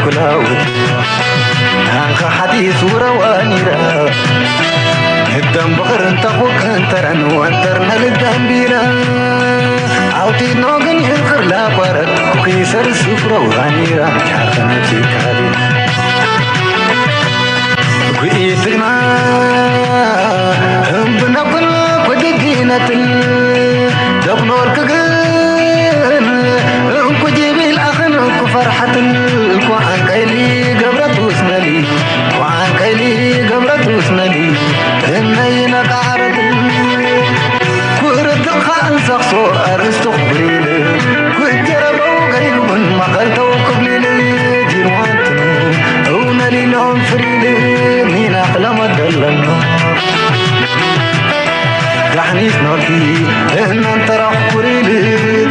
نكلاوت هانك حديث وروانيرا الدم بغر انت فوق انترن وانترنا للدنبيرا عوتي نوغن يغر لا بارد كيسر سفرة وغانيرا جارنا تيكالي قيتنا هم بنقل قدقينة دبنور كغن هم كجيبي الأخن كفرحة كوان كيلي قبرت وسنلي كوان كيلي قبرت وسنلي إنينا قعرد كورد خانسق صور أرستق بريل كجربو قريب من مقلتو قبليل جيروانتنو ونالي لهم فريل مين أقلم الدلنو دحني سنوكي إن أنت راح بريل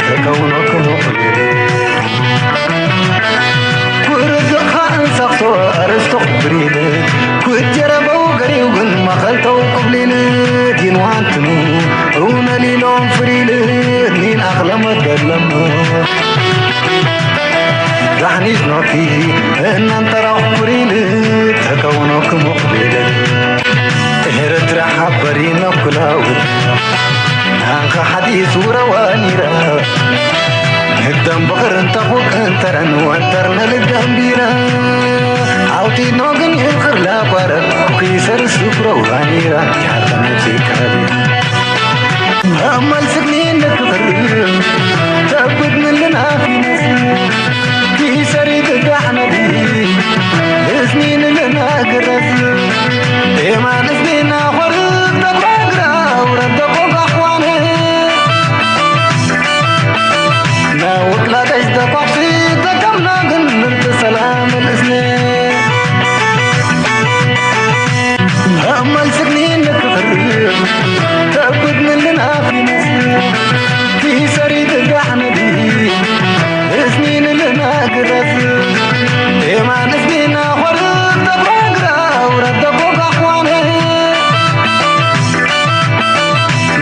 تكونك مقليل كورد خانسق صور أرستق بريل كجربو قريب من مقلتو قبليل جيروانتنو ونالي لهم فريل مين أقلم الدلنو دحني سنوكي إن أنت راح بريل تكونك مقبل هرت راح برينا كلاوت هانك حديث وروانيرا الدم بغر انت فوق انترن وانترنا للدنبيرا عوتي نوغن يغر لا بارد كيسر سفرة وغانيرا جارنا تيكالي أما السكنين نتغرر تأبد من لنا في نسل في سريد الدحنا دي لسنين لنا قرس إيما نسنين أخرق دقاقرا وردقوق أخواني ناوك لا تجد قبسي تكمنا قنرت سلام الإسنين أما السكنين نتغرر تأبد من لنا في نسل في سريد الدحنا دي سنين لنا قرس إيما نسنين أخرق دقاقرا وردقوق أخواني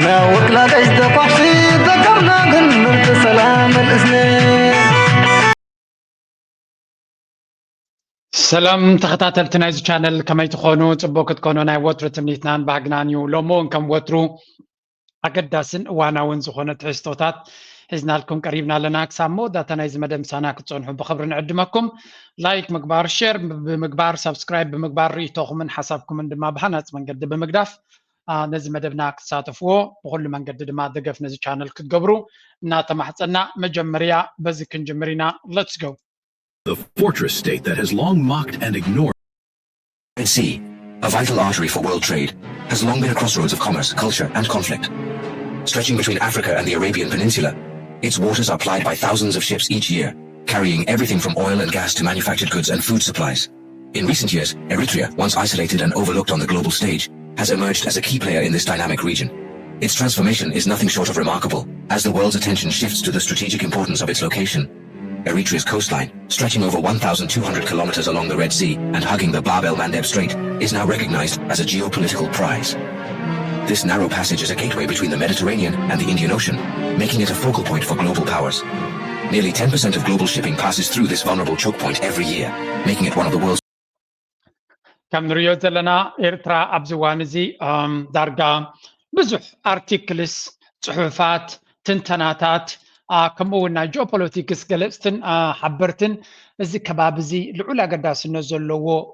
ناوك لا تجد قبسي تكمنا قنرت سلام الإسنين سلام تخطاتلت نايز channel كما يتخونو تبوك تكونو ناي وترو تمنيتنان باقنانيو لومون كم وترو أقداسن وانا ونزخونة حستوتات حزنا لكم قريبنا لنا كسامو داتا نايز مدام سانا كتصونحو بخبر نعدمكم لايك مقبار شير بمقبار سبسكرايب بمقبار ريتوخ من حسابكم من دما بحانات من قد بمقداف نزي مدبنا كتساتفو بقول من قد دما دقف نزي channel كتقبرو ناتا محصنا مجمريا بزي كنجمرينا let's go. The fortress state that has long mocked and ignored Red Sea, a vital artery for world trade, has long been a crossroads of commerce, culture, and conflict. Stretching between Africa and the Arabian Peninsula, its waters are plied by thousands of ships each year, carrying everything from oil and gas to manufactured goods and food supplies. In recent years, Eritrea, once isolated and overlooked on the global stage, has emerged as a key player in this dynamic region. Its transformation is nothing short of remarkable, as the world's attention shifts to the strategic importance of its location. Eritrea's coastline, stretching over 1,200 kilometers along the Red Sea and hugging the Bab el-Mandeb Strait, is now recognized as a geopolitical prize. This narrow passage is a gateway between the Mediterranean and the Indian Ocean, making it a focal point for global powers. Nearly 10% of global shipping passes through this vulnerable choke point every year, making it one of the world's كم نريد لنا إرترا أبزوانزي دارجا بزح أرتيكلس صحفات تنتناتات كمونا جيوبوليتيكس جلستن حبرتن زي كبابزي العلا قداس نزلوا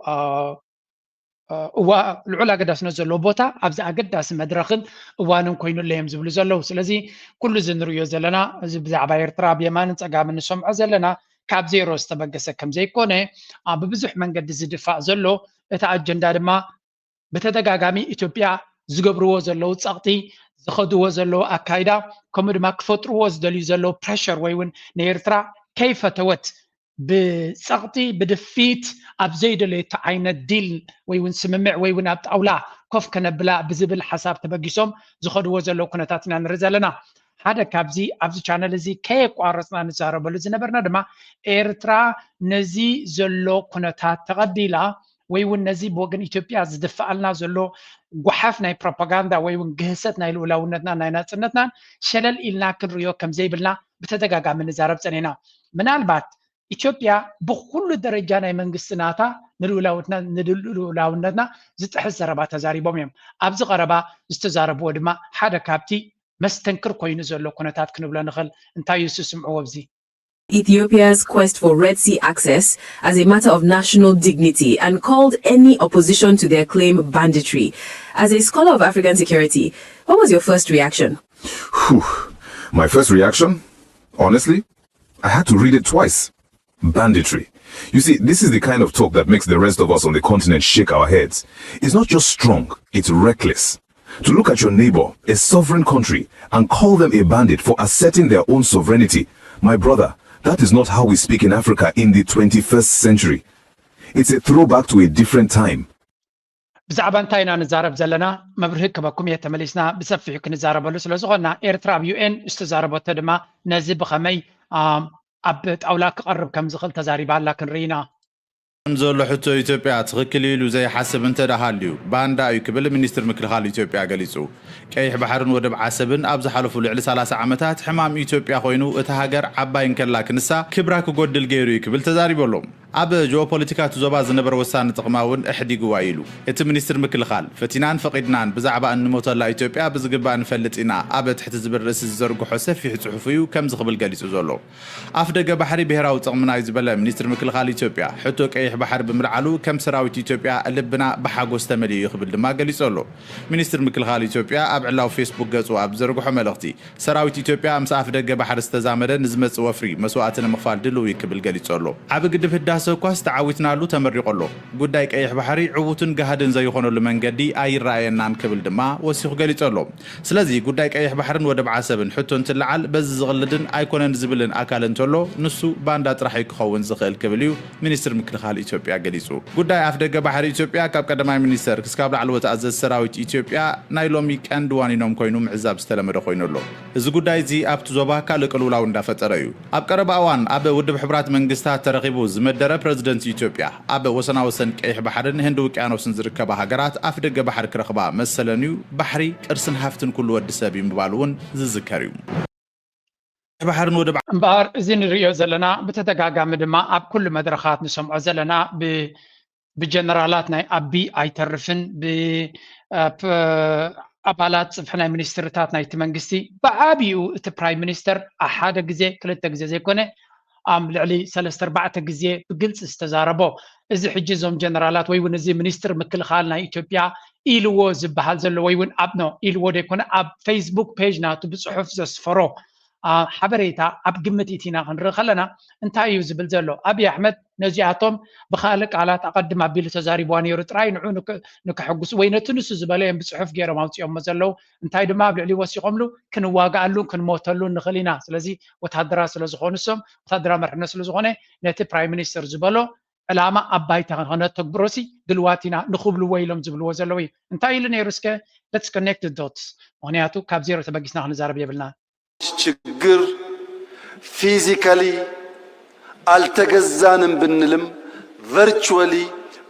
العلا قداس نزلوا بوتا أبز قداس مدرخن وانم كوينو اللي يمزبلو زلوا سلازي كل زنريو زلنا زي بزعبا إرترا بيمان نتقا من السمع زلنا كاب زيرو استبقسا كم زي كونه ببزح من قد زي دفاع زلو اتا أجندا دما بتدقاقامي إثيوبيا زقبرو زلو تساقتي زخدو زلو أكايدا كم دما كفترو زدلي زلو بريشر ويون نيرترا كيف توت بساقتي بدفيت أبزيد اللي تعين الديل ويون سممع ويون أبت أولا كوف كان بلا بزبل حساب تبقيسوم زخدو زلو كنتاتنا نرزالنا هذا كابزي أبزي channel زي كيك وارسنا نزارة بلوزي نبرنا دما إيرترا نزي زلو كنتات تغديلا ويون نزي بوغن إثيوبيا زدفعلنا زلو قحف ناي بروباغندا ويون قهست ناي الأولونتنا ناي ناتنتنا شلل إلنا كل ريو كم زي بلنا بتدقاقا من نزارة بسنينا من البات ኢትዮጵያ ብኩሉ ደረጃ ናይ መንግስትናታ ንልኡላውነትና ዝጥሕስ ዘረባ ተዛሪቦም እዮም ኣብዚ ቀረባ ዝተዛረብዎ ድማ ሓደ ካብቲ መስተንክር ኮይኑ ዘሎ ኩነታት ክንብሎ ንኽእል እንታይ እዩ ስምዕዎ ኣብዚ Ethiopia's quest for Red Sea access as a matter of national dignity and called any opposition to their claim banditry. As a scholar of African security, what was your first reaction? My first reaction? Honestly, I had to read it twice. Banditry. You see, this is the kind of talk that makes the rest of us on the continent shake our heads. It's not just strong, it's reckless. To look at your neighbor, a sovereign country, and call them a bandit for asserting their own sovereignty, my brother, that is not how we speak in Africa in the 21st century. It's a throwback to a different time. ብዛዕባ እንታይ ኢና ንዛረብ ዘለና መብርህ ከበኩም የተመሊስና ብሰፊሑ ክንዛረበሉ ስለዝኾና ኤርትራ ኣብ ዩኤን ዝተዛረበቶ ድማ ነዚ ብኸመይ ኣብ ጣውላ ክቐርብ ከም ዝኽእል ተዛሪባ ኣላ ክንርኢና ዘሎ ሕቶ ኢትዮጵያ ትኽክል ኢሉ ዘይሓስብ እንተዳሃልዩ ባንዳ እዩ ክብል ሚኒስትር ምክልኻል ኢትዮጵያ ገሊጹ ቀይሕ ባሕርን ወደብ ዓሰብን ኣብ ዝሓለፉ ልዕሊ 30 ዓመታት ሕማም ኢትዮጵያ ኮይኑ እቲ ሃገር ዓባይን ከላ ክንሳ ክብራ ክጎድል ገይሩ እዩ ክብል ተዛሪበሎም ኣብ ጂኦፖለቲካት ዞባ ዝነበረ ወሳኒ ጥቕማውን እሕዲግዋ ኢሉ እቲ ሚኒስትር ምክልኻል ፈቲናን ፈቂድናን ብዛዕባ እንሞተላ ኢትዮጵያ ብዝግባእ ንፈልጥ ኢና ኣብ ትሕቲ ዝብል ርእሲ ዝዘርግሖ ሰፊሕ ጽሑፍ እዩ ከም ዝኽብል ገሊጹ ዘሎ ኣፍ ደገ ባሕሪ ብሄራዊ ጥቕምና እዩ ዝበለ ሚኒስትር ምክልኻል ኢትዮጵያ ሕቶ ቀይሕ ባሕር ብምልዓሉ ከም ሰራዊት ኢትዮጵያ ልብና ብሓጎስ ተመሊኡ ይኽብል ድማ ገሊጹ ኣሎ ሚኒስትር ምክልኻል ኢትዮጵያ ኣብ ዕላው ፌስቡክ ገጹ ኣብ ዘርግሖ መልእኽቲ ሰራዊት ኢትዮጵያ ምስ ኣፍ ደገ ባሕሪ ዝተዛመደ ንዝመጽእ ወፍሪ መስዋዕቲ ንምኽፋል ድልው እዩ ክብል ገሊጹ ኣሎ ዓብ ግድብ ሰኳስ ተዓዊትናሉ ተመሪቆሎ ጉዳይ ቀይሕ ባሕሪ ዕቡትን ገሃድን ዘይኾነሉ መንገዲ ኣይራኣየናን ክብል ድማ ወሲኹ ገሊጸሎ ስለዚ ጉዳይ ቀይሕ ባሕርን ወደብ ዓሰብን ሕቶ እንትልዓል በዚ ዝቕልድን ኣይኮነን ዝብልን ኣካል እንተሎ ንሱ ባንዳ ጥራሕ ክኸውን ዝኽእል ክብል እዩ ሚኒስትር ምክልኻል ኢትዮጵያ ገሊጹ ጉዳይ ኣፍ ደገ ባሕሪ ኢትዮጵያ ካብ ቀዳማይ ሚኒስተር ክስካብ ላዕሊ ወተኣዘዝ ሰራዊት ኢትዮጵያ ናይ ሎሚ ቀንዲ ዋኒኖም ኮይኑ ምዕዛብ ዝተለመደ ኮይኑሎ እዚ ጉዳይ እዚ ኣብቲ ዞባ ካልእ ቅልውላው እንዳፈጠረ እዩ ኣብ ቀረባ እዋን ኣብ ውድብ ሕብራት መንግስታት ተረኺቡ ዝመደረ ፕሬዚደንት ኢትዮጵያ ኣብ ወሰና ወሰን ቀይሕ ባሕርን ህንዲ ውቅያኖስን ዝርከባ ሃገራት ኣፍ ደገ ባሕሪ ክረኽባ መሰለን እዩ ባሕሪ ቅርስን ሃፍትን ኩሉ ወዲ ሰብ ምባል እውን ዝዝከር እዩ ባሕርን ወደብ እምበር እዚ ንሪኦ ዘለና ብተደጋጋሚ ድማ ኣብ ኩሉ መድረኻት ንሰምዖ ዘለና ብጀነራላት ናይ ኣቢ ኣይተርፍን ኣባላት ጽፍሒ ናይ ሚኒስትርታት ናይቲ መንግስቲ ብዓብኡ እቲ ፕራይም ሚኒስተር ሓደ ግዜ ክልተ ግዜ ዘይኮነ ልዕሊ 3-4 ግዜ ብግልጽ ዝተዛረቦ እዚ ሕጂ ዞም ጀነራላት ወይ እውን እዚ ሚኒስትር ምክልኻል ናይ ኢትዮጵያ ኢልዎ ዝበሃል ዘሎ ወይ እውን ኣብ ኢልዎ ደይኮነ ኣብ ፌስቡክ ፔጅ ናቱ ብጽሑፍ ዘስፈሮ ሓበሬታ ኣብ ግምት ኢቲና ክንርኢ ከለና እንታይ እዩ ዝብል ዘሎ ኣብይ ኣሕመድ ነዚኣቶም ብኻልእ ቃላት ኣቐድም ኣቢሉ ተዛሪብዋ ነይሩ ጥራይ ንዑ ንክሕጉሱ ወይ ነቲ ንሱ ዝበለዮም ብጽሑፍ ገይሮም ኣውፅኦሞ ዘለው እንታይ ድማ ኣብ ልዕሊ ወሲቖምሉ ክንዋጋኣሉን ክንሞተሉን ንኽእል ኢና ስለዚ ወታደራ ስለዝኾኑ ሶም ወታደራ መርሕነት ስለዝኾነ ነቲ ፕራይም ሚኒስተር ዝበሎ ዕላማ ኣብ ባይታ ክነተግብሮሲ ድልዋት ኢና ንኽብልዎ ኢሎም ዝብልዎ ዘለው እዩ እንታይ ኢሉ ነይሩ እስከ let's connect the dots ምክንያቱ ካብ ዜሮ ተበጊስና ክንዛረብ የብልና ችግር ፊዚካሊ አልተገዛንም ብንልም ቨርቹዋሊ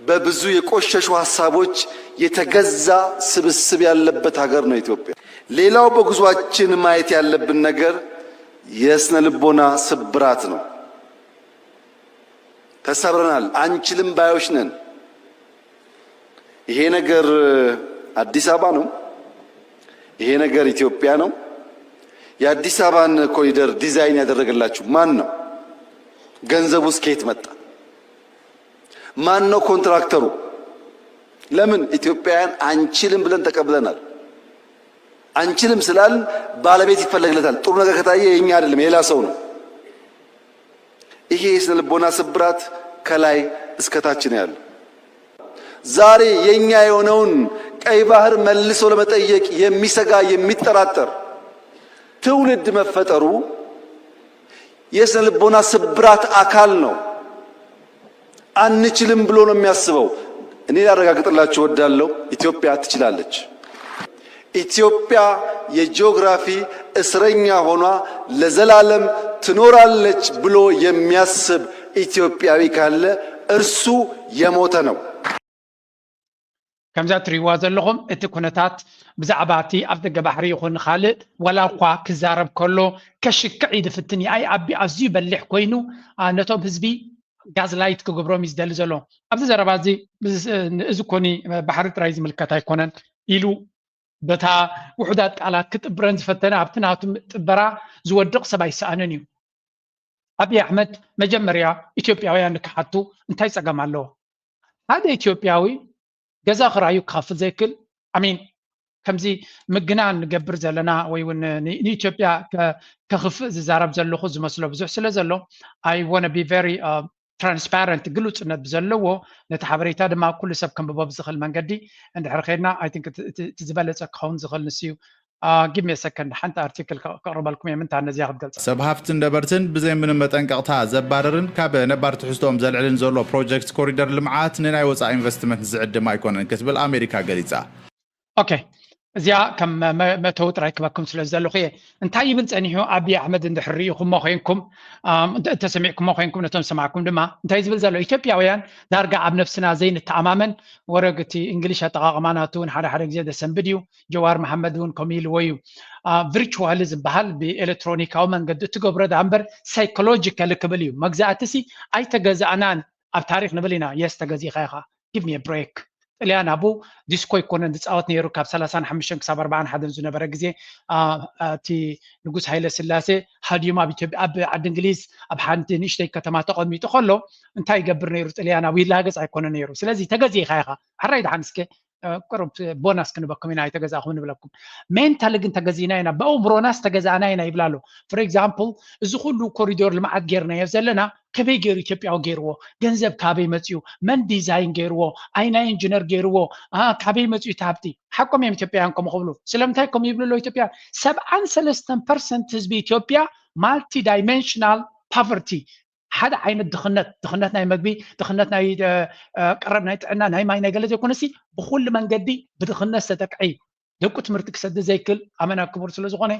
በብዙ የቆሸሹ ሐሳቦች የተገዛ ስብስብ ያለበት ሀገር ነው ኢትዮጵያ። ሌላው በጉዟችን ማየት ያለብን ነገር የስነ ልቦና ስብራት ነው። ተሰብረናል፣ አንችልም ባዮች ነን። ይሄ ነገር አዲስ አበባ ነው። ይሄ ነገር ኢትዮጵያ ነው። የአዲስ አበባን ኮሪደር ዲዛይን ያደረገላችሁ ማን ነው? ገንዘቡስ ከየት መጣ? ማን ነው ኮንትራክተሩ? ለምን ኢትዮጵያውያን አንችልም ብለን ተቀብለናል። አንችልም ስላል ባለቤት ይፈለግለታል። ጥሩ ነገር ከታየ የኛ አይደለም የሌላ ሰው ነው። ይሄ የስነ ልቦና ስብራት ከላይ እስከ ታች ነው ያለው። ዛሬ የኛ የሆነውን ቀይ ባህር መልሶ ለመጠየቅ የሚሰጋ የሚጠራጠር ትውልድ መፈጠሩ የስነ ልቦና ስብራት አካል ነው። አንችልም ብሎ ነው የሚያስበው። እኔ ላረጋግጥላችሁ እወዳለሁ፣ ኢትዮጵያ ትችላለች። ኢትዮጵያ የጂኦግራፊ እስረኛ ሆኗ ለዘላለም ትኖራለች ብሎ የሚያስብ ኢትዮጵያዊ ካለ እርሱ የሞተ ነው። ከምዛ ትሪዋ ዘለኹም እቲ ኩነታት ብዛዕባ እቲ ኣብ ደገ ባሕሪ ይኹን ካልእ ወላ እኳ ክዛረብ ከሎ ከሽክዕ ይድፍትን ኣይ ኣቢ ኣዝዩ በሊሕ ኮይኑ ነቶም ህዝቢ ጋዝላይት ክገብሮም እዩ ዝደሊ ዘሎ ኣብዚ ዘረባ እዚ እዚ ኮኒ ባሕሪ ጥራይ ዝምልከት ኣይኮነን ኢሉ በታ ውሑዳት ቃላት ክጥብረን ዝፈተነ ኣብቲ ናቱ ጥበራ ዝወድቕ ሰብ ኣይሰኣንን እዩ ኣብይ ኣሕመድ መጀመርያ ኢትዮጵያውያን ንክሓቱ እንታይ ፀገም ኣለዎ ሓደ ኢትዮጵያዊ ገዛ ክራዩ ክኸፍል ዘይክል ኣሚን ከምዚ ምግናን ንገብር ዘለና ወይ እውን ንኢትዮጵያ ከኽፍእ ዝዛረብ ዘለኹ ዝመስሎ ብዙሕ ስለ ዘሎ ኣይ ዋነ ቢ ቨሪ ትራንስፓረንት ግሉፅነት ብዘለዎ ነቲ ሓበሬታ ድማ ኩሉ ሰብ ከንብቦ ብዝኽእል መንገዲ እንድሕር ኸድና ኣይ ቲንክ እቲ ዝበለፀ ክኸውን ዝኽእል ንስዩ ጊቭ ሚ ሰከንድ ሓንቲ ኣርቲክል ከቕርበልኩም እየ ምንታይ ነዚያ ክትገልፅ ሰብ ሃፍትን ነበርትን ብዘይ ምንም መጠንቀቕታ ዘባረርን ካብ ነባር ትሕዝቶኦም ዘልዕልን ዘሎ ፕሮጀክት ኮሪደር ልምዓት ንናይ ወፃኢ ኢንቨስትመንት ዝዕድም ኣይኮነን ክትብል ኣሜሪካ ገሊፃ ኦኬ እዚኣ ከም መተው ጥራይ ክበኩም ስለ ዘለኹ እየ እንታይ ይብል ፀኒሑ ኣብይ ኣሕመድ እንድሕር ሪኢኹሞ ኮይንኩም ተሰሚዕኩሞ ኮይንኩም ነቶም ሰማዕኩም ድማ እንታይ ዝብል ዘሎ ኢትዮጵያውያን ዳርጋ ኣብ ነፍስና ዘይንተኣማመን ወረግቲ እንግሊሽ ኣጠቃቕማናቱ እውን ሓደ ሓደ ግዜ ዘሰንብድ እዩ ጀዋር መሓመድ እውን ከምኡ ኢልዎ እዩ ቪርቹዋል ዝበሃል ብኤሌክትሮኒካዊ መንገዲ እትገብሮ ዳ እምበር ሳይኮሎጂካል ክብል እዩ መግዛእትሲ ኣይተገዛእናን ኣብ ታሪክ ንብል ኢና የስ ተገዚእኻ ኢኻ ጊቭ ሚ ብሬክ ጥልያን ኣቡ ዲስኮ ይኮነን ዝፃወት ነይሩ ካብ 35 ክሳብ 41 ዝነበረ ግዜ እቲ ንጉስ ሃይለ ስላሴ ሃዲዮም ኣብ ኢትዮጵያ ኣብ ዓዲ እንግሊዝ ኣብ ሓንቲ ንእሽተይ ከተማ ተቐሚጡ ከሎ እንታይ ይገብር ነይሩ ጥልያን ኣብ ይላገፅ ኣይኮነን ነይሩ ስለዚ ተገዚእኻ ኢኻ ሓራይ ድሓንስከ ቅርብ ቦናስ ክንበኩም ኢና ኣይተገዛእኹም ንብለኩም ሜንታሊ ግን ተገዚእና ኢና ብኣእምሮናስ ተገዛእና ኢና ይብላ ኣሎ ፎር ኤግዛምፕል እዚ ኩሉ ኮሪዶር ልምዓት ጌርናዮ ዘለና ከበይ ገይሩ ኢትዮጵያዊ ገይርዎ ገንዘብ ካበይ መፅኡ መን ዲዛይን ገይርዎ ኣይናይ ኢንጂነር ገይርዎ ካበይ መፅኡ ታብቲ ሓቆም እዮም ኢትዮጵያውያን ከምኡ ክብሉ ስለምንታይ ከምኡ ይብሉ ኣሎ ኢትዮጵያ 73% ህዝቢ ኢትዮጵያ ማልቲ ዳይሜንሽናል ፖቨርቲ ሓደ ዓይነት ድኽነት ናይ መግቢ ድኽነት ናይ ቀረብ ናይ ጥዕና ናይ ማይ ናይ ገለ ዘይኮነሲ ብኩሉ መንገዲ ብድኽነት ዝተጠቅዐ ደቁ ትምህርቲ ክሰድድ ዘይክል ኣመና ክቡር ስለ ዝኾነ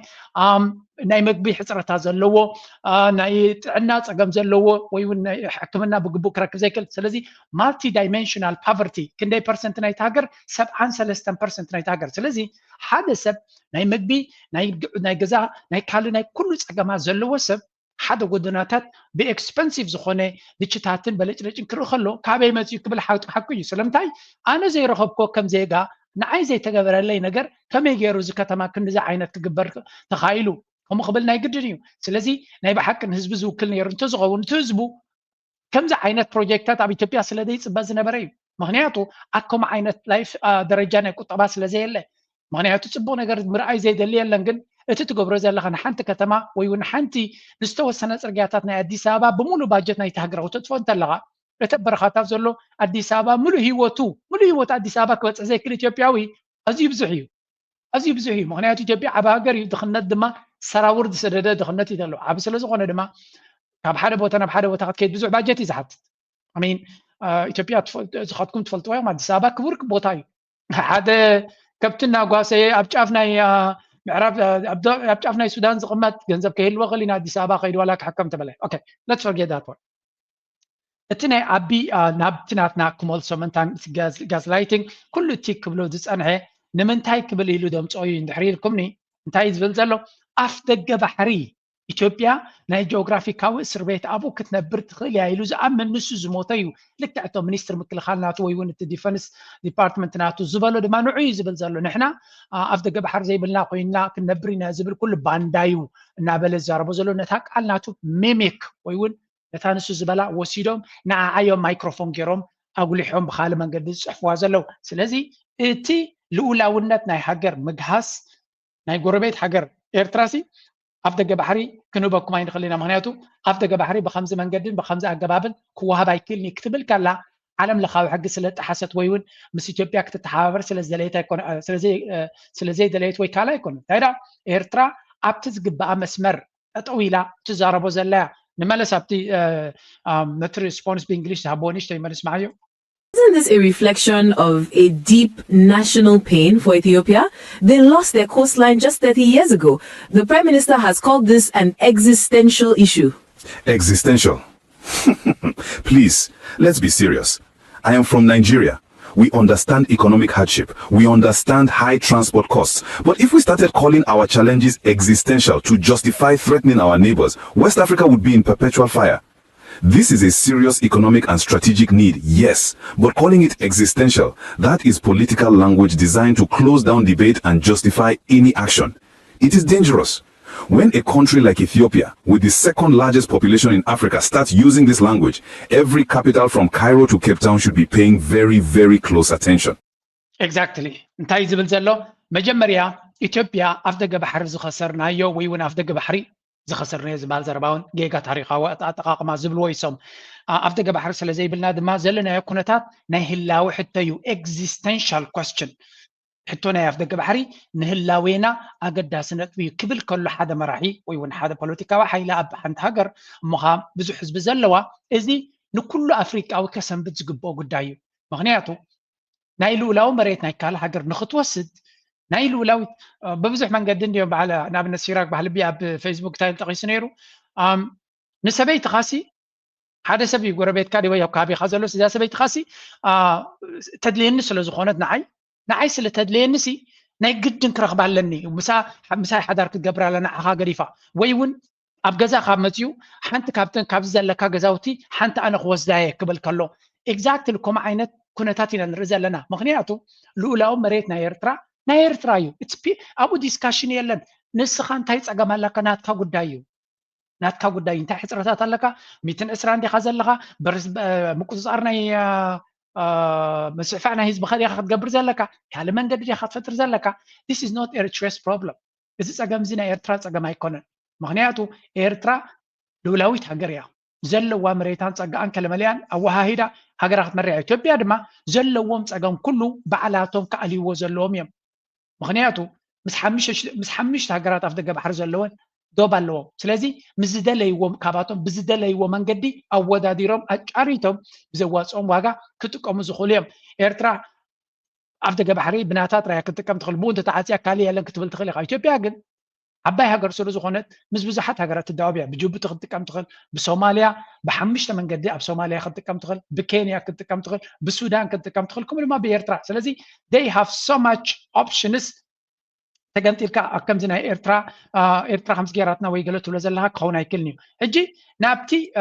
ናይ መግቢ ሕፅረታት ዘለዎ ናይ ጥዕና ፀገም ዘለዎ ወይ እውን ሕክምና ብግቡእ ክረክብ ዘይክል ስለዚ ማልቲ ዳይሜንሽናል ፖቨርቲ ክንደይ ፐርሰንት ናይቲ ሃገር 73% ናይቲ ሃገር ስለዚ ሓደ ሰብ ናይ መግቢ ናይ ገዛ ናይ ካልእ ናይ ኩሉ ፀገማት ዘለዎ ሰብ ሓደ ጎደናታት ብኤክስፐንሲቭ ዝኾነ ድችታትን በለጭለጭን ክርኢ ከሎ ካበይ መፅኡ ክብል ሓቂ እዩ ስለምንታይ ኣነ ዘይረኸብኮ ከም ዜጋ ንዓይ ዘይተገበረለይ ነገር ከመይ ገይሩ እዚ ከተማ ክንዚ ዓይነት ክግበር ተኻኢሉ ከምኡ ክብል ናይ ግድን እዩ ስለዚ ናይ ብሓቂ ንህዝቢ ዝውክል ነይሩ እንተዝኸውን እቲ ህዝቡ ከምዚ ዓይነት ፕሮጀክታት ኣብ ኢትዮጵያ ስለ ዘይፅበ ዝነበረ እዩ ምክንያቱ ኣከም ዓይነት ላይፍ ደረጃ ናይ ቁጠባ ስለዘየለ ምክንያቱ ፅቡቅ ነገር ምርኣይ ዘይደሊ የለን ግን እቲ ትገብሮ ዘለኻ ንሓንቲ ከተማ ወይ እውን ሓንቲ ንዝተወሰነ ፅርግያታት ናይ ኣዲስ ኣበባ ብምሉእ ባጀት ናይቲ ሃገር ክትጥፎ እንተለኻ እቲ በረኻታት ዘሎ ኣዲስ ኣበባ ሙሉእ ሂወቱ ኣዲስ ኣበባ ክበፅሕ ዘይክእል ኢትዮጵያዊ ኣዝዩ ብዙሕ እዩ ምክንያቱ ኢትዮጵያ ዓብ ሃገር እዩ ድኽነት ድማ ሰራውር ዝሰደደ ድኽነት እዩ ዘሎ ዓብ ስለ ዝኾነ ድማ ካብ ሓደ ቦታ ናብ ሓደ ቦታ ክትከይድ ብዙሕ ባጀት እዩ ዝሓትት ኣሚን ኢትዮጵያ ዝኸትኩም ትፈልጥዎ እዮም ኣዲስ ኣበባ ክቡር ቦታ እዩ ሓደ ከብትና ጓሰየ ኣብ ጫፍ ናይ ምዕራብ ኣብ ጫፍ ናይ ሱዳን ዝቕመጥ ገንዘብ ከይህልዎ ኸሊና ኣዲስ ኣበባ ከይድ ዋላ ክሕከም ተበለ ኦኬ ሌትስ ፎርጌት ዳት ዋን እቲ ናይ ዓቢ ናብቲ ናትና ክመልሶ ምንታይ ጋዝ ላይቲንግ ኩሉ እቲ ክብሎ ዝፀንሐ ንምንታይ ክብል ኢሉ ደምፆ እዩ እንድሕር ኢልኩምኒ እንታይ ዝብል ዘሎ ኣፍ ደገ ባሕሪ ኢትዮጵያ ናይ ጂኦግራፊካዊ እስር ቤት ኣብኡ ክትነብር ትኽእል እያ ኢሉ ዝኣምን ንሱ ዝሞተ እዩ ልክዕ እቶም ሚኒስትር ምክልኻል ናቱ ወይ እውን እቲ ዲፈንስ ዲፓርትመንት ናቱ ዝበሎ ድማ ንዑ እዩ ዝብል ዘሎ ንሕና ኣፍ ደገ ባሕሪ ዘይብልና ኮይንና ክንነብር ኢና ዝብል ኩሉ ባንዳ እዩ እናበለ ዝዛረቦ ዘሎ ነታ ቃል ናቱ ሜሜክ ወይ እውን ነታ ንሱ ዝበላ ወሲዶም ንዓዓዮም ማይክሮፎን ገይሮም ኣጉሊሖም ብካልእ መንገዲ ዝፅሕፍዋ ዘለው ስለዚ እቲ ልኡላውነት ናይ ሃገር ምግሃስ ናይ ጎረቤት ሃገር ኤርትራሲ ኣፍ ደገ ባሕሪ ክንበኩም ኣይንኽእል ኢና ምክንያቱ ኣፍ ደገ ባሕሪ ብከምዚ መንገድን ብከምዚ ኣገባብን ክወሃብ ኣይክእልኒ ክትብል ከላ ዓለም ለኻዊ ሕጊ ስለ ጠሓሰት ወይ እውን ምስ ኢትዮጵያ ክትተሓባበር ስለዘይደለየት ወይ ካላ ኣይኮነ እንታይ ዳ ኤርትራ ኣብቲ ዝግባኣ መስመር ጠጠው ኢላ ትዛረቦ ዘለያ ንመለስ ኣብቲ ነቲ ሪስፖንስ ብእንግሊሽ ዝሃብዎ ንእሽተይ መልስ ማዕዮ Isn't this a reflection of a deep national pain for Ethiopia? They lost their coastline just 30 years ago. The Prime Minister has called this an existential issue. Existential? Please, let's be serious. I am from Nigeria, We understand economic hardship. We understand high transport costs. But if we started calling our challenges existential to justify threatening our neighbors, West Africa would be in perpetual fire. This is a serious economic and strategic need, yes, but calling it existential, that is political language designed to close down debate and justify any action. It is dangerous. When a country like Ethiopia, with the second largest population in Africa, starts using this language, every capital from Cairo to Cape Town should be paying very, very close attention. Exactly. እንታይ ዝብል ዘሎ መጀመርያ ኢትዮጵያ ኣፍ ደገ ባሕሪ ዝኸሰርናዮ ወይ እውን ኣፍ ደገ ባሕሪ ዝኸሰርናዮ ዝበሃል ዘረባውን ጌጋ ታሪኻዊ ኣጠቃቅማ ዝብልዎ ይሶም ኣፍ ደገ ባሕሪ ስለ ዘይብልና ድማ ዘለናዮ ኩነታት ናይ ህላዊ ሕቶ እዩ ኤግዚስተንሻል ኳስችን ሕቶ ናይ ኣፍ ደገ ባሕሪ ንህላዌና ኣገዳሲ ነጥቢ እዩ ክብል ከሎ ሓደ መራሒ ወይ እውን ሓደ ፖለቲካዊ ሓይሊ ኣብ ሓንቲ ሃገር እሞኻ ብዙሕ ህዝቢ ዘለዋ እዚ ንኩሉ ኣፍሪቃዊ ከሰንብት ዝግብኦ ጉዳይ እዩ ምክንያቱ ናይ ልኡላዊ መሬት ናይ ካልእ ሃገር ንኽትወስድ ናይ ልኡላዊት በብዙሕ መንገዲ እንዲዮም በዓል ንኣብነት ሲራክ ባህልቢ ኣብ ፌስቡክ እንታይ ጠቂሱ ነይሩ ንሰበይቲ ኻሲ ሓደ ሰብ እዩ ጎረቤትካ ዲ ወይ ኣብ ከባቢኻ ዘሎ እዛ ሰበይቲ ኻሲ ተድልየኒ ስለ ዝኾነት ንዓይ ስለ ተድልየኒ ሲ ናይ ግድን ክረኽባ ኣለኒ ምሳይ ሓዳር ክትገብር ኣለና ዓኻ ገዲፋ ወይ እውን ኣብ ገዛኻ መፅዩ ሓንቲ ካብዚ ዘለካ ገዛውቲ ሓንቲ ኣነ ክወስዳየ ክብል ከሎ ኤግዛክትሊ ከምኡ ዓይነት ኩነታት ኢና ንርኢ ዘለና ምክንያቱ ልኡላዊ መሬት ናይ ኤርትራ እዩ ኣብኡ ዲስካሽን የለን ንስኻ እንታይ ፀገም ኣለካ ናትካ ጉዳይ እዩ እንታይ ሕፅረታት ኣለካ 120 ዲኻ ዘለኻ ምቁፅፃር ናይ مسعفعنا هيز بخير ياخذ قبر زلكا كلام من قد ياخذ فتر زلكا this is not Eritrea's problem this is أجمع زين إيرترا أجمع يكونن مغنياتو إيرترا لولاويت هجريا زل وامريتان أجمع كلام مليان أو هايدا هجرات مرة إثيوبيا دما زل وام أجمع كله بعلاتهم كألي وزلهم يم مغنياتو مسحمش هجرات أفضل بحر زلون دوبالو سلازي مزدلي وكاباتهم بزدلي ومن قدي أو وداديرهم أريتهم بزواتهم واقع كتكم زخوليهم إيرترا أفضل بحري بناتات رايح كتكم تخلبون تتعاتيا كاليا لين كتبل تخلي إثيوبيا قد عباي هاجر سولو زخونت مزبزحت هاجرات الدوابيع بجوب تخلتكم تخل بسوماليا بحمشت من قدي بسوماليا خلتكم تخل بكينيا كتكم تخل بالسودان كتكم تخل كل ما بإيرترا سلازي they have so much options تجمتيلك أكم زنا إيرترا خمس جيراتنا ويقولوا لزلها كونا يكلني هجي نابتي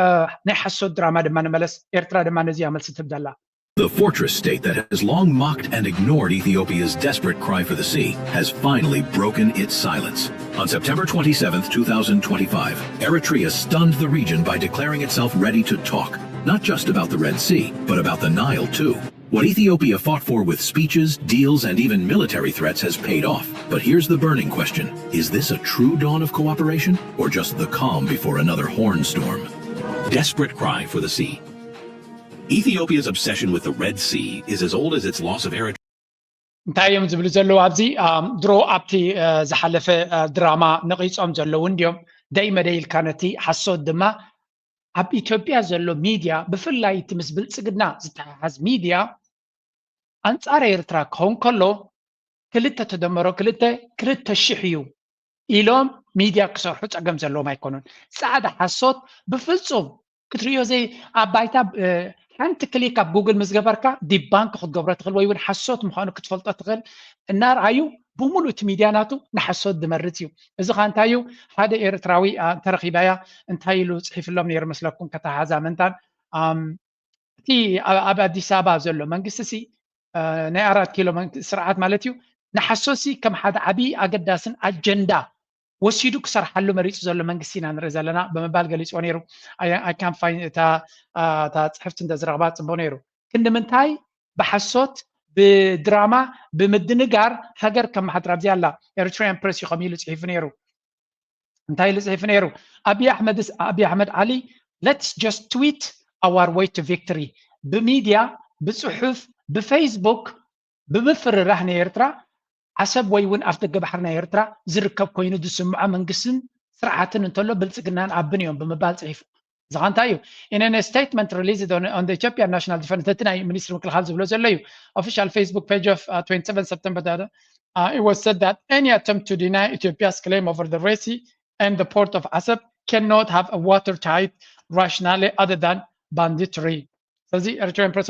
نحسود دراما دمان ملس إيرترا دمان زي عمل ستبدلا. The fortress state that has long mocked and ignored Ethiopia's desperate cry for the sea has finally broken its silence. On September 27, 2025, Eritrea stunned the region by declaring itself ready to talk, not just about the Red Sea, but about the Nile too. What Ethiopia fought for with speeches, deals, and even military threats has paid off. But here's the burning question. Is this a true dawn of cooperation, or just the calm before another horn storm? Desperate cry for the sea. Ethiopia's obsession with the Red Sea is as old as its loss of Eritrea. እንታይም ዝብሉ ዘለዉ ኣብዚ ድሮ ኣብቲ ዝሓለፈ ድራማ ነቒፆም ዘለዉ እንዲዮም ደይመደ ኢልካ ነቲ ሓሶት ድማ ኣብ ኢትዮጵያ ዘሎ ሚድያ ብፍላይ እቲ ምስ ብልፅግና ዝተሓሓዝ ሚድያ ኣንጻር ኤርትራ ክኸውን ከሎ ክልተ ተደመሮ ክልተ ሽሕ እዩ ኢሎም ሚድያ ክሰርሑ ፀገም ዘለዎም ኣይኮኑን ፃዕዳ ሓሶት ብፍፁም ክትሪኦ ዘይ ኣብ ባይታ ሓንቲ ክሊክ ኣብ ጉግል ምስ ገበርካ ዲባንክ ክትገብሮ ትኽእል ወይ እውን ሓሶት ምዃኑ ክትፈልጦ ትኽእል እናርኣዩ بمولو تميدياناتو نحسود دمرتيو إذا كان تايو هذا إيرتراوي ترخيبايا انتايلو صحيف اللهم نير مسلكم كتحازا منتان تي أبادي سابا زلو منقسسي نيارات كيلو من سرعات مالتيو نحسوسي كم حدا عبي أقداسن أجندا وسيدو كسر حلو مريض زلو منقسينا نرزالنا بمبال قليس ونيرو I can't find تا صحفت انداز رغبات بونيرو كند من تاي بحسوت بدراما بمدنجار هجر كم حد رابزي الله إيرتريان بريس يخميل صحيف نيرو انتهي لصحيف نيرو أبي أحمد علي let's just tweet our way to victory بميديا بصحف بفيسبوك بمفر رهن إيرترا عسب ويون أفتق بحرنا إيرترا زركب كوينو دو سمعة من قسم سرعة ننتلو بلسقنان عبنيهم بمبال صحيف زغانتايو in a statement released on the Ethiopian National Defense Minister Mukhalhal Zublozelleyu official Facebook page of 27 September it was said that any attempt to deny Ethiopia's claim over the Red Sea and the port of Asab cannot have a watertight rationale other than banditry. So the Eritrean press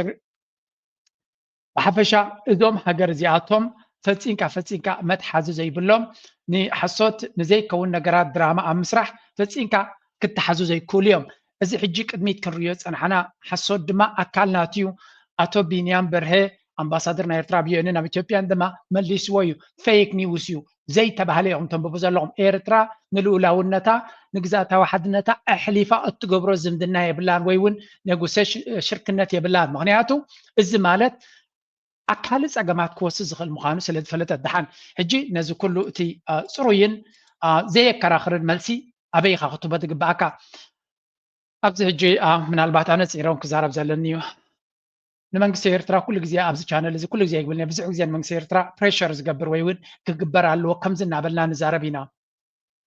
بحفشا إذوم هاجر زياتهم فتصينكا متحازو زي بلوم ني حسوت نزي كون نجارات دراما أم مسرح فتصينكا كتحازو زي كل يوم إذا حجيك أدميت كنريوز أنا حنا حسوت دما أكلنا تيو أتو بينيام برهي أمباسادرنا إيرترا بيوننا بإثيوبيا عندما مليس ويو فيك نيوسيو زي تبهليهم تنبوزا لهم إيرترا نلولاونتا نجزاتا وحدنتا أحليفا التجبر زمدنا يبلان ويون نيغوسيش شركنات يبلان مغنياتو الزمالت أكالس أجمعت كوسز زخل مخانو سلد فلت الدحان هجي نزو كله تي صروين زي كراخر الملسي أبي خطبة جباكا أبز هجي من البعث سيرون كزارب زلنيو نمانك سيرترا كل جزء أبز channel زي كل جزء يقولنا بزح جزء نمانك سيرترا pressures جبر ويون كجبر على الوقت كم زنا بلنا نزاربينا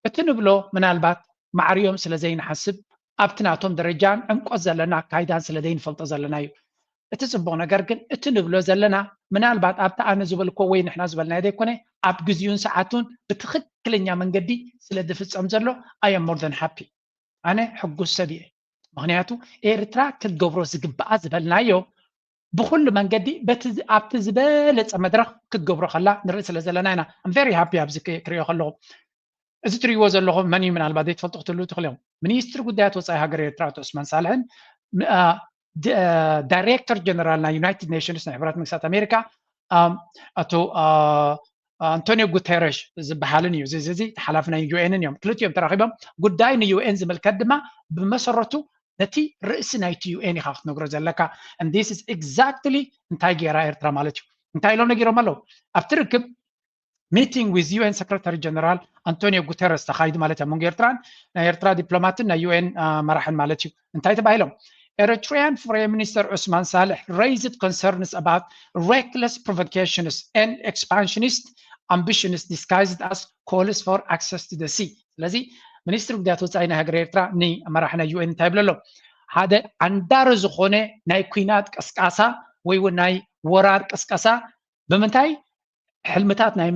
اتنبلو من البعث معريوم سلزين حسب أبتناتهم درجان أنقذ زلنا كايدان سلدين فلت زلنايو اتسبو نجار كن اتنبلو زلنا من البعث أبتا أنا زبل كوين إحنا زبلنا يدي كونه أب جزيون ساعتون بتخكلنيا من جدي سلد فيس أمزلو I am more than happy أنا حقو السبيعي مغنياتو إيرترا كتجبرو زقبا زبلنايو بكل من جدي أبتزبالت مدرخ كتجبرو خلا نرئيس لزلنا أنا I'm very happy أبزك كريو خلهم إذا تريوا زلهم مني من البعض تفلتوا تلو تخليهم منيستر قدات وصاي هاجر إيرترا عثمان صالحن دايركتور جنرال نا يونايتد نيشنز نحبرات من سات أمريكا أتو أنطونيو غوتيريش زبحالنيو زي حلفنا يو إن يوم كلتي يوم تراقبهم قداين يو إن زمل كدمة بمسرته نتي رئيس نايت يو إن خاخ نقرأ زلكا and this is exactly انتاي جيرا إيرترا مالتشو انتاي لون نجيرو مالو أفتركب meeting with UN Secretary General أنطونيو غوتيريش تخايد مالتها من إيرتران إيرترا دبلوماتنا يو إن مراحل مالتشو انتاي تبايلهم Eritrean Foreign Minister Osman Saleh raised concerns about reckless provocations and expansionist ambitions disguised as calls for access to the sea. لذي منستر بدأت وصاينا هجريترا ني مرحنا UN تابلو هذا عندار زخونة ناي كوينات كسكاسا ويو ناي ورار كسكاسا بمنتاي حلمتات ناي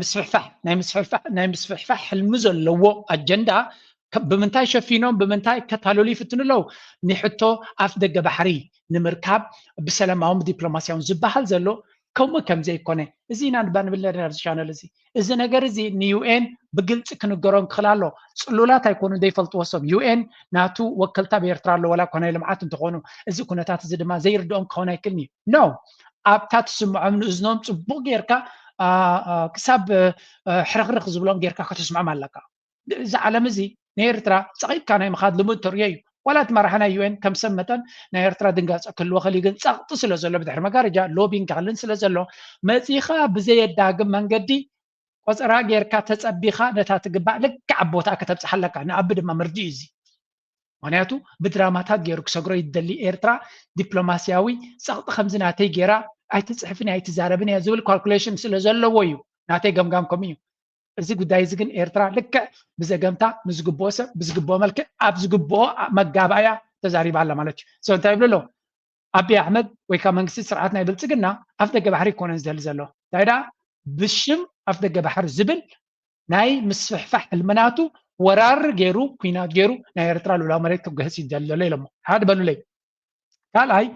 مسفحفح حلمزل لو أجندة بمنتاي شفينهم بمنتاي كتالولي فتنلو نحطو أفدق بحري نمركب بسلامهم دبلوماسيون زبحال زلو كم زي كونه زينا نبان بالله رجعنا لزي إذا نجار زي نيو إن بقلت كنقرون خلاله صلولات هيكونوا دي فلت وصم يو إن ناتو وكلتا بيرترا له ولا كونه لمعات تقولوا إذا كنا تات زي ما زي ردهم كونه يكلني نو أبتات سمع من أذنهم تبغ يركا كسب حرق زبلهم يركا كتسمع مالك إذا على مزي نيرترا صعيب كان يمخاد لمود تريي ولا تمرحنا يو إن كم سمة نيرترا دنجاز أكل وخلي جن سقط سلزلو بدحر مقارجة لوبين كعلن سلزلو مزيخا بزي الداقم من قدي وزرا جيركا تسأبيخا نتات قبع لك كعبوتا كتب سحلك أنا أبدا ما مرجيزي معناته بدراماتات جيروك سقرو يدلي إيرترا دبلوماسياوي سقط خمزناتي جيرا أي تسحفني أي تزاربني يزول كالكوليشن سلزلو ويو ناتي قم كميو እዚ ጉዳይ እዚ ግን ኤርትራ ልክዕ ብዘገምታ ምዝግቦ ሰብ ብዝግቦ መልክዕ ኣብ ዝግቦ መጋባእያ ተዛሪባ ኣላ ማለት እዩ ሰው እንታይ ይብሉ ኣሎ ኣብይ ኣሕመድ ወይ ከዓ መንግስቲ ስርዓት ናይ ብልፅግና ኣፍ ደገ ባሕሪ ይኮነን ዝደሊ ዘሎ እንታይ ዳ ብሽም ኣፍ ደገ ባሕሪ ዝብል ናይ ምስፍሕፋሕ ሕልምናቱ ወራር ገይሩ ኩናት ገይሩ ናይ ኤርትራ ሉላዊ መሬት ክገህፅ ይደሊ ዘሎ ኢሎሞ ሓደ በሉለይ ካልኣይ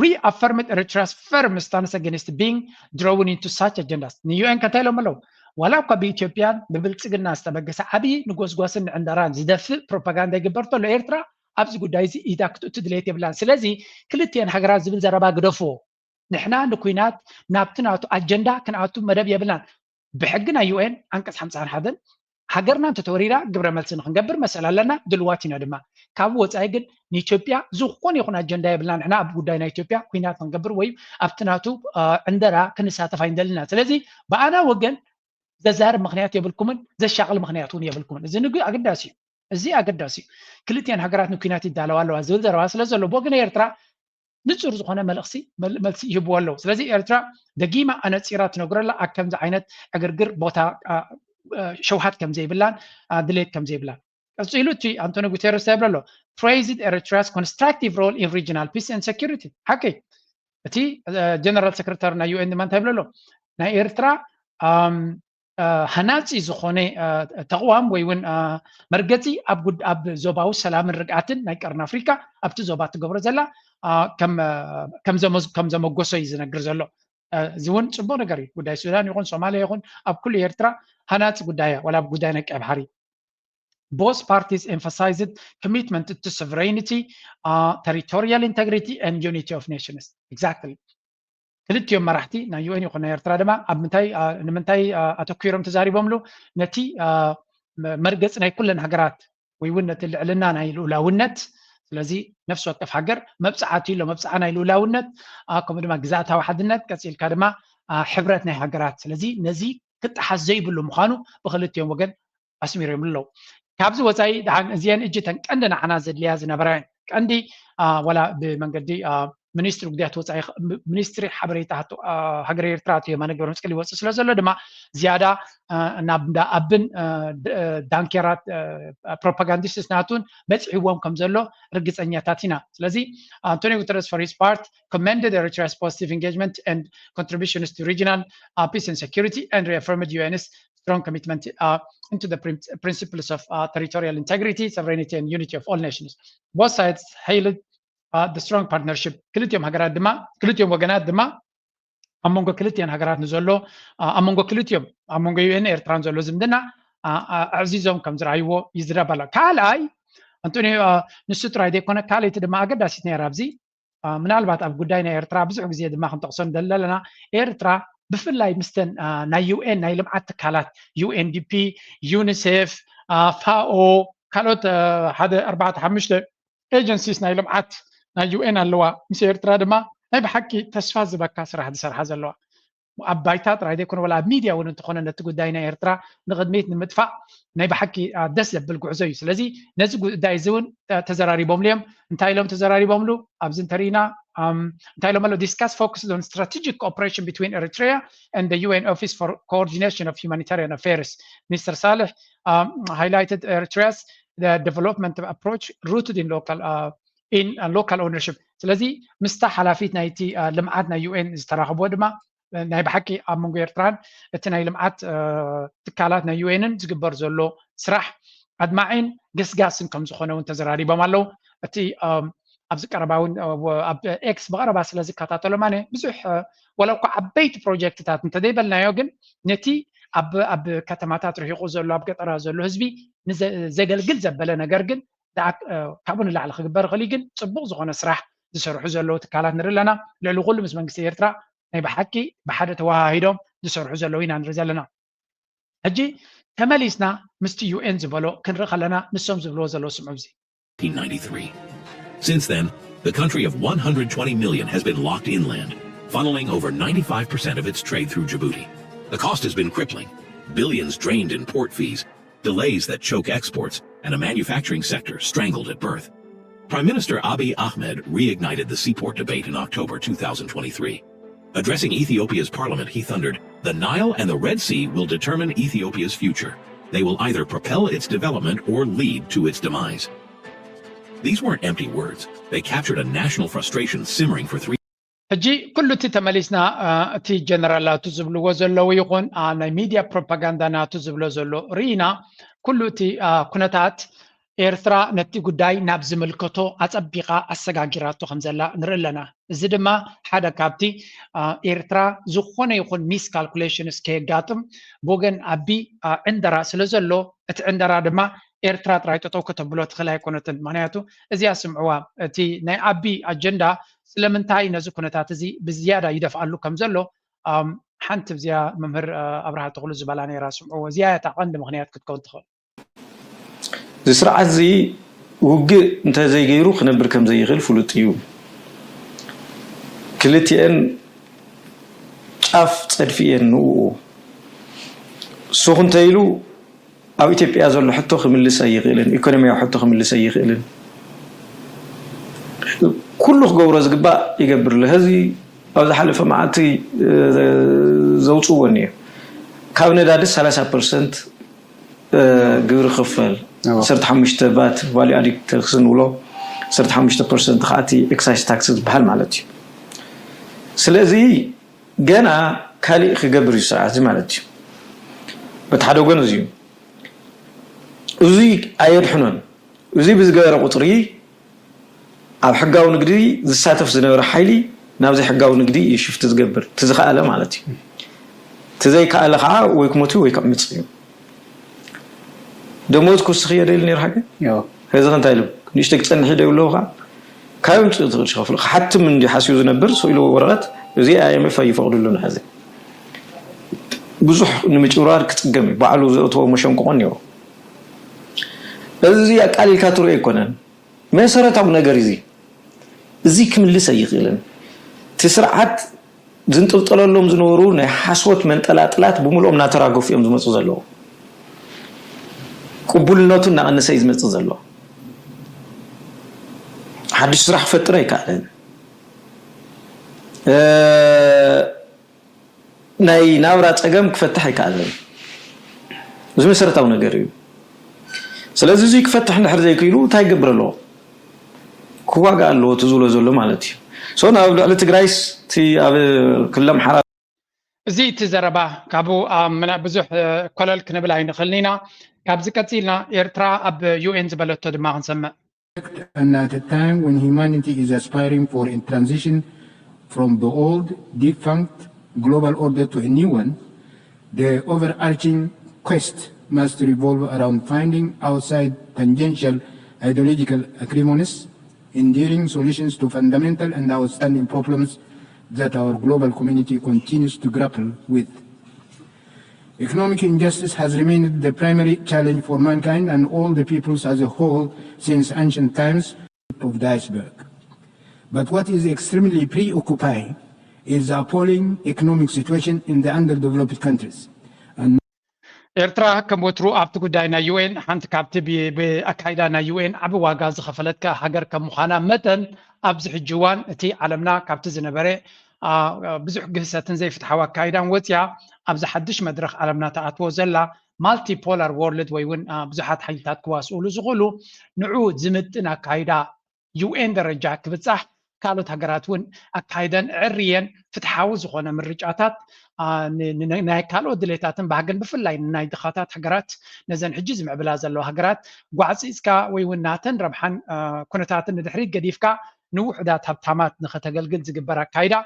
reaffirmed Eritrea's firm stance against being drawn into such agendas ንዩኤን ከንታይ ኢሎም ኣለዉ ولا كبي إثيوبيان ببلغنا استبقى عبي نقوسن عندران زدفع بروباغندا يجبرتو لإيرترا أبز قدايزي إذا كنت تدليتي بلان سلازي كلتين حجرات زبل زربا قدفو نحنا نكوينات نابتناتو أجندا كناتو مدب يبلان بحقنا يو إن أنكس 50 حدا حجرنا تتوريرا قبل ملسن خنقبر مسألة لنا دلوقتي ندما كابوت أيجن نيثيوبيا زوخون يكون أجندا يبلان إحنا أبو قداينا إثيوبيا كوينات خنقبر ويب أبتناتو عندرا كنسات فايندلنا سلازي بأنا وجن زار مخنيات يبلكمن زي الشغل مخنياتون يبلكمن إذا نقول أقداسي زي أقداسي كلتين حجرات نكينات الدالة والله زول زرواس لازلو بوجنا يرترا نتصور زخنا ملقسي يبولو سلازي يرترا دقيمة أنا تصيرات نقول لا أكم زعينت أجرجر بوتا شوحات كم زي بلان دليت كم زي بلان أصيلوتي أنطونيو غوتيريش يبلو praised Eritrea's constructive role in regional peace and security حكي تي General Secretary نا UN من تبلو نا إيرترا هنالسي زخوني تقوام ويون مرقتي أب زوباو سلام الرقعتن نايكرن أفريقيا أبت زوبات قبر زلا كم زموجوسو يزنقر زلو زون صبو نغري ጉዳይ ሱዳን ይኹን ሶማሊያ ይኹን ኣብ ኩሉ ኤርትራ ሃናጽ ጉዳያ ወላ ጉዳይ ነቀብ ሃሪ Both parties emphasized commitment to sovereignty, territorial integrity, and unity of nations. Exactly. ክልቲኦም መራሕቲ ናይ UN ይኹን ናይ ኤርትራ ድማ ኣብ ንምንታይ ኣተኪሮም ተዛሪቦምሉ ነቲ መርገጽ ናይ ኩለን ሃገራት ወይ እውን ነቲ ልዕልና ናይ ልኡላውነት ስለዚ ነፍስ ወከፍ ሃገር መብጻዕቲ ኢሎ መብጻዕ ናይ ልኡላውነት ከምኡ ድማ ግዛእታዊ ሓድነት ቀፂልካ ድማ ሕብረት ናይ ሃገራት ስለዚ ነዚ ክጥሓስ ዘይብሉ ምዃኑ ብክልቲኦም ወገን ኣስሚሮም ኣለዉ ካብዚ ወፃኢ እዚአን እጅተን ቀንዲ ንዓና ዘድልያ ዝነበረ ቀንዲ ወላ ብመንገዲ ሚኒስትሪ ጉዳያት ወፃኢ ሚኒስትሪ ሓበሬታ ሃገር ኤርትራ እዮም ኣነገሮም መስቀል ይወፅእ ስለ ዘሎ ድማ ዝያዳ ናብ ኣብን ዳንኬራት ፕሮፓጋንዲስትስ ናቱን በፅሒዎም ከም ዘሎ ርግፀኛታት ኢና ስለዚ Antonio Guterres for his part commended Eritrea's positive engagement and contributions to regional peace and security and reaffirmed UN's strong commitment into the principles of territorial integrity, sovereignty, and unity of all nations. Both sides hailed the strong partnership. ክልቲኦም ሃገራት ድማ ክልቲኦም ወገናት ድማ ኣመንጎ ክልቲአን ሃገራት ንዘሎ ኣመንጎ ክልቲኦም ኣመንጎ UN ኤርትራን ዘሎ ዝምድና ኣዕዚዞም ከም ዝረኣይዎ ይዝረብ ኣሎ ካልኣይ አንቶኒዮ ንሱ ጥራይ ዘይኮነ ካልኣይቲ ድማ ኣገዳሲት ነይራ ኣብዚ ምናልባት ኣብ ጉዳይ ናይ ኤርትራ ብዙሕ ግዜ ድማ ክንጠቕሶ ዘለና ኤርትራ ብፍላይ ምስተን ናይ UN ናይ ልምዓት ትካላት UNDP UNICEF FAO ካልኦት ሓደ 4-5 ኤጀንሲስ ናይ ልምዓት ናይ UN ኣለዋ ምስ ኤርትራ ድማ ናይ ብሓቂ ተስፋ ዝበካ ስራሕ ዝሰርሓ ዘለዋ ኣብ ባይታ ጥራይ ዘይኮነ ወላ ኣብ ሚድያ እውን እንትኾነ ነቲ ጉዳይ ናይ ኤርትራ ንቅድሚት ንምጥፋእ ናይ ብሓቂ ደስ ዘብል ጉዕዞ እዩ ስለዚ ነዚ ጉዳይ እዚ እውን ተዘራሪቦምሉ እዮም እንታይ ኢሎም ተዘራሪቦምሉ ኣብዚ እንተሪኢና እንታይ ኢሎም ኣሎ discuss focused on strategic cooperation between Eritrea and the UN Office for Coordination of Humanitarian Affairs. Mr. Saleh highlighted Eritrea's the development approach rooted in local ownership. ስለዚ ምስታ ሓላፊት ናይቲ ልምዓት ናይ UN ዝተራኸቦ ድማ ናይ ብሓቂ ኣብ መንጎ ኤርትራን እቲ ናይ ልምዓት ትካላት ናይ UNን ዝግበር ዘሎ ስራሕ ኣድማዒን ገስጋስን ከም ዝኾነ እውን ተዘራሪቦም ኣለዉ እቲ ኣብዚ ቀረባ እውን ኣብ ኤክስ ብቐረባ ስለ ዝከታተሎ ማነ ብዙሕ ወላ እኳ ዓበይቲ ፕሮጀክትታት እንተዘይበልናዮ ግን ነቲ ኣብ ከተማታት ርሒቑ ዘሎ ኣብ ገጠራ ዘሎ ህዝቢ ዘገልግል ዘበለ ነገር ግን ካብኡ ንላዕሊ ክግበር ይኽእል ግን ፅቡቕ ዝኾነ ስራሕ ዝሰርሑ ዘለዉ ትካላት ንርኢ ኣለና ልዕሊ ኩሉ ምስ መንግስቲ ኤርትራ ናይ ብሓቂ ብሓደ ተዋሃሂዶም ዝሰርሑ ዘለዉ ኢና ንርኢ ዘለና ሕጂ ተመሊስና ምስቲ UN ዝበሎ ክንርኢ ከለና ንሶም ዝብልዎ ዘለዉ ስምዑ እዚ 1993. Since then, the country of 120 million has been locked inland, funneling over 95% of its trade through Djibouti. The cost has been crippling, billions drained in port fees, delays that choke exports, and a manufacturing sector strangled at birth. Prime Minister Abiy Ahmed reignited the seaport debate in October 2023. Addressing Ethiopia's parliament, he thundered, "The Nile and the Red Sea will determine Ethiopia's future. They will either propel its development or lead to its demise." These weren't empty words. They captured a national frustration simmering for 3 ሕጂ ኩሉ እቲ ተመሊስና እቲ ጀነራላቱ ዝብልዎ ዘለዉ ይኹን ናይ ሚድያ ፕሮፓጋንዳ ናቱ ዝብሎ ዘሎ ርኢና ኩሉ እቲ ኩነታት ኤርትራ ነቲ ጉዳይ ናብ ዝምልከቶ ኣፀቢቓ ኣሰጋጊራቶ ከም ዘላ ንርኢ ኣለና እዚ ድማ ሓደ ካብቲ ኤርትራ ዝኾነ ይኹን ሚስ ካልኩሌሽንስ ከየጋጥም ብወገን ኣቢ ዕንደራ ስለ ዘሎ እቲ ዕንደራ ድማ ኤርትራ ጥራይ ጠጠው ከተብሎ ትኽእል ኣይኮነትን ምክንያቱ እዚኣ ስምዕዋ እቲ ናይ ኣቢ ኣጀንዳ ስለምንታይ ነዚ ኩነታት እዚ ብዝያዳ ይደፍኣሉ ከም ዘሎ ሓንቲ ብዚያ መምህር ኣብርሃ ተኽሉ ዝበላ ነይራ ስምዕዎ እዚኣ እታ ቀንዲ ምክንያት ክትከውን ትኽእል እዚ ስርዓት እዚ ውግእ እንተዘይገይሩ ክነብር ከም ዘይኽእል ፍሉጥ እዩ ክልቲአን ጫፍ ፀድፊአን ንኡ ሱኹ እንተኢሉ ኣብ ኢትዮጵያ ዘሎ ሕቶ ክምልስ ኣይኽእልን ኢኮኖሚያዊ ሕቶ ክምልስ ኣይኽእልን ኩሉ ክገብሮ ዝግባእ ይገብር ለህዚ ኣብ ዝሓለፈ መዓልቲ ዘውፅዎን እዩ ካብ ነዳዲ 30% ግብሪ ክፍል 15 ባት ቫልዩ አዲድ ታክስ ንብሎ 15% ካቲ ኤክሳይዝ ታክስ ዝበሃል ማለት እዩ ስለዚ ገና ካሊእ ክገብር እዩ ስርዓት እዚ ማለት እዩ በቲ ሓደ ወገን እዚ እዚ ኣየድሕኖን እዚ ብዝገበረ ቁፅሪ ኣብ ሕጋዊ ንግዲ ዝሳተፍ ዝነበረ ሓይሊ نابزي حقاو نقدي شفت تقبر تزخاله مالتي تزي كاله خا ويكموتو ويكمصيو دموز كوسخي يدلني حاجه هذا انت قال نشتك تصنح يدلو خا كايم تشوف حتى من دي حاسيو زنبر سويلو ورقت زي ايام فيفقدوا لنا هذا بزح نمجورار كتقمي بعلو زوتو مشنقون يو እዚህ አቃል ካትሮ ይኮናል መሰረታው ነገር እዚህ ክምልስ አይግለን ትስርዓት ዝንጥልጥለሎም ዝኖሩ ናይ ሓስወት መንጠላጥላት ብሙሉኦም ናተራገፉ እዮም ዝመጹ ዘለው ቅቡልነቱን ናቀነሰ ይዝመጽ ዘለው ሓድሽ ስራሕ ፈጥረ ይካለን ናይ ናብራ ጸገም ክፈትሕ ይካለን እዚ መሰረታው ነገር እዩ ስለዚህ እዚህ ክፈትሕ ንድሕር ዘይክኢሉ እንታይ ይገብር ኣሎ ክዋጋ ኣሎ ትዝሎ ዘሎ ማለት እዩ ሶ ናብ ልዕሊ ትግራይስ እቲ ኣብ ክለም ሓራ እዚ ትዘረባ ካብኡ ብዙሕ ኮለል ክንብል ኣይንኽእልኒና ካብዚ ቀፂልና ኤርትራ ኣብ ዩኤን ዝበለቶ ድማ ክንሰምዕ And at a time when humanity is aspiring for a transition from the old, defunct global order to a new one, the overarching quest must revolve around finding outside tangential ideological acrimonies, enduring solutions to fundamental and outstanding problems that our global community continues to grapple with. Economic injustice has remained the primary challenge for mankind and all the peoples as a whole since ancient times of the iceberg. But what is extremely preoccupying is the appalling economic situation in the underdeveloped countries. ኤርትራ ከም ወትሩ ኣብቲ ጉዳይ ናይ ዩኤን ሓንቲ ካብቲ ብኣካይዳ ናይ ዩኤን ዓብ ዋጋ ዝኸፈለትካ ሃገር ከም ምዃና መጠን ኣብዚ ሕጂ እዋን እቲ ዓለምና ካብቲ ዝነበረ ብዙሕ ግህሰትን ዘይፍትሓዊ ኣካይዳን ወፅያ ኣብዚ ሓድሽ መድረኽ ዓለምና ተኣትዎ ዘላ ማልቲፖላር ወርልድ ወይ እውን ብዙሓት ሓይልታት ክዋስኡሉ ዝኽእሉ ንዑ ዝምጥን ኣካይዳ ዩኤን ደረጃ ክብፃሕ ካልኦት ሃገራት እውን ኣካይደን ዕርየን ፍትሓዊ ዝኾነ ምርጫታት ናይ ካልኦት ድሌታትን ባህግን ብፍላይ ናይ ድኻታት ሃገራት ነዘን ሕጂ ዝምዕብላ ዘለዋ ሃገራት ጓዕፂፅካ ወይ እውን ናተን ረብሓን ኩነታትን ንድሕሪት ገዲፍካ ንውሕዳት ሃብታማት ንኸተገልግል ዝግበር ኣካይዳ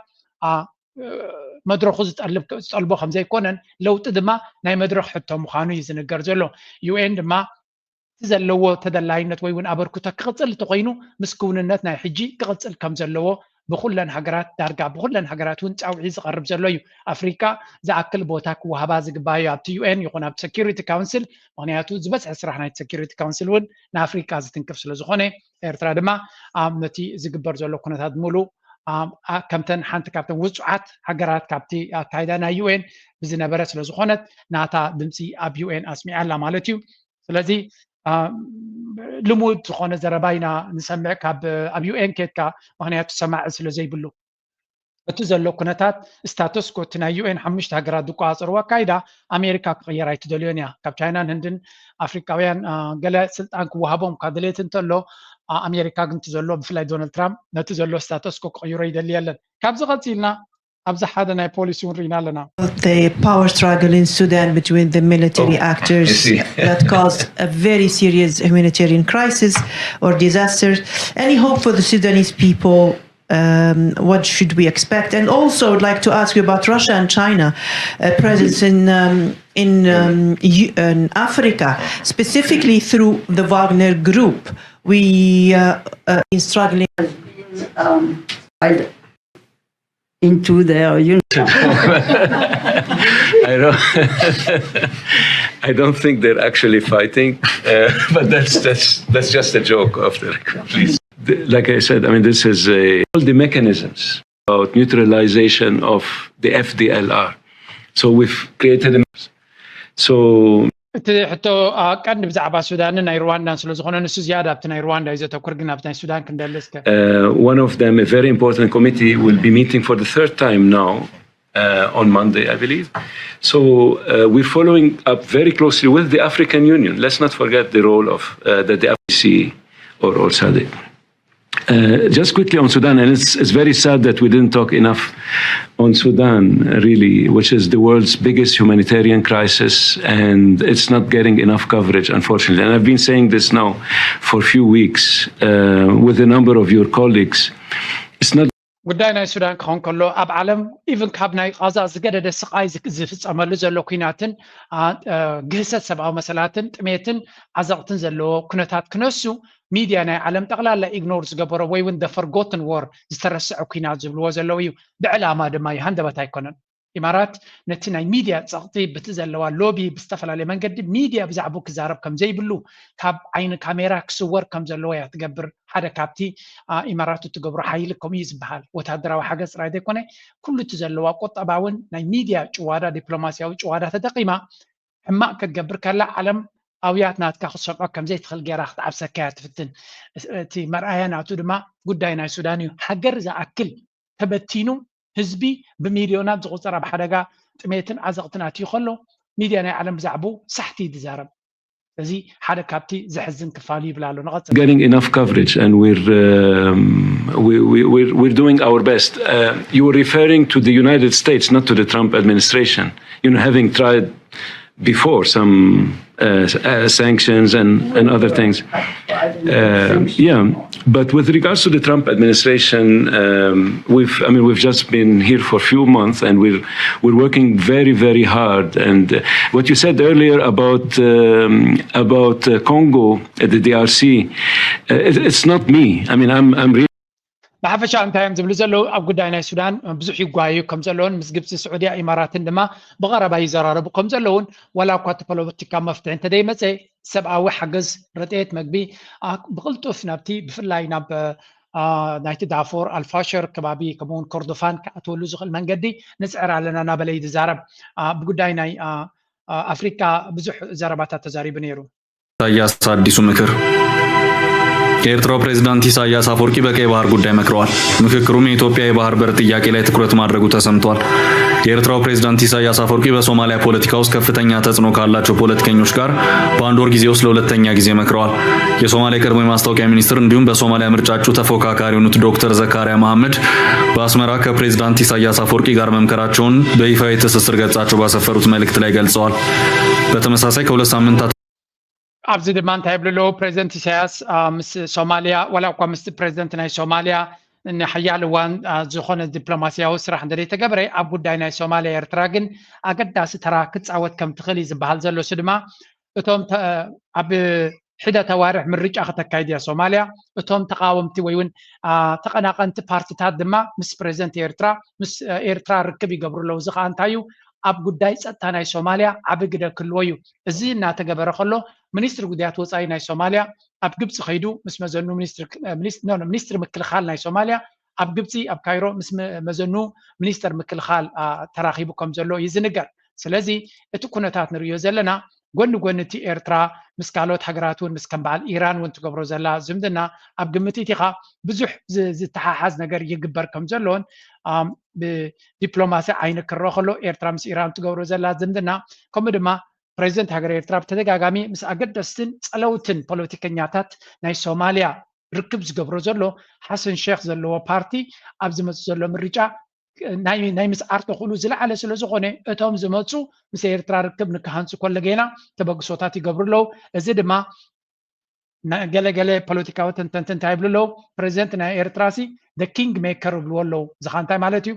መድረኹ ዝጠልቦ ከም ዘይኮነን ለውጢ ድማ ናይ መድረኽ ሕቶ ምዃኑ እዩ ዝንገር ዘሎ ዩኤን ድማ ዘለዎ ተደላይነት ወይ እውን ኣበርክቶ ክቕፅል ተኾይኑ ምስ ክውንነት ናይ ሕጂ ክቕፅል ከም ዘለዎ ብኩለን ሃገራት ዳርጋ ብኩለን ሃገራት እውን ፃውዒ ዝቐርብ ዘሎ እዩ ኣፍሪካ ዝኣክል ቦታ ክወሃባ ዝግባዮ ኣብቲ ዩኤን ይኹን ኣብቲ ሴኪሪቲ ካውንስል ምክንያቱ ዝበዝሐ ስራሕ ናይቲ ሴኪሪቲ ካውንስል እውን ንኣፍሪካ ዝትንክፍ ስለ ዝኾነ ኤርትራ ድማ ነቲ ዝግበር ዘሎ ኩነታት ሙሉእ ከምተን ሓንቲ ካብተን ውፅዓት ሃገራት ካብቲ ኣካይዳ ናይ ዩኤን ብዝነበረ ስለ ዝኾነት ናታ ድምፂ ኣብ ዩኤን ኣስሚዓ ኣላ ማለት እዩ ስለዚ ልሙድ ዝኾነ ዘረባ ኢና ንሰምዕ ካብ ኣብ ዩኤን ኬድካ ምክንያቱ ሰማዒ ስለ ዘይብሉ እቲ ዘሎ ኩነታት ስታተስ ኮ እቲ ናይ ዩኤን 5 ሃገራት ዝቆፃፀርዎ ኣካይዳ ኣሜሪካ ክቕየር ኣይትደልዮን እያ ካብ ቻይናን ህንድን ኣፍሪካውያን ገለ ስልጣን ክወሃቦም ካብ ድሌት እንተሎ ኣሜሪካ ግን እቲ ዘሎ ብፍላይ ዶናልድ ትራምፕ ነቲ ዘሎ ስታተስ ኮ ክቕይሮ ይደሊ የለን ካብዚ ቀፂልና ኣብዚ ሓደ ናይ ፖሊሲ እውን ርኢና ኣለና The power struggle in Sudan between the military actors that caused a very serious humanitarian crisis or disaster. Any hope for the Sudanese people? What should we expect? And also, I'd like to ask you about Russia and China presence in Africa, specifically through the Wagner Group. We been struggling into their unity. I don't think they're actually fighting, but that's just a joke. Please. Like I said, I mean, this is all the mechanisms about neutralization of the FDLR. So we've created a... So... እቲ ሕቶ ቀንዲ ብዛዕባ ሱዳንን ናይ ሩዋንዳን ስለ ዝኾነ ንሱ ዝያዳ ኣብቲ ናይ ሩዋንዳ እዩ ዘተኩር ግን ኣብቲ ናይ ሱዳን ክንደልስከ one of them, a very important committee, will be meeting for the third time now on Monday, I believe. So we're following up very closely with the African Union. Let's not forget the role of the AFC or SADC. Just quickly on Sudan, and it's very sad that we didn't talk enough on Sudan, really, which is the world's biggest humanitarian crisis, and it's not getting enough coverage, unfortunately. And I've been saying this now for a few weeks with a number of your colleagues. It's not ጉዳይ ናይ ሱዳን ክኾን ከሎ ኣብ ዓለም ኢቭን ካብ ናይ ቃዛ ዝገደደ ስቃይ ዝፍፀመሉ ዘሎ ኩናትን ግህሰት ሰብኣዊ መሰላትን ጥሜትን ዓዘቕትን ዘለዎ ኩነታት ክነሱ ሚድያ ናይ ዓለም ጠቕላላ ኢግኖር ዝገበሮ ወይ እውን ደ ፈርጎትን ወር ዝተረስዐ ኩናት ዝብልዎ ዘለዉ እዩ ብዕላማ ድማ ይሃንደበት ኣይኮነን ኢማራት ነቲ ናይ ሚድያ ፀቕጢ በቲ ዘለዋ ሎቢ ብዝተፈላለየ መንገዲ ሚድያ ብዛዕባ ክዛረብ ከም ዘይብሉ ካብ ዓይኒ ካሜራ ክስወር ከም ዘለዎ እያ ትገብር ሓደ ካብቲ ኢማራት ትገብሮ ሓይሊ ከምኡ እዩ ዝበሃል ወታደራዊ ሓገዝ ጥራይ ዘይኮነ ኩሉ እቲ ዘለዋ ቆጠባውን ናይ ሚድያ ጭዋዳ ዲፕሎማስያዊ ጭዋዳ ተጠቂማ ሕማቅ ክትገብር ከላ ዓለም ኣውያት ናትካ ክሰምዖ ከም ዘይትኽእል ጌራ ክትዓብሰካ እያ ትፍትን እቲ መርኣያ ናቱ ድማ ጉዳይ ናይ ሱዳን እዩ ሃገር ዝኣክል ተበቲኑ ህዝቢ በሚልዮናት ዝቁፀር ኣብ ሓደጋ ጥሜትን ዓዘቕትን ኣትዩ ከሎ ሚድያ ናይ ዓለም ብዛዕባ ሳሕቲ ይዛረብ እዚ ሓደ ካብቲ ዝሕዝን ክፋል ይብላ ኣሎ ንቐፅል getting enough coverage and we're doing our best you were referring to the United States not to the Trump administration having tried before some sanctions and other things. But with regards to the Trump administration, we've just been here for a few months, and we're working very, very hard. And what you said earlier about Congo, the DRC, it's not me. I'm really. ብሓፈሻ እንታይ እዮም ዝብሉ ዘለዉ ኣብ ጉዳይ ናይ ሱዳን ብዙሕ ይጓዩ ከም ዘለውን ምስ ግብፂ ስዑድያ ኢማራትን ድማ ብቐረባ ይዘራረቡ ከም ዘለውን ወላ እኳ እቲ ፖለቲካ መፍትሒ እንተደይመፀ ሰብኣዊ ሓገዝ ረድኤት መግቢ ብቕልጡፍ ናብቲ ብፍላይ ናብ ናይቲ ዳፎር ኣልፋሸር ከባቢ ከምኡውን ኮርዶፋን ክኣትወሉ ዝኽእል መንገዲ ንፅዕር ኣለና እናበለ እዩ ዝዛረብ ብጉዳይ ናይ ኣፍሪካ ብዙሕ ዘረባታት ተዛሪቡ ነይሩ ኢሳያስ አዲሱ ምክር የኤርትራው ፕሬዝዳንት ኢሳያስ አፈወርቂ በቀይ ባህር ጉዳይ መክረዋል። ምክክሩም የኢትዮጵያ የባህር በር ጥያቄ ላይ ትኩረት ማድረጉ ተሰምቷል። የኤርትራው ፕሬዝዳንት ኢሳያስ አፈወርቂ በሶማሊያ ፖለቲካ ውስጥ ከፍተኛ ተጽዕኖ ካላቸው ፖለቲከኞች ጋር በአንድ ወር ጊዜ ውስጥ ለሁለተኛ ጊዜ መክረዋል። የሶማሊያ ቀድሞ የማስታወቂያ ሚኒስትር እንዲሁም በሶማሊያ ምርጫ እጩ ተፎካካሪ የሆኑት ዶክተር ዘካሪያ መሐመድ በአስመራ ከፕሬዝዳንት ኢሳያስ አፈወርቂ ጋር መምከራቸውን በይፋዊ ትስስር ገጻቸው ባሰፈሩት መልእክት ላይ ገልጸዋል። በተመሳሳይ ከሁለት ሳምንታት ኣብዚ ድማ እንታይ ይብሉ ኣለዉ ፕሬዚደንት ኢሳያስ ምስ ሶማልያ ወላ እኳ ምስ ፕሬዚደንት ናይ ሶማልያ ንሓያል እዋን ዝኾነ ዲፕሎማስያዊ ስራሕ እንደዘይተገብረ ኣብ ጉዳይ ናይ ሶማልያ ኤርትራ ግን ኣገዳሲ ተራ ክፃወት ከም ትኽእል እዩ ዝበሃል ዘሎ እሱ ድማ እቶም ኣብ ሕደተ ዋርሕ ምርጫ ከተካይድ እያ ሶማልያ እቶም ተቃወምቲ ወይ እውን ተቐናቐንቲ ፓርቲታት ድማ ምስ ፕሬዚደንት ኤርትራ ምስ ኤርትራ ርክብ ይገብሩ ኣለዉ እዚ ከዓ እንታይ እዩ ኣብ ጉዳይ ፀጥታ ናይ ሶማልያ ዓብ ግደ ክህልዎ እዩ እዚ እናተገበረ ከሎ ሚኒስትሪ ጉዳያት ወፃኢ ናይ ሶማልያ ኣብ ግብፂ ከይዱ ምስ መዘኑ ሚኒስትሪ ምክልኻል ናይ ሶማልያ ኣብ ግብፂ ኣብ ካይሮ ምስ መዘኑ ሚኒስተር ምክልኻል ተራኺቡ ከም ዘሎ እዩ ዝንገር ስለዚ እቲ ኩነታት ንሪኦ ዘለና ጎኒ ጎኒ እቲ ኤርትራ ምስ ካልኦት ሃገራት እውን ምስ ከም በዓል ኢራን እውን ትገብሮ ዘላ ዝምድና ኣብ ግምት ኢኻ ብዙሕ ዝተሓሓዝ ነገር ይግበር ከም ዘለዎን ብዲፕሎማሲ ዓይኒ ክረአ ከሎ ኤርትራ ምስ ኢራን ትገብሮ ዘላ ዝምድና ከምኡ ድማ ፕሬዚደንት ሃገር ኤርትራ ብተደጋጋሚ ምስ ኣገደስትን ፀለውትን ፖለቲከኛታት ናይ ሶማልያ ርክብ ዝገብሮ ዘሎ ሓሰን ሼክ ዘለዎ ፓርቲ ኣብ ዝመፅእ ዘሎ ምርጫ ናይ ምስዓር ተኽእሉ ዝለዓለ ስለ ዝኾነ እቶም ዝመፁ ምስ ኤርትራ ርክብ ንክሃንፁ ኮለ ጌና ተበግሶታት ይገብሩ ኣለዉ እዚ ድማ ገለገለ ፖለቲካዊ ተንተንቲ እንታይ ይብሉ ኣለዉ ፕሬዚደንት ናይ ኤርትራ ሲ ደ ኪንግ ሜከር ይብልዎ ኣለዉ እዚ ከዓ እንታይ ማለት እዩ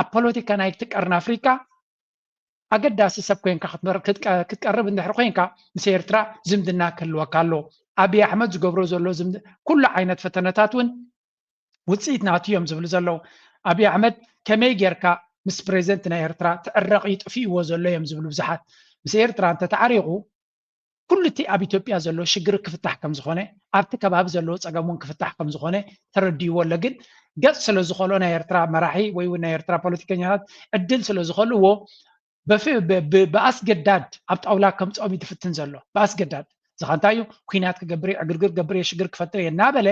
ኣብ ፖለቲካ ናይቲ ቀርኒ ኣፍሪካ ኣገዳሲ ሰብ ኮንካ ክትቀርብ እንድሕር ኮንካ ምስ ኤርትራ ዝምድና ክህልወካ ኣሎ ኣብዪ ኣሕመድ ዝገብሮ ዘሎ ኩሉ ዓይነት ፈተነታት እውን ውፅኢት ናቱ እዮም ዝብሉ ዘለዉ ኣብዪ ኣሕመድ ከመይ ጌርካ ምስ ፕሬዚደንት ናይ ኤርትራ ትዕረቕ ይጥፊእዎ ዘሎ እዮም ዝብሉ ብዙሓት ምስ ኤርትራ እንተተዓሪቑ ኩሉ እቲ ኣብ ኢትዮጵያ ዘሎ ሽግሪ ክፍታሕ ከም ዝኾነ ኣብቲ ከባቢ ዘለዎ ፀገም እውን ክፍታሕ ከም ዝኾነ ተረድይዎ ኣሎ ግን ገፅ ስለ ዝኸሎ ናይ ኤርትራ መራሒ ወይ እውን ናይ ኤርትራ ፖለቲከኛታት ዕድል ስለ ዝኸልዎ ብኣስገዳድ ኣብ ጣውላ ከም ፀኦም ይትፍትን ዘሎ ብኣስገዳድ እዚ ከዓ እንታይ እዩ ኩናት ክገብር እየ ዕግርግር ክገብር እየ ሽግር ክፈጥር እየ እናበለ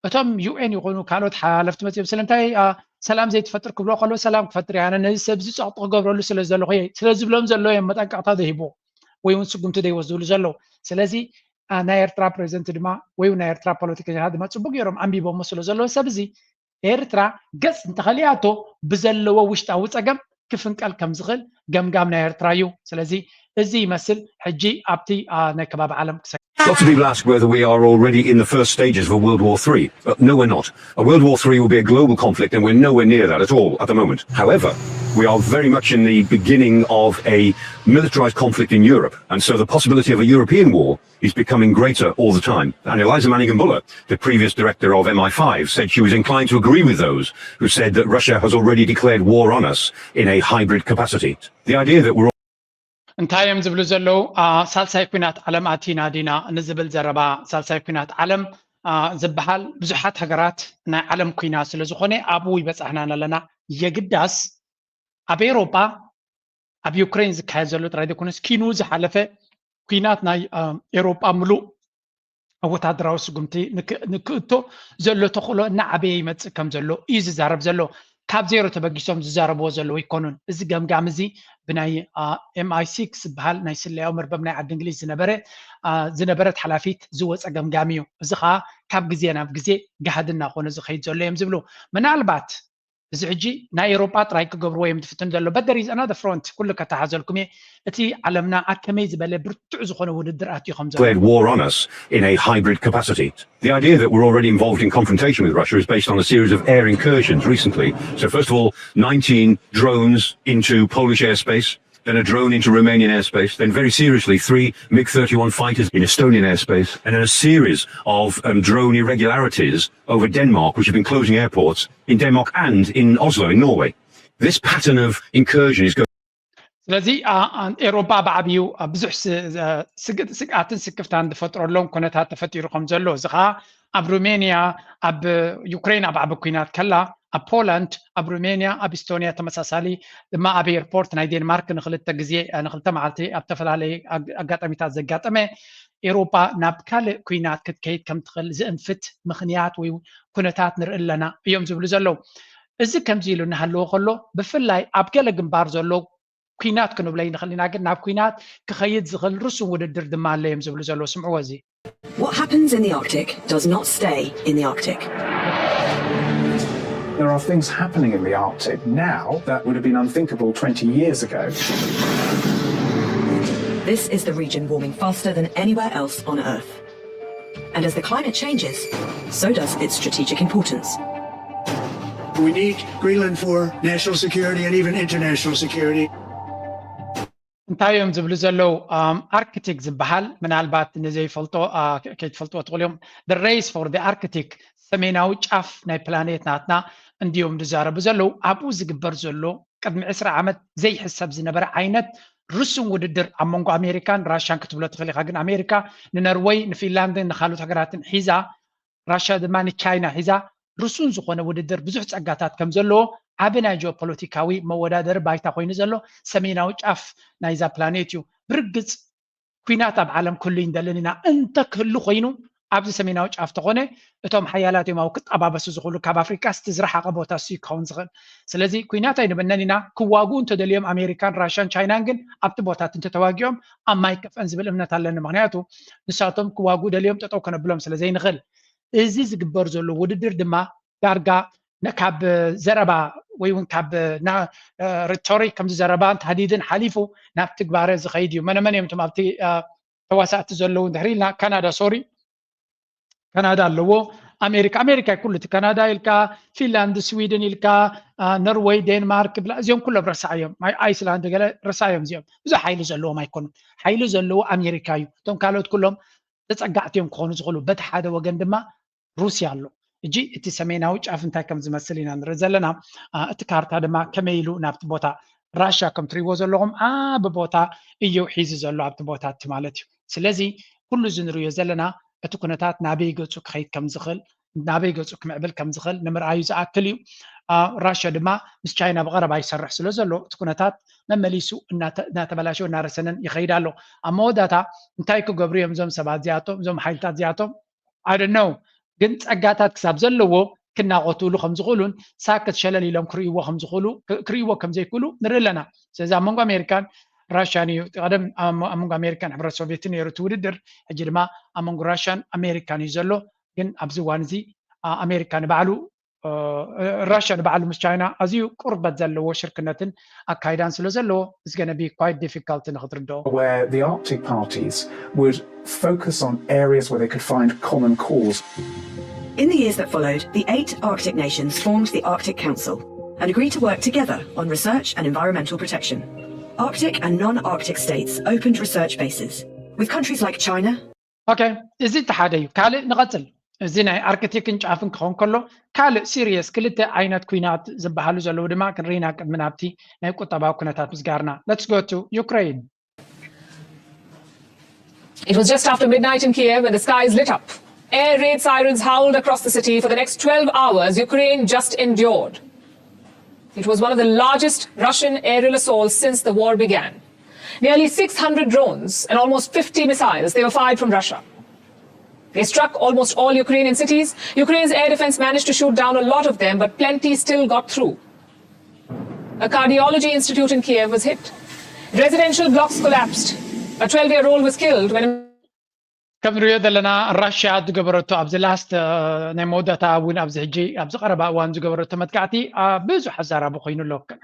እቶም ዩኤን ይኾኑ ካልኦት ሓለፍቲ መፅኦም ስለንታይ ሰላም ዘይትፈጥር ክብሎ ከሎ ሰላም ክፈጥር እያ ነዚ ሰብ እዚ ፀቕጢ ክገብረሉ ስለ ዘለኹ ስለ ዝብሎም ዘሎ እዮም መጠንቀቕታ ዘይሂቦ ወይ እውን ስጉምቲ ዘይወስድሉ ዘለዉ ስለዚ ናይ ኤርትራ ፕሬዚደንት ድማ ወይ ናይ ኤርትራ ፖለቲከኛታት ድማ ፅቡቅ ገይሮም ኣንቢቦሞ ስለ ዘለዎ ሰብ እዚ ኤርትራ ገፅ እንተኸሊኣቶ ብዘለዎ ውሽጣዊ ፀገም ክፍንቀል ከም ዝኽእል ገምጋም ናይ ኤርትራ እዩ ስለዚ እዚ ይመስል ሕጂ ኣብቲ ናይ ከባቢ ዓለም Lots of people ask whether we are already in the first stages of a World War III. No, we're not. A World War III will be a global conflict, and we're nowhere near that at all at the moment. However, we are very much in the beginning of a militarized conflict in Europe, and so the possibility of a European war is becoming greater all the time. And Eliza Manningham-Buller, the previous director of MI5, said she was inclined to agree with those who said that Russia has already declared war on us in a hybrid capacity. The idea that we're እንታይም ዝብሉ ዘለው ሳልሳይ ኩናት ዓለም አቲና ዲና ንዝብል ዘረባ ሳልሳይ ኩናት ዓለም ዝበሃል ብዙሓት ሃገራት ናይ ዓለም ኩናት ስለ ዝኾነ ኣብኡ ይበጻሕና ኣለና የግዳስ ኣብ ኤውሮጳ ኣብ ዩክሬን ዝካየድ ዘሎ ጥራይ ደኮነስ ኪኑ ዝሓለፈ ኩናት ናይ ኤውሮጳ ሙሉእ ወታደራዊ ስጉምቲ ንክእቶ ዘሎ ተኽእሎ እናዓበየ ይመጽእ ከም ዘሎ እዩ ዝዛረብ ዘሎ ካብ ዜሮ ተበጊሶም ዝዛረብዎ ዘለዉ ይኮኑን እዚ ገምጋም እዚ ብናይ MI6 ዝበሃል ናይ ስለያዊ መርበብ ናይ ዓዲ እንግሊዝ ዝነበረት ሓላፊት ዝወፀ ገምጋም እዩ እዚ ከዓ ካብ ግዜ ናብ ግዜ ገሃድ እናኾነ ዝኸይድ ዘሎ እዮም ዝብሉ ምናልባት እዚ ሕጂ ናይ ኤውሮጳ ጥራይ ክገብርዎ እዮም ዝፍትን ዘሎ but there is another front ኩሉ ከተሓዘልኩም እቲ ዓለምና ኣከመይ ዝበለ ብርቱዕ ዝኾነ ውድድር ኣትዩ ከም ዘሎ declared war on us in a hybrid capacity. The idea that we're already involved in confrontation with Russia is based on a series of air incursions recently. So first of all, 19 drones into Polish airspace, then a drone into Romanian airspace, then very seriously 3 MiG-31 fighters in Estonian airspace, and then a series of drone irregularities over Denmark, which have been closing airports in Denmark and in Oslo in Norway. This pattern of incursion is going ስለዚ ኤውሮጳ ብዓብዩ ብዙሕ ስግኣትን ስክፍታን ዝፈጥረሎም ኩነታት ተፈጢሩ ከም ዘሎ እዚ ከዓ ኣብ ሩሜንያ ኣብ ዩክሬን ኣብ ዓቢ ኩናት ከላ ኣብ ፖላንድ ኣብ ሩሜንያ ኣብ ኢስቶንያ ተመሳሳሊ ድማ ኣብ ኤርፖርት ናይ ዴንማርክ ንክልተ መዓልቲ ኣብ ተፈላለየ ኣጋጣሚታት ዘጋጠመ ኤውሮጳ ናብ ካልእ ኩናት ክትከይድ ከም ትኽእል ዝእንፍት ምኽንያት ወይ ኩነታት ንርኢ ኣለና እዮም ዝብሉ ዘለው እዚ ከምዚ ኢሉ እናሃለዎ ከሎ ብፍላይ ኣብ ገለ ግንባር ዘሎ ኩናት ክንብሎ ይንኽእል ኢና ግን ናብ ኩናት ክኸይድ ዝኽእል ርሱም ውድድር ድማ ኣለ እዮም ዝብሉ ዘለው ስምዕዎ እዚ What happens in the Arctic does not stay in the Arctic. There are things happening in the Arctic now that would have been unthinkable 20 years ago. This is the region warming faster than anywhere else on Earth. And as the climate changes, so does its strategic importance. We need Greenland for national security and even international security. እንታይ እዮም ዝብሉ ዘለው ኣርክቲክ ዝበሃል ምናልባት ንዘይፈልጦ ከይትፈልጥዎ ትኽእሉ እዮም the race for the Arctic ሰሜናዊ ጫፍ ናይ ፕላኔት ናትና እንዲዮም ዝዛረቡ ዘለው ኣብኡ ዝግበር ዘሎ ቅድሚ 20 ዓመት ዘይሕሰብ ዝነበረ ዓይነት ርሱም ውድድር ኣብ መንጎ ኣሜሪካን ራሽያን ክትብሎ ትኽእል ኢኻ ግን ኣሜሪካ ንኖርዌይ ንፊንላንድን ንካልኦት ሃገራትን ሒዛ ራሽያ ድማ ንቻይና ሒዛ ርሱን ዝኾነ ውድድር ብዙሕ ፀጋታት ከም ዘለዎ ዓብ ናይ ጂኦፖለቲካዊ መወዳደሪ ባይታ ኮይኑ ዘሎ ሰሜናዊ ጫፍ ናይዛ ፕላኔት እዩ ብርግፅ ኩናት ኣብ ዓለም ኩሉ እንደለን ኢና እንተክህሉ ኮይኑ ኣብዚ ሰሜናዊ ጫፍ ተኾነ እቶም ሓያላት እዮም ኣብኡ ክጠባበሱ ዝኽእሉ ካብ ኣፍሪካ ዝተዝረሓቐ ቦታ እሱ ክኸውን ዝኽእል ስለዚ ኩናት ኣይንበነን ኢና ክዋግኡ እንተደልዮም ኣሜሪካን ራሽያን ቻይናን ግን ኣብቲ ቦታት እንተተዋጊኦም ኣብ ማይ ከፍአን ዝብል እምነት ኣለኒ ምክንያቱ ንሳቶም ክዋግኡ ደልዮም ጠጠው ከነብሎም ስለዘይንኽእል እዚ ዝግበር ዘሎ ውድድር ድማ ዳርጋ ካብ ዘረባ ወይ እውን ካብ ሪቶሪክ ከም ዘረባ ተሃዲድን ሓሊፉ ናብ ትግባር ዝኸይድ እዩ መነመን እዮም እቶም ኣብቲ ተዋሳእቲ ዘለዉ ድሕሪልና ካናዳ ኣለዎ ኣሜሪካ ኩሉ እቲ ካናዳ ኢልካ ፊንላንድ ስዊድን ኢልካ ኖርዌይ ዴንማርክ እዚኦም ኩሎም ረሳዕዮም ኣይስላንድ ገለ ረሳዕዮም እዚኦም ብዙሕ ሓይሊ ዘለዎም ኣይኮኑን ሓይሊ ዘለዎ ኣሜሪካ እዩ እቶም ካልኦት ኩሎም ተፀጋዕቲ እዮም ክኾኑ ዝኽእሉ በቲ ሓደ ወገን ድማ ሩስያ ኣሎ እጂ እቲ ሰሜናዊ ጫፍ እንታይ ከም ዝመስል ኢና ንርኢ ዘለና እቲ ካርታ ድማ ከመይ ኢሉ ናብቲ ቦታ ራሽያ ከም ትሪእዎ ዘለኹም ዓብ ቦታ እዩ ሒዙ ዘሎ ኣብቲ ቦታ እቲ ማለት እዩ ስለዚ ኩሉ ዝንሪዮ ዘለና እቲ ኩነታት ናበይ ገፁ ክኸይድ ከም ዝኽእል ናበይ ገፁ ክምዕብል ከም ዝኽእል ንምርኣዩ ዝኣክል እዩ ራሽያ ድማ ምስ ቻይና ብቐረባ ይሰርሕ ስለ ዘሎ እቲ ኩነታት መመሊሱ እናተበላሸው እናረሰነን ይኸይድ ኣሎ ኣብ መወዳእታ እንታይ ክገብሩ እዮም እዞም ሰባት እዚኣቶም እዞም ሓይልታት እዚኣቶም I don't know ግን ፀጋታት ክሳብ ዘለዎ ክናቆትሉ ከም ዝኽእሉን ሳከት ሸለል ኢሎም ክርእይዎ ከም ዘይክእሉ ንርኢ ኣለና ስለዚ ኣብ መንጎ ኣሜሪካን ራሽያን እዩ ቀደም ኣብ መንጎ ኣሜሪካን ሕብረት ሶቪየትን ነይሩ እቲ ውድድር ሕጂ ድማ ኣብ መንጎ ራሽያን ኣሜሪካን እዩ ዘሎ ግን ኣብዚ እዋን እዚ ኣሜሪካ ንባዕሉ Russia ንባዕሉ ምስ ቻይና ኣዝዩ ቁርበት ዘለዎ ሽርክነትን ኣካይዳን ስለ ዘለዎ it's going to be quite difficult ንኽትርድኦ where the Arctic parties would focus on areas where they could find common cause. In the years that followed, the 8 Arctic nations formed the Arctic Council and agreed to work together on research and environmental protection. Arctic and non-Arctic states opened research bases with countries like China. Okay, is it تحدي كالي نقتل زين أركتيك نشافن كون كله كالي سيريس كلته عينات كوينات زبحالو زلوا دما كنرينا كمنابتي نيكو تباو كنتات مسجارنا. Let's go to Ukraine. It was just after midnight in Kiev when the skies lit up. Air raid sirens howled across the city for the next 12 hours. Ukraine just endured. It was one of the largest Russian aerial assaults since the war began. Nearly 600 drones and almost 50 missiles, they were fired from Russia. They struck almost all Ukrainian cities. Ukraine's air defense managed to shoot down a lot of them, but plenty still got through. A cardiology institute in Kiev was hit. Residential blocks collapsed. A 12-year-old was killed when كم رياضة لنا رشا تجبرته أبز لاست نمودة تعاون أبز هجي أبز قرباء وان تجبرته متقعتي بزو حزارة بخينو لك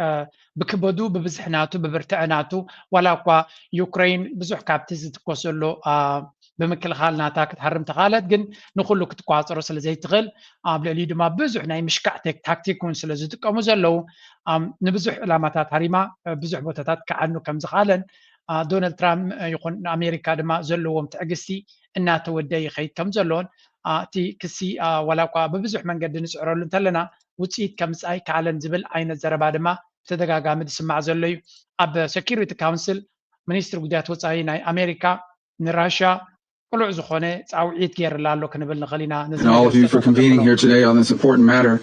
بكبدو ببزحناتو ببرتعناتو ولا قا يوكرين بزو حكابتز تقوسلو بمكل خالنا تاك تحرم تغالت جن نقول لك تقاطر رسل زي تغل بلعليدو ما بزو حناي مشكعتك تاكتيكون سلزو تقاموزلو نبزو علامات هريما بزو بوتاتات كعنو كم زغالن دونالد ترامب يكون أمريكا دما زلوهم تعجسي إنها تودي خيط كم زلون تي كسي ولا قا ببزح من قد نسعر لهم تلنا وتسيد كم ساي كعلن زبل عين الزربا دما تدقى قامد سمع زلوي أب سكيورتي كونسل منيستر قدات وصاينا أمريكا نراشا And all of you for convening here today on this important matter.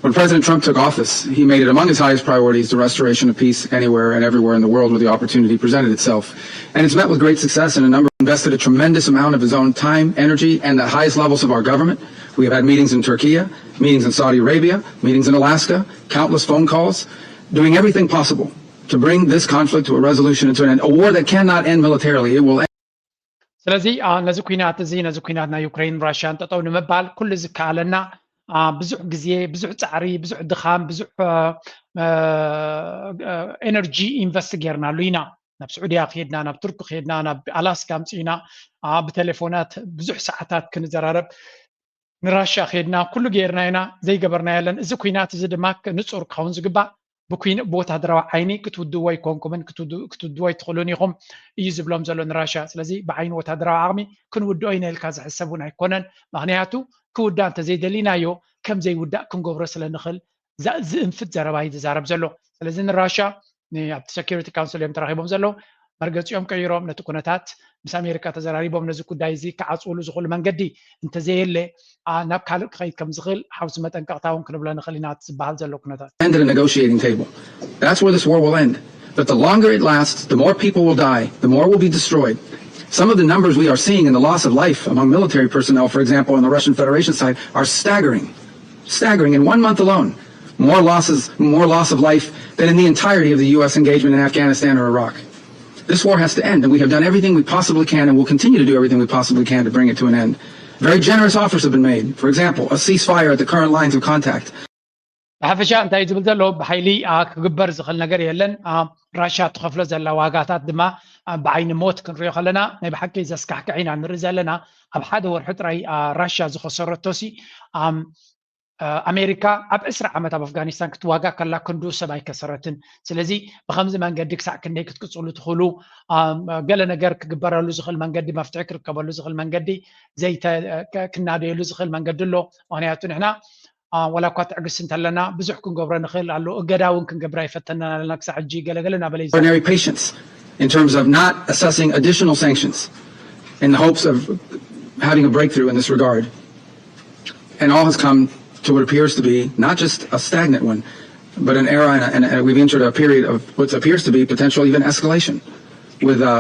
When President Trump took office, he made it among his highest priorities the restoration of peace anywhere and everywhere in the world where the opportunity presented itself. And it's met with great success, and a number invested a tremendous amount of his own time, energy, and the highest levels of our government. We have had meetings in Turkey, meetings in Saudi Arabia, meetings in Alaska, countless phone calls, doing everything possible to bring this conflict to a resolution and to an end. A war that cannot end militarily. It will end. ስለዚህ ነዚ ኩናት እዚ ነዚ ኩናትና ዩክሬን ራሽያን ጠጠው ንምባል ኩሉ ዝከኣለና ብዙሕ ግዜ ብዙሕ ፃዕሪ ብዙሕ ድኻም ብዙሕ ኤነርጂ ኢንቨስት ጌርናሉ ኢና ናብ ስዑድያ ከድና ናብ ቱርክ ከድና ናብ አላስካ ምፅኢና ብቴሌፎናት ብዙሕ ሰዓታት ክንዘራረብ ንራሽያ ከድና ኩሉ ጌርና ኢና ዘይገበርና ያለን እዚ ኩናት እዚ ድማ ንጹር ክኸውን ዝግባእ بكوين بوت هدروا عيني كتودوا يكونكم كتودوا يدخلون يهم يزبلهم زلون راشا سلازي بعين وت هدروا عمي كن ودوا عين الكاز حسبون هيكونن معناته كودان تزيد لينا يو كم زي ودا كن جبرس لنخل زنفت زرباي زرب زلو سلازي الراشا ني سكيورتي كونسل يوم تراهيبهم زلو مرقص يوم كيروم نتكونتات بس أمريكا تزراريبهم نزكو دايزي كعصولو زغل من قدي انت زي اللي ناب كالك خيط كم زغل حوز متن قطعون كنبلا نخلينا تسبحال زلو كنتات End at a negotiating table. That's where this war will end. But the longer it lasts, the more people will die, the more will be destroyed. Some of the numbers we are seeing in the loss of life among military personnel, for example, on the Russian Federation side, are staggering. Staggering in 1 month alone. More loss of life than in the entirety of the U.S. engagement in Afghanistan or Iraq. This war has to end, and we have done everything we possibly can and will continue to do everything we possibly can to bring it to an end. Very generous offers have been made. For example, a ceasefire at the current lines of contact. حفشا انت يجبل زلو بحيلي كجبر زخل نجار يلن راشا تخفل زلا واقعات دما بعين موت كنريو خلنا نبحكي إذا سكحك عين عن رزالنا أبحد ورحت رأي راشا زخسر توسي أمريكا أسرع عمت أفغانستان كتواجه كلا كندو سباي كسرتن سلزي بخمس من قدك ساعة كنيك تقصلوا تدخلوا قال نجار كجبر له زخل من قدي ما افتكر قبل له زخل من قدي زي كنا له زخل من قد له وأنا يعطون هنا ولا قطع قسنت لنا بزح كن قبر نخيل على قداون كن قبر يفتنا لنا كساعة جي قال بليز. Ordinary patience in terms of not assessing additional sanctions in the hopes of having a breakthrough in this regard. And all has come to what appears to be not just a stagnant one, but an era and we've entered a period of what appears to be potential even escalation with the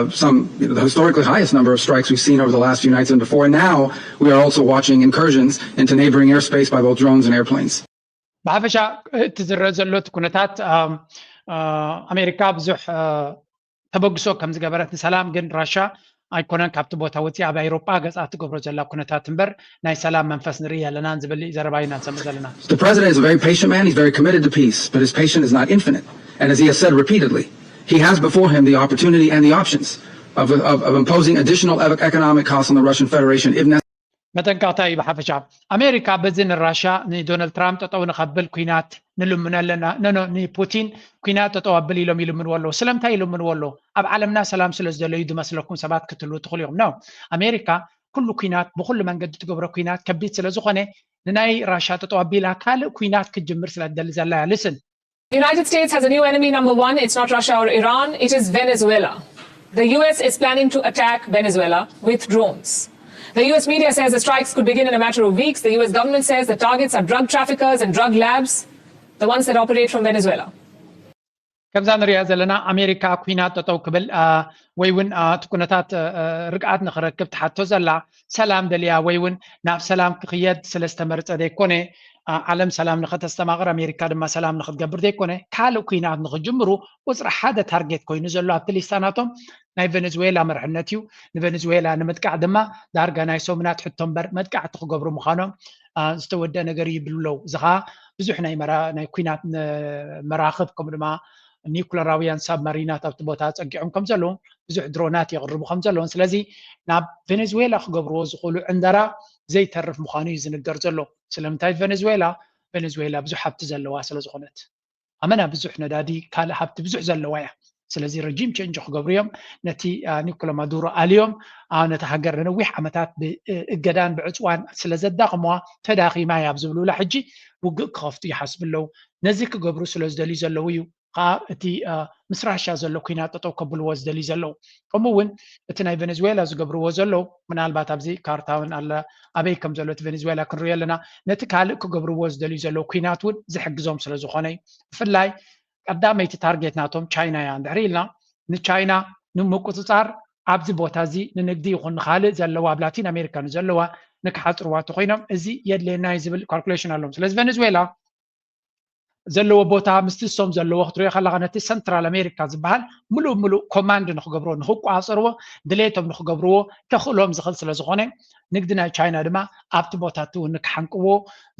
historically highest number of strikes we've seen over the last few nights and before. And now we are also watching incursions into neighboring airspace by both drones and airplanes. بعفشا تزرزلوت كونتات أمريكا بزح تبقسو كم زجبرت سلام جن راشا ኣይኮነን ካብቲ ቦታ ወፂኣ ኣብ ኣውሮፓ ገጻ ትገብሮ ዘላ ኩነታት እምበር ናይ ሰላም መንፈስ ንርኢ ኣለና ዝብል ዘረባ ኢና ንሰምዕ ዘለና The president is a very patient man. He's very committed to peace, but his patience is not infinite. And as he has said repeatedly, he has before him the opportunity and the options of imposing additional economic costs on the Russian Federation if necessary. መጠንቀቅታ እዩ ብሓፈሻ ኣሜሪካ በዚ ንራሻ ንዶናልድ ትራምፕ ጠጠው ንኸብል ኩናት ንልምን ኣለና ንፑቲን ኩናት ጠጠው ኣብል ኢሎም ይልምንዎ ኣለዉ ስለምንታይ ይልምንዎ ኣለዉ ኣብ ዓለምና ሰላም ስለ ዝደለዩ ዝመስለኩም ሰባት ክትህልው ትኽእሉ ኢኹም ነው ኣሜሪካ ኩሉ ኩናት ብኩሉ መንገዲ ትገብሮ ኩናት ከቢድ ስለ ዝኾነ ንናይ ራሻ ጠጠው ኣቢላ ካልእ ኩናት ክትጅምር ስለ ትደሊ ዘላ እያ ልስን The United States has a new enemy number one. It's not Russia or Iran. It is Venezuela. The US is planning to attack Venezuela with drones. The US media says the strikes could begin in a matter of weeks. The US government says the targets are drug traffickers and drug labs, the ones that operate from Venezuela. ከምዛ ንሪኣ ዘለና ኣሜሪካ ኩናት ጠጠው ክብል ወይ እውን ትኩነታት ርግኣት ንኽረክብ ትሓቶ ዘላ ሰላም ደልያ ወይ እውን ናብ ሰላም ክኽየድ ስለ ዝተመርፀ ዘይኮነ ዓለም ሰላም ንኸተስተማቕር ኣሜሪካ ድማ ሰላም ንኽትገብር ዘይኮነ ካልእ ኩናት ንኽጅምሩ ቁፅሪ ሓደ ታርጌት ኮይኑ ዘሎ ኣብቲ ሊስታናቶም ናይ ቬኔዙዌላ መርሕነት እዩ ንቬኔዙዌላ ንምጥቃዕ ድማ ዳርጋ ናይ ሶምናት ሕቶ እምበር መጥቃዕቲ ክገብሩ ምዃኖም ዝተወደአ ነገር ይብልለው እዚ ኸዓ ብዙሕ ናይ ኩናት መራኽብ ከምኡ ድማ ኒኩለራውያን ሳብማሪናት ኣብቲ ቦታ ፀጊዖም ከም ዘለዉ ብዙሕ ድሮናት የቕርቡ ከም ዘለውን ስለዚ ናብ ቬኔዙዌላ ክገብርዎ ዝኽእሉ ዕንደራ ዘይተርፍ ምዃኑ እዩ ዝንገር ዘሎ ስለምንታይ ቬኔዙዌላ ብዙሕ ሃብቲ ዘለዋ ስለ ዝኾነት ኣመና ብዙሕ ነዳዲ ካልእ ሃብቲ ብዙሕ ዘለዋ እያ ስለዚ ረጂም ቼንጅ ክገብሩ እዮም ነቲ ኒኮላ ማዱሮ ኣልዮም ነቲ ሃገር ንነዊሕ ዓመታት ብእገዳን ብዕፅዋን ስለ ዘዳቕምዋ ተዳኺማ እያ ኣብ ዝብልውላ ሕጂ ውግእ ክኸፍቱ ይሓስብ ኣለዉ ነዚ ክገብሩ ስለ ዝደልዩ ዘለዉ እዩ እቲ ምስ ራሻ ዘሎ ኩናት ጠጠው ከብልዎ ዝደልዩ ዘለዉ ከምኡ እውን እቲ ናይ ቬኔዙዌላ ዝገብርዎ ዘለዉ ምናልባት ኣብዚ ካርታውን ኣለ ኣበይ ከም ዘሎ እቲ ቬኔዙዌላ ክንሪኦ ኣለና ነቲ ካልእ ክገብርዎ ዝደልዩ ዘለዉ ኩናት እውን ዝሕግዞም ስለ ዝኾነ እዩ ብፍላይ ቀዳመይቲ ታርጌት ናቶም ቻይና እያ እንድሕሪ ኢልና ንቻይና ንምቁፅፃር ኣብዚ ቦታ እዚ ንንግዲ ይኹን ንካልእ ዘለዋ ኣብ ላቲን ኣሜሪካ ንዘለዋ ንክሓፅርዋ ተኮይኖም እዚ የድልየና ዝብል ካልኩሌሽን ኣለዎም ስለዚ ቬኔዙዌላ ዘለዎ ቦታ ምስቲ ሶም ዘለዎ ክትሪኦ ከለካ ነቲ ሰንትራል ኣሜሪካ ዝበሃል ሙሉእ ኮማንድ ንክገብርዎ ንክቋፀርዎ ድሌቶም ንክገብርዎ ተኽእሎም ዝኽእል ስለ ዝኾነ ንግዲ ናይ ቻይና ድማ ኣብቲ ቦታት እውን ንክሓንቅዎ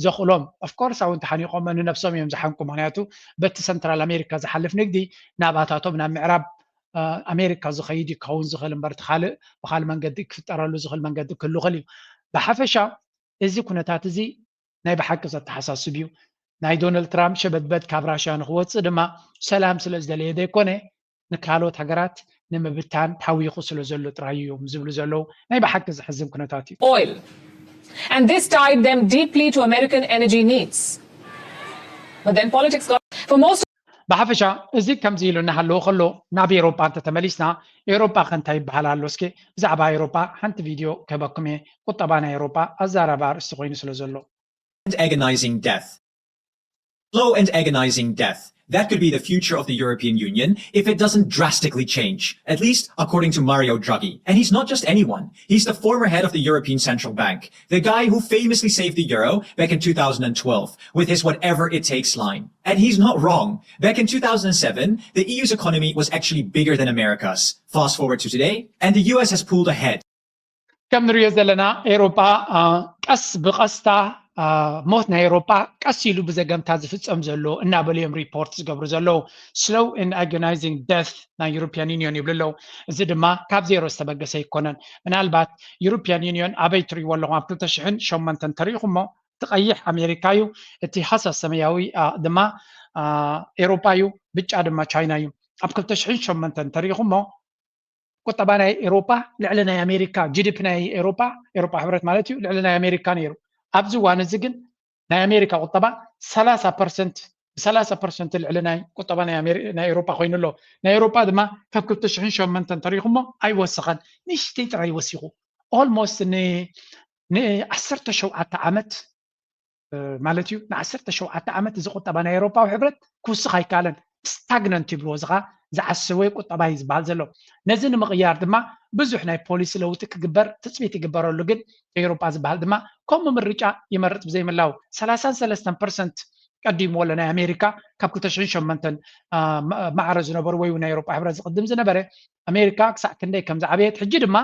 ዘኽእሎም ኣፍኮርስ ኣብ እንተሓኒቆም ንነብሶም እዮም ዝሓንቁ ምክንያቱ በቲ ሰንትራል ኣሜሪካ ዝሓልፍ ንግዲ ናባታቶም ናብ ምዕራብ ኣሜሪካ ዝኸይድ ክኸውን ዝኽእል እምበር ካልእ ብካልእ መንገዲ ክፍጠረሉ ዝኽእል መንገዲ ክህሉ ይኽእል እዩ ብሓፈሻ እዚ ኩነታት እዚ ናይ ብሓቂ ዘተሓሳስብ እዩ ናይ ዶናልድ ትራምፕ ሸበትበት ካብ ራሽያ ንክወፅእ ድማ ሰላም ስለ ዝደለየ ዘይኮነ ንካልኦት ሃገራት ንምብታን ታዊኹ ስለ ዘሎ ጥራይ እዮም ዝብሉ ዘለዉ ናይ ብሓቂ ዝሕዝን ኩነታት እዩ oil and this tied them deeply to American energy needs but then politics got for most ብሓፈሻ እዚ ከምዚ ኢሉ እናሃለዎ ከሎ ናብ ኤሮፓ እንተተመሊስና ኤሮፓ ከንታይ ይበሃል ኣሎ እስኪ ብዛዕባ ኤሮፓ ሓንቲ ቪድዮ ከበኩም እየ ቁጠባ ናይ ኤሮፓ ኣዛረባ ርእሲ ኮይኑ ስለ ዘሎ agonizing death. Slow and agonizing death. That could be the future of the European Union if it doesn't drastically change, at least according to Mario Draghi. And he's not just anyone. He's the former head of the European Central Bank, the guy who famously saved the euro back in 2012 with his whatever it takes line. And he's not wrong. Back in 2007, the EU's economy was actually bigger than America's. Fast forward to today, and the US has pulled ahead. ከም ንሪኦ ዘለና ኤሮፓ ቀስ ብቀስታ ሞት ናይ ኤሮፓ ቀስ ኢሉ ብዘገምታ ዝፍፀም ዘሎ እናበልዮም ሪፖርት ዝገብሩ ዘለዉ ስሎው ኤንድ ኣጎናይዚንግ ዴት ናይ ዩሮፒያን ዩኒዮን ይብሉ ኣለዉ እዚ ድማ ካብ ዜሮ ዝተበገሰ ይኮነን ምናልባት ዩሮፒያን ዩኒዮን ኣበይ ትሪእዎ ኣለኹም ኣብ 2008 ተሪኢኹሞ እቲ ቀይሕ ኣሜሪካ እዩ እቲ ሃሳስ ሰማያዊ ድማ ኤሮፓ እዩ ብጫ ድማ ቻይና እዩ ኣብ 2008 ተሪኢኹሞ ቁጠባ ናይ ኤሮፓ ልዕሊ ናይ ኣሜሪካ ጂዲፒ ናይ ኤሮፓ ሕብረት ማለት እዩ ልዕሊ ናይ ኣሜሪካ ነይሩ ኣብዚ እዋን እዚ ግን ናይ ኣሜሪካ ቁጠባ 30% ልዕሊ ናይ ቁጠባ ናይ ኤሮፓ ኮይኑ ኣሎ ናይ ኤሮፓ ድማ ካብ 2008 ተሪኢኹሞ ኣይወሰኸን ንእሽተይ ጥራይ ወሲኹ ኦልሞስት ን17 ዓመት ማለት እዩ ን17 ዓመት እዚ ቁጠባ ናይ ኤሮፓዊ ሕብረት ክውስኽ ኣይከኣለን ስታግነንት ይብልዎ እዚ ኸ ዝዓስወ ቁጠባ እዩ ዝበሃል ዘሎ ነዚ ንምቕያር ድማ ብዙሕ ናይ ፖሊሲ ለውጢ ክግበር ትፅቢት ይግበረሉ ግን ኤሮፓ ዝበሃል ድማ ከምኡ ምርጫ ይመርፅ ብዘይምላው 33% ቀዲምዎ ናይ ኣሜሪካ ካብ 2008 ማዕረ ዝነበሩ ወይ ናይ ኤሮፓ ሕብረት ዝቅድም ዝነበረ ኣሜሪካ ክሳዕ ክንደይ ከም ዝዓበየት ሕጂ ድማ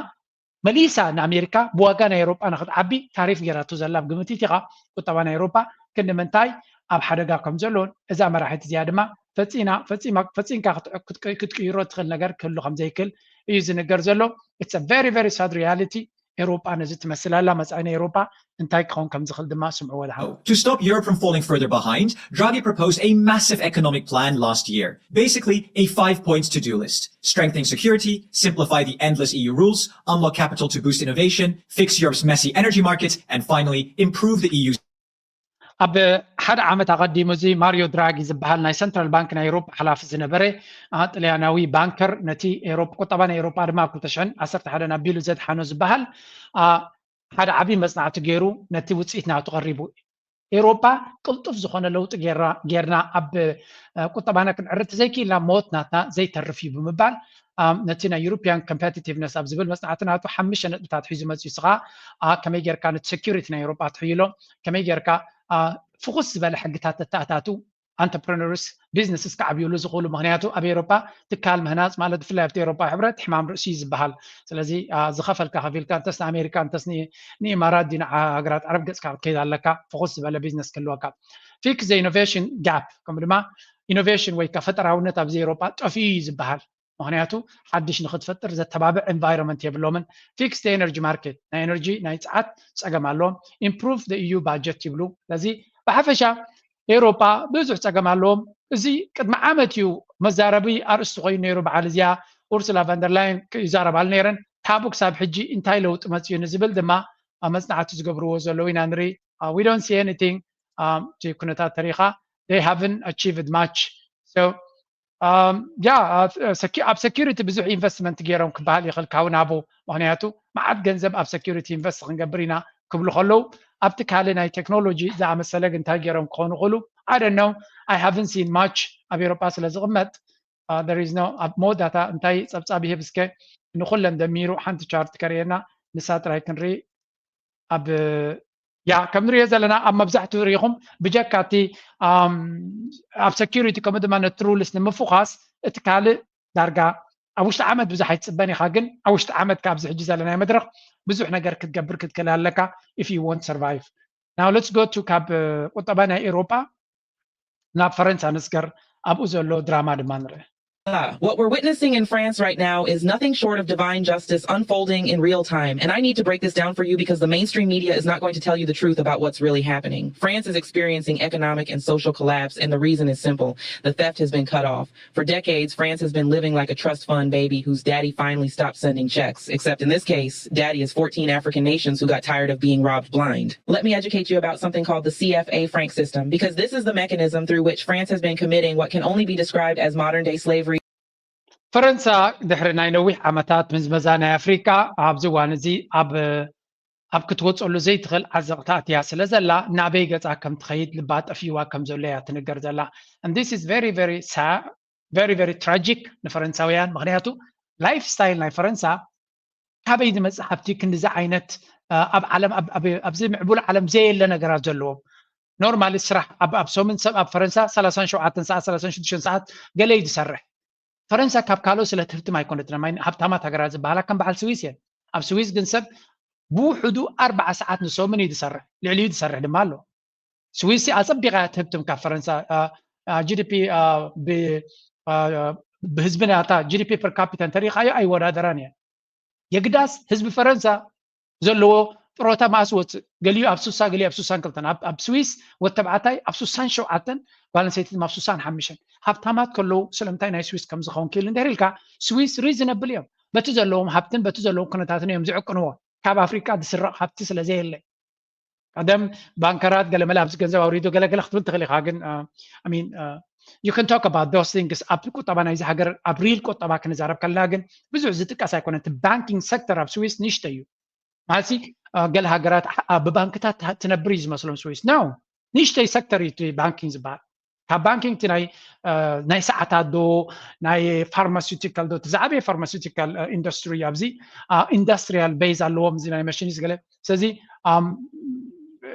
መሊሳ ንኣሜሪካ ብዋጋ ናይ ኤውሮጳ ንክትዓቢ ታሪፍ ጌራቱ ዘላ ብግምቲት ኢኻ ቁጠባ ናይ ኤውሮጳ ክንምንታይ ኣብ ሓደጋ ከም ዘሎን እዛ መራሒት እዚኣ ድማ ፈፂንካ ክትቅይሮ ትኽእል ነገር ክህሉ ከም ዘይክእል እዩ ዝንገር ዘሎ it's a very very sad reality ኤውሮጳ ነዚ ትመስላላ መጻኢና ኤውሮጳ እንታይ ክኸውን ከም ዝኽእል ድማ ስምዕዎ ድሓን To stop Europe from falling further behind, Draghi proposed a massive economic plan last year. Basically, a 5-point to-do list. Strengthening security, simplify the endless EU rules, unlock capital to boost innovation, fix Europe's messy energy market, and finally, improve the EU's ኣብ ሓደ ዓመት ኣቐዲሙ እዚ ማሪዮ ድራጊ ዝበሃል ናይ ሰንትራል ባንክ ናይ ኤውሮጳ ሓላፊ ዝነበረ ጣልያናዊ ባንከር ነቲ ኤውሮጳ ቁጠባ ናይ ኤውሮጳ ድማ 2011 ኣቢሉ ዘድሓኖ ዝበሃል ሓደ ዓብይ መጽናዕቲ ገይሩ ነቲ ውፅኢት ናቱ ቀሪቡ ኤውሮጳ ቅልጡፍ ዝኾነ ለውጢ ጌርና ኣብ ቁጠባና ክንዕርት ዘይክኢልና ሞት ናትና ዘይተርፍ እዩ ብምባል ነቲ ናይ ዩሮፒያን ኮምፒቲቲቭነስ ኣብ ዝብል መጽናዕቲ ናቱ 5 ነጥብታት ሒዙ መፅኡ ስኻ ከመይ ጌርካ ነቲ ሴኩሪቲ ናይ ኤውሮጳ ትሕይሎ ከመይ ጌርካ ፍኹስ ዝበለ ሕግታት ተኣታቱ entrepreneurs businesses ክዓብይሉ ዝኽእሉ ምክንያቱ ኣብ ኤውሮጳ ትካል ምህናፅ ማለት ብፍላይ ኣብቲ ኤውሮጳ ሕብረት ሕማም ርእሲ ዝበሃል ስለዚ ዝኸፈልካ ከፊልካ እንተስ ንኣሜሪካ እንተስ ንኢማራት ዲ ሃገራት ዓረብ ገፅካ ክትከይድ ኣለካ ፍኹስ ዝበለ ቢዝነስ ክህልወካ ፊክስ ዘ ኢኖቬሽን ጋፕ ከምኡ ድማ ኢኖቬሽን ወይ ከዓ ፈጠራውነት ኣብዚ ኤውሮጳ ጠፍዩ እዩ ዝበሃል ምክንያቱ ሓድሽ ንክትፈጥር ዘተባብዕ ኤንቫይሮንመንት የብሎምን ፊክስ ዘ ኤነርጂ ማርኬት ናይ ኤነርጂ ናይ ፀዓት ፀገም ኣለዎም ኢምፕሩቭ ዘ EU ባጀት ይብሉ ስለዚ ብሓፈሻ ኤውሮጳ ብዙሕ ፀገም ኣለዎም እዚ ቅድሚ ዓመት እዩ መዛረቢ ኣርእስቲ ኮይኑ ነይሩ በዓል እዚኣ ኡርሱላ ቫንደርላይን ይዛረባል ነይረን ታቡ ክሳብ ሕጂ እንታይ ለውጢ መፅኡ ንዝብል ድማ መፅናዕቲ ዝገብርዎ ዘለዉ ኢና ንርኢ we don't see anything እቲ ኩነታት ተሪኻ they haven't achieved much so ኣብ ሴኩሪቲ ብዙሕ ኢንቨስትመንት ገይሮም ክበሃል ይኽእል ካብኡ ናቡ ምክንያቱ መዓት ገንዘብ ኣብ ሴኩሪቲ ኢንቨስት ክንገብር ኢና ክብሉ ከለዉ ኣብቲ ካልእ ናይ ቴክኖሎጂ ዝኣመሰለ ግን እንታይ ገይሮም ክኾኑ ይኽእሉ I don't know I haven't seen much ኣብ ኤውሮጳ ስለ ዝቕመጥ there is no ኣብ መወዳእታ እንታይ ፀብፃብ ይህብ እስከ ንኩለን ደሚሩ ሓንቲ ቻርት ከርእየና ንሳ ጥራይ ክንርኢ ኣብ ከም ንሪኦ ዘለና ኣብ መብዛሕትኡ ርኢኹም ብጀካ እቲ ኣብ ሴኩሪቲ ከምኡ ድማ ነቲ ሩልስ ንምፍዃስ እቲ ካልእ ዳርጋ ኣብ ውሽጢ ዓመት ብዙሕ ኣይትፅበን ኢኻ ግን ኣብ ውሽጢ ዓመት ካብዚ ሕጂ ዘለናይ መድረኽ ብዙሕ ነገር ክትገብር ክትክእል ኣለካ if you won't survive now let's go to ካብ ቁጠባ ናይ ኤውሮጳ ናብ ፈረንሳ ንስገር ኣብኡ ዘሎ ድራማ ድማ ንርኢ What we're witnessing in France right now is nothing short of divine justice unfolding in real time. And I need to break this down for you because the mainstream media is not going to tell you the truth about what's really happening. France is experiencing economic and social collapse, and the reason is simple. The theft has been cut off. For decades, France has been living like a trust fund baby whose daddy finally stopped sending checks. Except in this case, daddy is 14 African nations who got tired of being robbed blind. Let me educate you about something called the CFA franc system, because this is the mechanism through which France has been committing what can only be described as modern-day slavery. ፈረንሳ ድሕሪ ናይ ነዊሕ ዓመታት ምዝመዛ ናይ ኣፍሪካ ኣብዚ እዋን እዚ ኣብ ክትወፀሉ ዘይትኽእል ዓዘቕታ እትያ ስለ ዘላ ናበይ ገፃ ከም ትኸይድ ልባ ጠፊዋ ከም ዘሎ እያ ትንገር ዘላ and this is very very sad very very tragic ንፈረንሳውያን ምክንያቱ ላይፍ ስታይል ናይ ፈረንሳ ካበይ ዝመፅእ ሃብቲ ክንዲዚ ዓይነት ኣብ ዓለም ኣብዚ ምዕቡል ዓለም ዘየለ ነገራት ዘለዎም ኖርማሊ ስራሕ ኣብ ሶምን ሰብ ኣብ ፈረንሳ 37 ሰዓት 36 ሰዓት ገለ እዩ ዝሰርሕ ፈረንሳ ካብ ካልኦት ስለ ትህብትም ኣይኮነትን ሃብታማት ሃገራት ዝበሃላ ከም በዓል ስዊስ እየን ኣብ ስዊስ ግን ሰብ ብውሕዱ 4 ሰዓት ንሶምን እዩ ዝሰርሕ ልዕሊኡ ዝሰርሕ ድማ ኣሎ ስዊስ ኣፀቢቓ ትህብትም ካብ ፈረንሳ ጂዲፒ ብህዝቢ ናታ ጂዲፒ ፐር ካፒታ እንተሪኻዮ ኣይወዳደራን እየን የግዳስ ህዝቢ ፈረንሳ ዘለዎ ጥሮታ ማእስ ወፅእ ገሊኡ ኣብ 60 ገሊኡ ኣብ 62 ኣብ ስዊስ ወተባዕታይ ኣብ 67 ጓልንሰይቲ ድማ ኣብ 65 ሃብታማት ከለዉ ስለምንታይ ናይ ስዊስ ከም ዝኸውን ክኢሉ እንድሕር ኢልካ ስዊስ ሪዝነብል እዮም በቲ ዘለዎም ሃብትን በቲ ዘለዎም ኩነታትን እዮም ዝዕቅንዎ ካብ ኣፍሪካ ዝስረቕ ሃብቲ ስለዘየለ ቀደም ባንከራት ገለመለ ኣብዚ ገንዘብ ኣውሪዶ ገለገለ ክትብል ትኽእል ኢኻ ግን you can talk about those things ኣብ ቁጠባ ናይዚ ሃገር ኣብ ሪል ቁጠባ ክንዛረብ ከለና ግን ብዙሕ ዝጥቀስ ኣይኮነን እቲ ባንኪንግ ሴክተር ኣብ ስዊስ ንእሽቶ እዩ ማለሲ ገለ ሃገራት ብባንክታት ትነብር እዩ ዝመስሎም ስዊስ ነው ንእሽተይ ሴክተር እዩ እቲ ባንኪንግ ዝበሃል ካብ ባንኪንግ እቲ ናይ ሰዓታት ዶ ናይ ፋርማሲውቲካል ዶ እቲ ዝዓበየ ፋርማሲውቲካል ኢንዱስትሪ ኣብዚ ኢንዱስትሪያል ቤዝ ኣለዎም እዚ ናይ መሽኒስ ገለ ስለዚ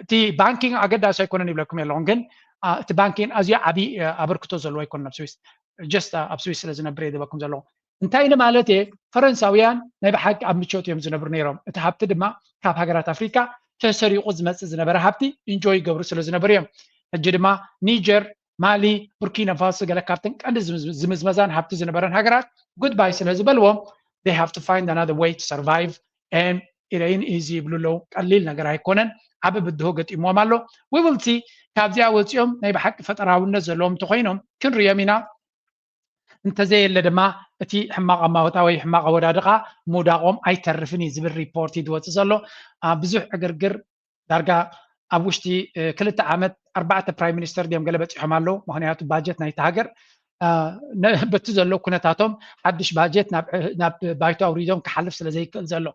እቲ ባንኪንግ ኣገዳሲ ኣይኮነን ይብለኩም ኣለኹም ግን እቲ ባንኪንግ ኣዝዩ ዓብዪ ኣበርክቶ ዘለዎ ኣይኮነን ኣብ ስዊስ ጀስት ኣብ ስዊስ ስለ ዝነብር እየ ዝበኩም ዘለኹ انتاينا مالتي فرنساويان ناي بحق اب مشوت يوم زنبر نيرم እቲ ሃብቲ ድማ ካብ ሃገራት ኣፍሪካ ተሰሪቁ ዝመጽእ ዝነበረ ሃብቲ ኢንጆይ ገብሩ ስለ ዝነበሩ እዮም ሕጂ ድማ ኒጀር ማሊ ቡርኪና ፋሶ ገለ ካብተን ቀንዲ ዝምዝመዛን ሃብቲ ዝነበረን ሃገራት ጉድ ባይ ስለ ዝበልዎም they have to find another way to survive and it ain't easy ብሉለው ቀሊል ነገር ኣይኮነን ዓብ ብድሆ ገጢሞም ኣሎ we will see ካብዚያ ወፂኦም ናይ በሓቂ ፈጠራውነት ዘለዎም ተኮይኖም ክንርዮም ኢና እንተዘየለ ድማ እቲ ሕማቕ ኣማወታ ወይ ሕማቕ ወዳድቃ ሙዳቆም ኣይተርፍን ዝብል ሪፖርት ይድወጽ ዘሎ ብዙሕ ዕግርግር ዳርጋ ኣብ ውሽጢ 2 ዓመት 4 ፕራይም ሚኒስተር ዲም ገለ በፂሖም ኣሎ ምክንያቱ ባጀት ናይቲ ሃገር በቲ ዘሎ ኩነታቶም ሓድሽ ባጀት ናብ ባይቶ ኣውሪዶም ክሓልፍ ስለ ዘይክእል ዘሎ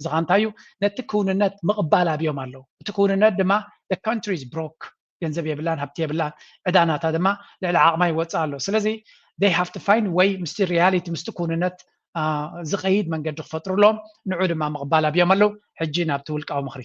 ዝኻንታዩ ነቲ ክውንነት ምቕባል ኣብዮም ኣሎ እቲ ክውንነት ድማ the country is broke ገንዘብ የብላን ሃብቲ የብላን ዕዳናታ ድማ ልዕሊ ዓቕማ ይወፅእ ኣሎ ስለዚ they have to find way ምስቲ reality ምስቲ ኩውንነት ዝኸይድ መንገዲ ክፈጥሩሎም ንዑ ድማ ምቕባል ኣብዮም ኣሎ ሕጂ ናብቲ ውልቃዊ ምኽሪ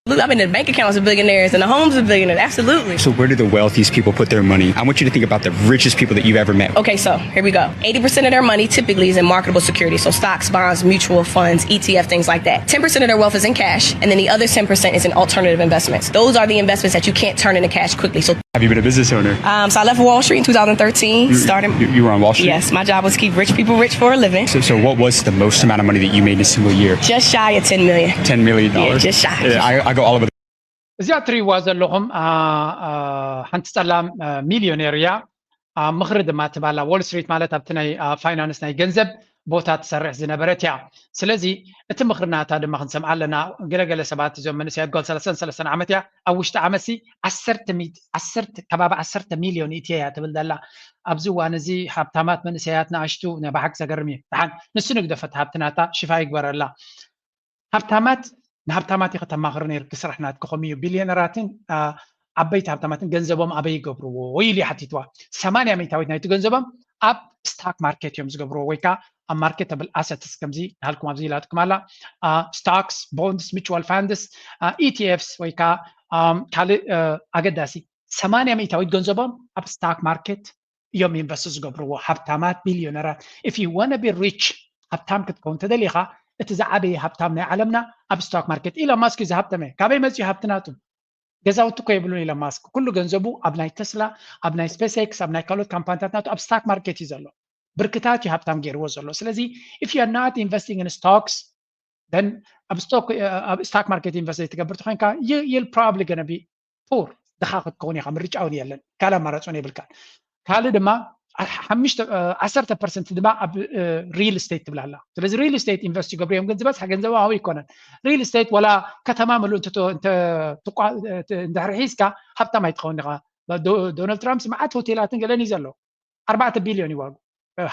I mean, the bank accounts of billionaires and the homes of billionaires. Absolutely. So where do the wealthiest people put their money? I want you to think about the richest people that you've ever met. Okay, so here we go. 80% of their money typically is in marketable securities. So stocks, bonds, mutual funds, ETF, things like that. 10% of their wealth is in cash. And then the other 10% is in alternative investments. Those are the investments that you can't turn into cash quickly. So have you been a business owner? So I left Wall Street in 2013. Started. You were on Wall Street? Yes. My job was to keep rich people rich for a living. So what was the most amount of money that you made in a single year? Just shy of $10 million. $10 million? Yeah, just shy. I go all over the እዚያ ትሪዋ ዘለኹም ሓንቲ ጸላም ሚሊዮኔር እያ ምኽሪ ድማ ትባላ ዎል ስትሪት ማለት ኣብቲ ናይ ፋይናንስ ናይ ገንዘብ ቦታ ትሰርሕ ዝነበረት እያ ስለዚ እቲ ምኽርናታ ድማ ክንሰምዓ ኣለና ገለገለ ሰባት እዞም መንእሰያት ጓል 33 ዓመት እያ ኣብ ውሽጢ ዓመሲ 10 ከባቢ 10 ሚሊዮን ኢትያ ትብል ዘላ ኣብዚ እዋን እዚ ሃብታማት መንእሰያት ንኣሽቱ ንባሓቂ ዘገርም እዩ ድሓን ንሱ ንግደፈት ሃብትናታ ሽፋ ይግበረላ ሃብታማት ንሃብታማት ከተማኽር ነይሩ ክስራሕናት ክኾም እዩ ቢልዮነራትን ዓበይቲ ሃብታማትን ገንዘቦም ኣበይ ይገብርዎ ኢሉ ሓቲትዋ 80 ሚታዊት ናይቲ ገንዘቦም ኣብ ስታክ ማርኬት እዮም ዝገብርዎ ወይ ከዓ ኣብ ማርኬተብል ኣሰትስ ከምዚ ናልኩም ኣብዚ ኢላ ጥቅማላ ስቶክስ ቦንድስ ሚቹዋል ፋንድስ ኢቲኤፍስ ወይ ከዓ ካልእ ኣገዳሲ 80 ሚታዊት ገንዘቦም ኣብ ስታክ ማርኬት እዮም ኢንቨስት ዝገብርዎ ሃብታማት ቢልዮነራት if you want to be rich ሃብታም ክትከውን ተደሊኻ እቲ ዝዓበየ ሃብታም ናይ ዓለምና ኣብ ስቶክ ማርኬት ኢሎን ማስክ እዩ ዝሃብተመ ካበይ መፅኡ ሃብትናቱ ገዛውቲ እኮ የብሉን ኢሎን ማስክ ኩሉ ገንዘቡ ኣብ ናይ ተስላ ኣብ ናይ ስፔስ ኤክስ ኣብ ናይ ካልኦት ካምፓኒታት ናቱ ኣብ ስቶክ ማርኬት እዩ ዘሎ ብርክታት እዩ ሃብታም ገይርዎ ዘሎ ስለዚ if you are not investing in stocks then ኣብ ስቶክ ማርኬት ኢንቨስት ዘይትገብር ትኮንካ you'll probably gonna be poor ድኻ ክትከውን ኢኻ ምርጫ እውን የለን ካልእ ኣማራፂ እውን የብልካን ካልእ ድማ 10% ድማ ኣብ ሪል ስቴት ትብላላ ስለዚ ሪል ስቴት ኢንቨስት ይገብሩ እዮም ገንዘብ ገንዘብ ኣው ይኮነን ሪል ስቴት ወላ ከተማ ምሉእ እንድሕሪ ሒዝካ ሃብታም ኣይትኸውን ኢኻ ዶናልድ ትራምፕ መዓት ሆቴላትን ገለን እዩ ዘሎ 4 ቢልዮን ይዋጉ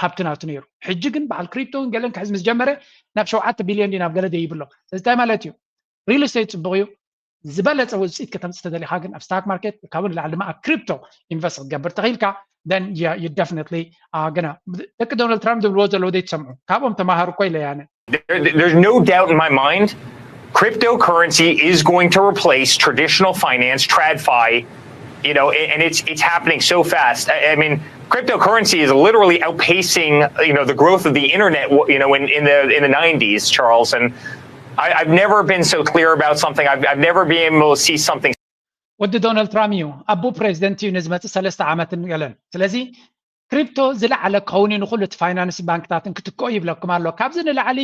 ሃብትናቱ ነይሩ ሕጂ ግን በዓል ክሪፕቶን ገለን ክሕዝ ምስ ጀመረ ናብ 7 ቢልዮን ናብ ገለ ደይብሎ ስለዚ እንታይ ማለት እዩ ሪል ስቴት ፅቡቅ እዩ ዝበለፀ ውፅኢት ከተምፅእ ተደሊኻ ግን ኣብ ስቶክ ማርኬት ካብኡ ንላዕሊ ድማ ኣብ ክሪፕቶ ኢንቨስት ክትገብር ተኽኢልካ then yeah, you definitely are gonna. Donald Trump the roads are loaded some. There's no doubt in my mind, cryptocurrency is going to replace traditional finance, TradFi, you know, and it's happening so fast. I mean, cryptocurrency is literally outpacing, you know, the growth of the internet, you know, in the 90s, Charles. And I've never been so clear about something. I've never been able to see something. ወዲ ዶናልድ ትራምፕ እዩ ኣቦ ፕሬዚደንት እዩ ንዝመፅእ 3 ዓመትን ገለን ስለዚ ክሪፕቶ ዝለዓለ ክኸውን ንኩሉ እቲ ፋይናንስ ባንክታትን ክትከኦ ይብለኩም ኣሎ ካብዚ ንላዕሊ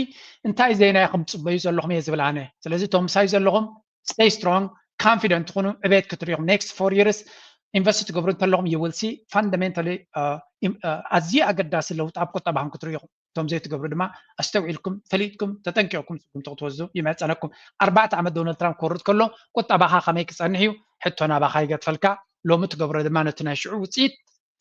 እንታይ ዘይናይኹም ፅበዩ ዘለኹም እየ ዝብል ኣነ ስለዚ እቶም ምሳይ ዘለኹም stay strong confident ትኹኑ ዕቤት ክትሪኦም next 4 years ኢንቨስት ትገብሩ እንተለኹም you will see fundamentally ኣዝዩ ኣገዳሲ ለውጢ ኣብ ቁጠባኹም ክትሪኦም እቶም ዘይትገብሩ ድማ ኣስተውዒልኩም ፈሊጥኩም ተጠንቂዕኩም ፅቡም ትወስዱ ይመፀነኩም 4 ዓመት ዶናልድ ትራምፕ ክወርድ ከሎ ቁጠባኻ ከመይ ክፀንሕ እዩ ሕቶና ባኻ ይገጥፈልካ ሎሚ ትገብሮ ድማ ነቲ ናይ ሽዑ ውፅኢት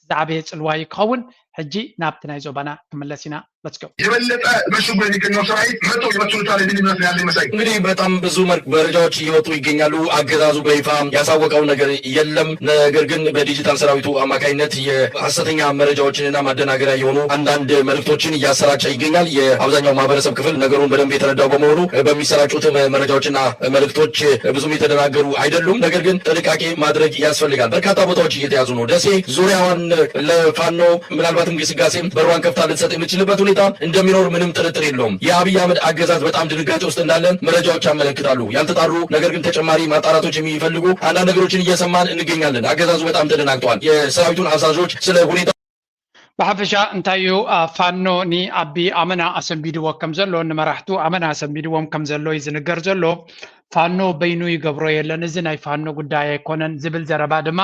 ዝዓበየ ፅልዋ ይክኸውን ሕጂ ናብቲ ናይ ዞባና ክምለስ ኢና let's go የበለጠ በሽጉ የሚገኘው ሰራዊት መቶ ይመስሉታል የሚል ይመስል ያለ መሳይ እንግዲህ በጣም ብዙ መረጃዎች እየወጡ ይገኛሉ አገዛዙ በይፋ ያሳወቀው ነገር የለም ነገር ግን በዲጂታል ሰራዊቱ አማካይነት የሐሰተኛ መረጃዎችንና ማደናገሪያ የሆኑ አንዳንድ መልእክቶችን እያሰራጨ ይገኛል የአብዛኛው ማህበረሰብ ክፍል ነገሩን በደንብ የተረዳው በመሆኑ በሚሰራጩት መረጃዎችና መልእክቶች ብዙም የተደናገሩ አይደሉም ነገር ግን ጥንቃቄ ማድረግ ያስፈልጋል በርካታ ቦታዎች እየተያዙ ነው ደሴ ዙሪያዋን ለፋኖ ምናልባት ለልማትም ግስጋሴም በሯን ከፍታ ልትሰጥ የምትችልበት ሁኔታ እንደሚኖር ምንም ጥርጥር የለውም። የአብይ አህመድ አገዛዝ በጣም ድንጋጤ ውስጥ እንዳለን መረጃዎች ያመለክታሉ። ያልተጣሩ ነገር ግን ተጨማሪ ማጣራቶች የሚፈልጉ አንዳንድ ነገሮችን እየሰማን እንገኛለን። አገዛዙ በጣም ተደናግጧል። የሰራዊቱን አዛዦች ስለ ሁኔታ ብሓፈሻ እንታዩ ፋኖ ኒ ኣቢ ኣመና ኣሰንቢድዎ ከም ዘሎ ንመራሕቱ ኣመና ኣሰንቢድዎም ከም ዘሎ ይዝንገር ዘሎ ፋኖ በይኑ ይገብሮ የለን እዚ ናይ ፋኖ ጉዳይ ኣይኮነን ዝብል ዘረባ ድማ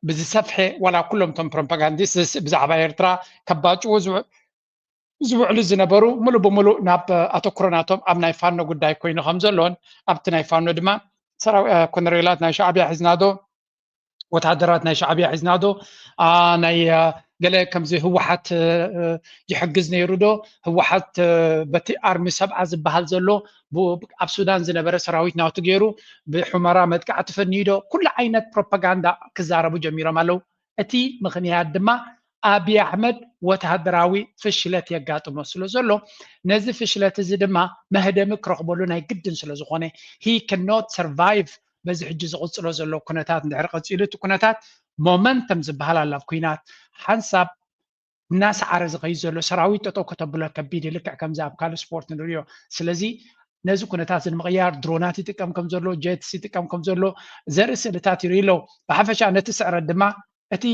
ብዝሰፍሐ ዋላ ኩሎም ቶም ፕሮፓጋንዲስትስ ብዛዕባ ኤርትራ ከባጭዎ ዝውዕሉ ዝነበሩ ሙሉእ ብሙሉእ ናብ ኣተኩሮናቶም ኣብ ናይ ፋኖ ጉዳይ ኮይኑ ከም ዘሎን ኣብቲ ናይ ፋኖ ድማ ኮነሬላት ናይ ሻዕብያ ሒዝናዶ ወታደራት ናይ ሻዕብያ ሒዝናዶ ናይ ገለ ከምዚ ህወሓት ይሕግዝ ነይሩ ዶ ህወሓት በቲ ኣርሚ ሰብዓ ዝበሃል ዘሎ ኣብ ሱዳን ዝነበረ ሰራዊት ናውቲ ገይሩ ብሑመራ መጥቃዕቲ ፈኒዶ ኩሉ ዓይነት ፕሮፓጋንዳ ክዛረቡ ጀሚሮም ኣለው እቲ ምክንያት ድማ አብይ አሕመድ ወታደራዊ ፍሽለት የጋጥሞ ስለ ዘሎ ነዚ ፍሽለት እዚ ድማ መህደም ክረክበሉ ናይ ግድን ስለ ዝኾነ he cannot survive በዚ ሕጂ ዝቕፅሎ ዘሎ ኩነታት እንድሕር ቀፂሉ እቲ ኩነታት ሞመንተም ዝበሃል ኣላብ ኩናት ሓንሳብ እናሰዓረ ዝኸይድ ዘሎ ሰራዊት ጠጠው ከተብሎ ከቢድ ልክዕ ከምዚ ኣብ ካልእ ስፖርት ንሪኦ ስለዚ ነዚ ኩነታት ንምቕያር ድሮናት ይጥቀም ከም ዘሎ ጀትስ ይጥቀም ከም ዘሎ ዘርኢ ስእልታት ይርኢ ኣለው ብሓፈሻ ነቲ ስዕረት ድማ እቲ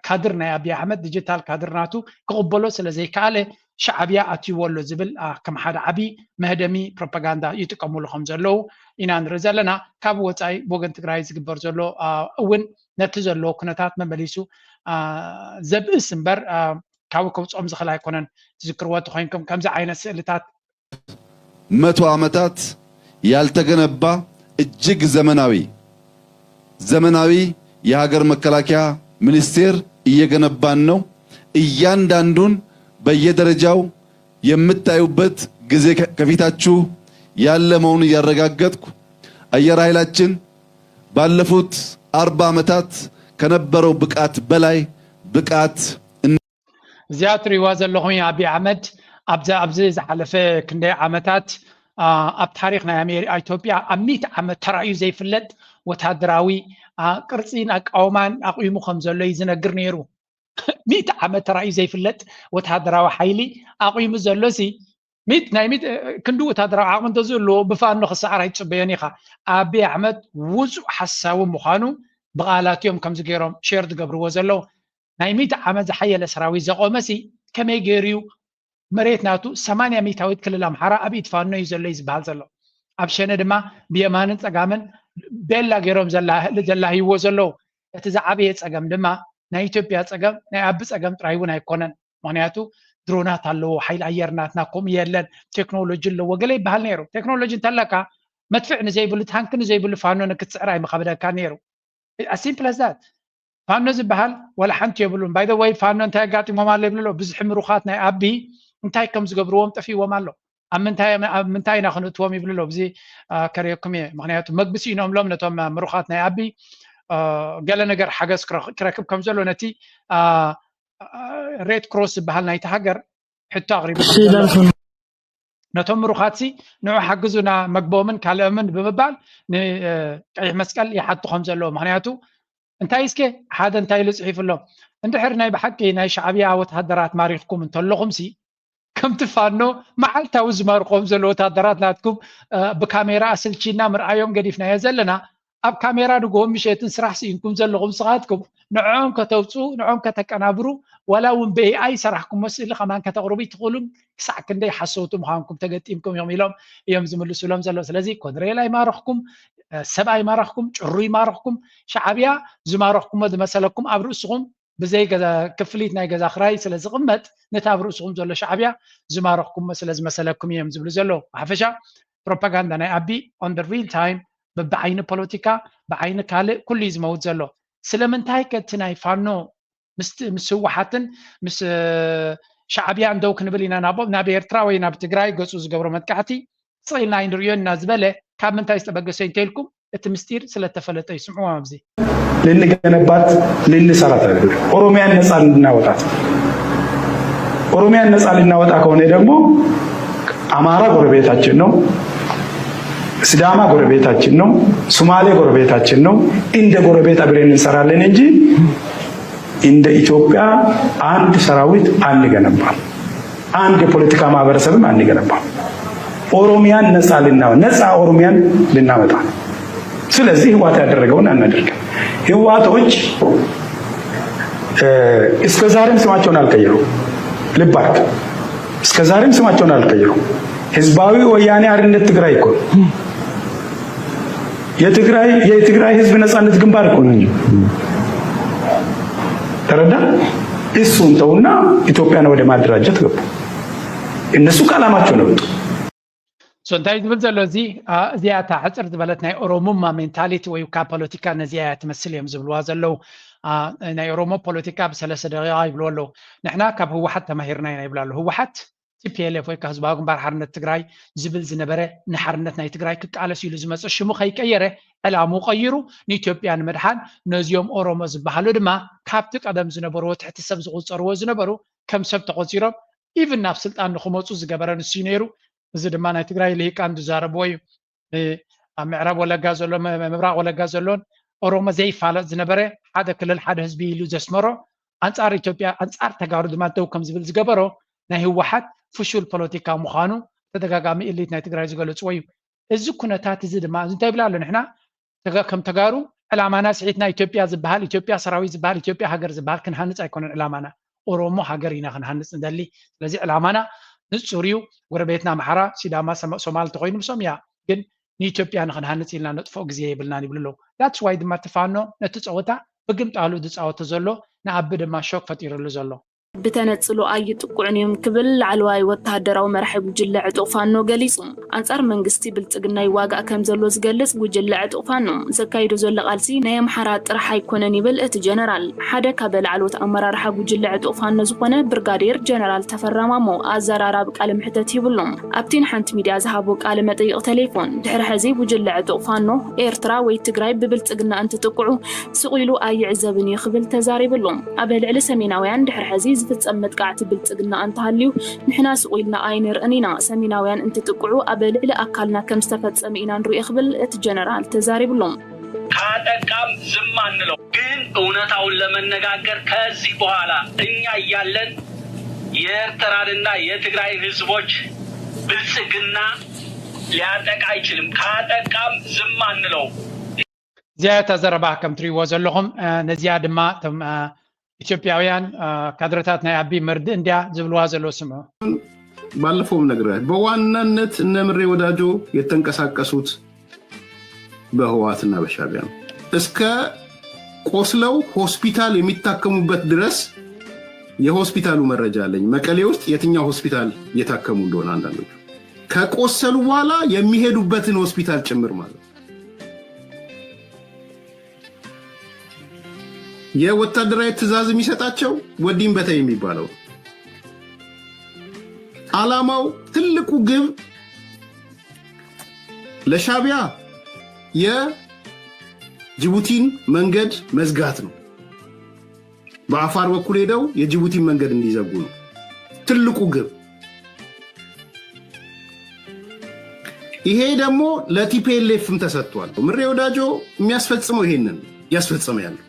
ካድር ናይ አብይ አሕመድ ዲጂታል ካድርናቱ ክቕበሎ ስለዘይከኣለ ሻዕብያ ኣትይወሎ ዝብል ከም ሓደ ዓብይ መህደሚ ፕሮፓጋንዳ ይጥቀምሉ ከም ዘለው ኢና ንርኢ ዘለና ካብ ወፃኢ ወገን ትግራይ ዝግበር ዘሎ እውን ነቲ ዘሎ ኩነታት መመሊሱ ዘብእስ እምበር ካብ ከውፅኦም ዝኽእል ኣይኮነን ትዝክርዎ ተኮይንኩም ከምዚ ዓይነት ስእልታት 100 ዓመታት ያልተገነባ እጅግ ዘመናዊ የሀገር መከላከያ ሚኒስቴር እየገነባን ነው እያንዳንዱን በየደረጃው የምታዩበት ጊዜ ከፊታችሁ ያለ መሆኑን ያረጋግጥኩ አየር ኃይላችን ባለፉት 40 ዓመታት ከነበረው ብቃት በላይ ብቃት ዚያትሪዋ ዘለኹም አብይ አሕመድ ኣብዚ ዝሓለፈ ክንደይ ዓመታት ኣብ ታሪክ ናይ ኢትዮጵያ ኣብ 100 ዓመት ተራእዩ ዘይፍለጥ ወታደራዊ ቅርፂን ኣቃውማን ኣቂሙ ከም ዘሎ ይዝነግር ነይሩ 100 ዓመት ተራእዩ ዘይፍለጥ ወታደራዊ ሓይሊ ኣቂሙ ዘሎ ሲ ክንዲ ወታደራዊ ዓቕሚ እንተዝህልዎ ብፋኖ ክሰዓር ኣይፅበዮን ኢኻ አብይ አሕመድ ውፁእ ሓሳቡ ምዃኑ ብቓላትዮም ከምዚ ገይሮም ሼር ዝገብርዎ ዘለው ናይ 100 ዓመት ዝሓየለ ሰራዊት ዘቆመ ሲ ከመይ ገይሩ መሬት ናቱ 80 ሚታዊት ክልል ኣምሓራ ኣብ ኢድ ፋኖ እዩ ዘሎ ዝበሃል ዘሎ ኣብ ሸነ ድማ ብየማንን ፀጋምን ቤላ ገይሮም ዘላሂዎ ዘለው እቲ ዝዓበየ ፀገም ድማ ናይ ኢትዮጵያ ፀገም ናይ ኣቢ ፀገም ጥራይ እውን ኣይኮነን ምክንያቱ ድሮናት ኣለዎ ሓይሊ ኣየርናትና ከምኡ የለን ቴክኖሎጂ ኣለዎ ገለ ይበሃል ነይሩ ቴክኖሎጂ እንተለካ መድፍዕ ንዘይብሉ ታንክ ንዘይብሉ ፋኖ ንክትፅዕር ኣይምኸብደካ ነይሩ ሲምፕል as that ፋኖ ዝበሃል ወላ ሓንቲ የብሉን ባይ ዘ ወይ ፋኖ እንታይ ኣጋጢሞም ኣሎ ይብሉ ብዙሕ ምሩኻት ናይ ኣቢ እንታይ ከም ዝገብርዎም ጠፊዎም ኣሎ ኣብ ምንታይ ኢና ክንእትዎም ይብሉ ኣሎ ብዚ ከሪአኩም እየ ምክንያቱ መግብሲ ኢኖምሎም ነቶም ምሩኻት ናይ ኣቢ ገለ ነገር ሓገዝ ክረክብ ከም ዘሎ ነቲ ሬድ ክሮስ ዝበሃል ናይቲ ሃገር ሕቶ ኣቕሪቡ ነቶም ምሩኻት ንዑ ሓግዙና መግቦምን ካልኦምን ብምባል ንቀይሕ መስቀል ይሓቱ ከም ዘለዎ ምክንያቱ እንታይ እስከ ሓደ እንታይ ኢሉ ፅሒፉሎም እንድሕር ናይ ብሓቂ ናይ ሻዕብያ ወታደራት ማሪኽኩም እንተለኹም ከምቲ ፋኖ መዓልታዊ ዝማርኾም ዘሎ ወታደራት ናትኩም ብካሜራ ኣስልቺና ምርኣዮም ገዲፍናዮ ዘለና ኣብ ካሜራ ድጎም ምሸትን ስራሕ ሲኢንኩም ዘለኹም ስኻትኩም ንዖም ከተውፅኡ ንዖም ከተቀናብሩ ወላ እውን ብኤአይ ሰራሕኩም መስእሊ ከማን ከተቕርቡ ይትኽእሉ ክሳዕ ክንደይ ሓሰውቱ ምዃንኩም ተገጢምኩም እዮም ዝምልሱሎም ዘሎ ስለዚ ኮድሬላ ይማረኽኩም ሰብኣ ይማረኽኩም ጭሩ ይማረኽኩም ሻዕብያ ዝማረኽኩሞ ዝመሰለኩም ኣብ ርእስኹም ብዘይ ክፍሊት ናይ ገዛ ክራይ ስለ ዝቕመጥ ነቲ ኣብ ርእስኹም ዘሎ ሻዕብያ ዝማረኽኩሞ ስለ ዝመሰለኩም እዮም ዝብሉ ዘለዉ ብሓፈሻ ፕሮፓጋንዳ ናይ ኣቢ ኦን ደ ሪል ታይም ብዓይኒ ፖለቲካ ብዓይኒ ካልእ ኩሉ እዩ ዝመውት ዘሎ ስለምንታይ ከቲ ናይ ፋኖ ምስ ህወሓትን ምስ ሻዕብያ እንደው ክንብል ኢና ናብ ኤርትራ ወይ ናብ ትግራይ ገፁ ዝገብሮ መጥቃዕቲ ፅኢልና ንሪዮ እና ዝበለ ካብ ምንታይ ዝተበገሰ እንተኢልኩም እቲ ምስጢር ስለተፈለጠ ይስምዑ ኣብዚ ልንገነባት ልንሰራት አይደል ኦሮሚያን ነፃ ልናወጣት ኦሮሚያን ነፃ ልናወጣ ከሆነ ደግሞ አማራ ጎረቤታችን ነው ሲዳማ ጎረቤታችን ነው ሶማሌ ጎረቤታችን ነው እንደ ጎረቤት አብረን እንሰራለን እንጂ እንደ ኢትዮጵያ አንድ ሰራዊት አንገነባም፣ አንድ የፖለቲካ ማህበረሰብም አንገነባም። ኦሮሚያን ነፃ ኦሮሚያን ልናመጣ። ስለዚህ ህወሓት ያደረገውን አናደርግም። ህወሓቶች እስከ ዛሬም ስማቸውን አልቀየሩ። ልብ አድርግ፣ እስከ ዛሬም ስማቸውን አልቀየሩ። ህዝባዊ ወያኔ ሓርነት ትግራይ እኮ የትግራይ ህዝብ ነፃነት ግንባር እኮ ነው። ተረዳ? እሱን ተውና ኢትዮጵያን ወደ ማደራጀት ገቡ። እነሱ ከዓላማቸው ነው። እንታይ ዝብል ዘሎ እዚኣ እታ ሕፅር ዝበለት ናይ ኦሮሞማ ሜንታሊቲ ወይ ካ ፖለቲካ ነዚኣ ትመስል እዮም ዝብልዋ ዘለው ናይ ኦሮሞ ፖለቲካ ብ3 ደቂቃ ይብልዎ ኣለው። ንሕና ካብ ህወሓት ተማሂርና ኢና ይብላ ኣለዉ። ህወሓት TPLF ወይ ካ ህዝባዊ ግንባር ሓርነት ትግራይ ዝብል ዝነበረ ንሓርነት ናይ ትግራይ ክቃለስ ኢሉ ዝመፅእ ሽሙ ከይቀየረ ዕላሙ ቀይሩ ንኢትዮጵያ ንምድሓን ነዚኦም ኦሮሞ ዝበሃሉ ድማ ካብቲ ቀደም ዝነበሩ ትሕቲ ሰብ ዝቁፀርዎ ዝነበሩ ከም ሰብ ተቆፂሮም ኢቭን ናብ ስልጣን ንክመፁ ዝገበረ ንሱ ነይሩ። እዚ ድማ ናይ ትግራይ ልሂቃን ዝዛረብዎ እዩ። ኣብ ምዕራብ ወለጋ ዘሎ ምብራቅ ወለጋ ዘሎን ኦሮሞ ዘይፋለጥ ዝነበረ ሓደ ክልል ሓደ ህዝቢ ኢሉ ዘስመሮ ኣንጻር ኢትዮጵያ ኣንጻር ተጋሩ ድማ ደው ከም ዝብል ዝገበሮ ናይ ህወሓት ፍሹል ፖለቲካ ምዃኑ ተደጋጋሚ ኤሊት ናይ ትግራይ ዝገልፅዎ እዩ። እዚ ኩነታት እዚ ድማ እንታይ ይብላ ኣሎ? ንሕና ከም ተጋሩ ዕላማና ስዒትና ኢትዮጵያ ዝበሃል ኢትዮጵያ ሰራዊት ዝበሃል ኢትዮጵያ ሃገር ዝበሃል ክንሃንፅ ኣይኮነን ዕላማና ኦሮሞ ሃገር ኢና ክንሃንፅ ንደሊ። ስለዚ ዕላማና ንጹር እዩ። ጎረቤትና ኣምሓራ፣ ሲዳማ፣ ሶማሊ ተኮይኑ ምሶም እያ ግን ንኢትዮጵያ ንክንሃንፅ ኢልና ነጥፎ ግዜ የብልናን ይብሉ ኣለዉ። ዳትስ ዋይ ድማ ተፋኖ ነቲ ፀወታ ብግምጣሉ ዝፃወቶ ዘሎ ንኣቢ ድማ ሾክ ፈጢሩሉ ዘሎ ብተነፅሎ ኣይጥቁዕን እዮም ክብል ላዕለዋይ ወተሃደራዊ መራሒ ጉጅለ ዕጡቕ ፋኖ ገሊጹ ኣንጻር መንግስቲ ብልፅግና ይዋጋእ ከም ዘሎ ዝገልጽ ጉጅለ ዕጡቕ ፋኖ ዘካይዶ ዘሎ ቃልሲ ናይ ኣምሓራ ጥራሕ ኣይኮነን ይብል እቲ ጀነራል። ሓደ ካብ ላዕለዎት ኣመራርሓ ጉጅለ ዕጡቕ ፋኖ ዝኾነ ብርጋዴር ጀነራል ተፈራ ማሞ ኣዘራራቢ ቃለ ምሕተት ይብሎም ኣብቲ ንሓንቲ ሚድያ ዝሃቦ ቃለ መጠይቕ ቴሌፎን ድሕሪ ሕዚ ጉጅለ ዕጡቕ ፋኖ ኤርትራ ወይ ትግራይ ብብልፅግና እንትጥቅዑ ስቑኢሉ ኣይዕዘብን እዩ ክብል ተዛሪብሎም። ኣብ ልዕሊ ሰሜናውያን ድሕሪ ሕዚ ዝፍጸም መጥቃዕቲ ብልጽግና እንተሃልዩ ንሕና ስቑኢልና ኣይንርእን ኢና ሰሜናውያን እንትጥቅዑ ኣብ ልዕሊ ኣካልና ከም ዝተፈጸመ ኢና ንሪኦ ክብል እቲ ጀነራል ተዛሪብሎም። ካጠቃም ዝም አንለው፣ ግን እውነታውን ለመነጋገር ከዚህ በኋላ እኛ እያለን የኤርትራንና የትግራይን ህዝቦች ብልጽግና ሊያጠቃ አይችልም። ካጠቃም ዝም አንለው። እዚኣ ተዘረባ ከም ትሪእዎ ዘለኹም ነዚያ ድማ ኢትዮጵያውያን ካድረታት ናይ አቢ መርድ እንዲያ ዝብልዋ ዘሎ ስምዑ። ባለፈውም ነግሬያለሁ። በዋናነት እነ ምሬ ወዳጆ የተንቀሳቀሱት በህወሓትና በሻዕቢያ ነው። እስከ ቆስለው ሆስፒታል የሚታከሙበት ድረስ የሆስፒታሉ መረጃ አለኝ። መቀሌ ውስጥ የትኛው ሆስፒታል እየታከሙ እንደሆነ አንዳንዶቹ ከቆሰሉ በኋላ የሚሄዱበትን ሆስፒታል ጭምር ማለት የወታደራዊ ትዕዛዝ የሚሰጣቸው ወዲም በታይ የሚባለው ዓላማው ትልቁ ግብ ለሻዕቢያ የጅቡቲን መንገድ መዝጋት ነው። በአፋር በኩል ሄደው የጅቡቲን መንገድ እንዲዘጉ ነው ትልቁ ግብ። ይሄ ደግሞ ለቲፒኤልኤፍም ተሰጥቷል። ምሬ ወዳጆ የሚያስፈጽመው ይሄንን ያስፈጽመ ያለው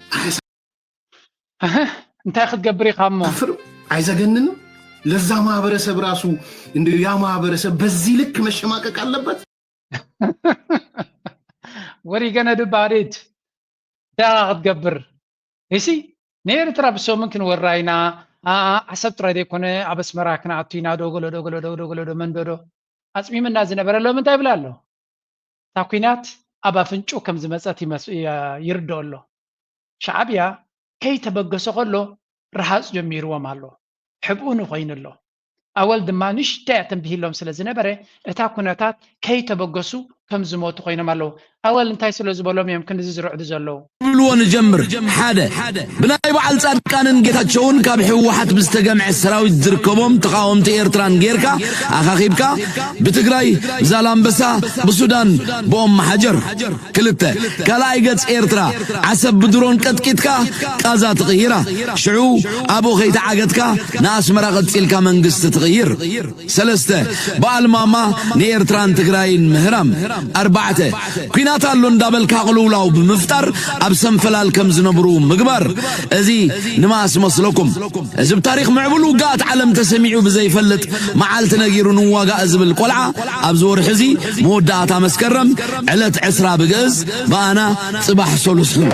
እንታይ ክትገብር ኢኻ እሞ አይዘገንንም? ለዛ ማህበረሰብ ራሱ እንደ ያ ማህበረሰብ በዚህ ልክ መሸማቀቅ አለበት? ወሪ ገነድ ባሪት ዳ ክትገብር እሺ ነኤርትራ ብሶምን ክንወራይና ዓሰብ ጥራይ ዘይኮነ ኣብ ኣስመራ ክንኣቱ ኢና ዶጎሎ መንዶዶ ኣፅሚምና ዝነበረ ሎ ምንታይ ይብላ ኣሎ? እታ ኩናት ኣብ ኣፍንጩ ከም ዝመፀት ይርድኦ ኣሎ። ሻዕብያ ከይተበገሶ ከሎ ረሃፅ ጀሚርዎም ኣሎ። ሕብኡን ኮይኑ ኣሎ ኣወል ድማ ንሽተይ ተንቢሂሎም ስለ ዝነበረ እታ ኩነታት ከይተበገሱ ከም ዝሞቱ ኮይኖም ኣለዉ። ኣወል እንታይ ስለ ዝበሎም እዮም ክንዚ ዝርዕዱ ዘለዉ ብልዎ ንጀምር። ሓደ ብናይ በዓል ጻድቃንን ጌታቸውን ካብ ሕወሓት ብዝተገምዐ ሰራዊት ዝርከቦም ተቃወምቲ ኤርትራን ጌርካ ኣኻኺብካ ብትግራይ ዛላምበሳ ብሱዳን ቦም ሓጀር። ክልተ ካልኣይ ገጽ ኤርትራ ዓሰብ ብድሮን ቀጥቂትካ ቃዛ ትቕይራ። ሽዑ ኣብኡ ከይተዓገትካ ንኣስመራ ቀፂልካ መንግስቲ ትቕይር። ሰለስተ በዓል ማማ ንኤርትራን ትግራይን ምህራም أربعة كينات اللون دابل كاغلولاو بمفتر أبسم فلال كم زنبرو مقبر أزي نماس مصلكم أزب تاريخ معبلو قات علم تسميعو بزي فلت معالت نجيرو نواقا أزب القلعة أبزور حزي موداتا مسكرم علت عسرا بقز بانا صباح سولسهم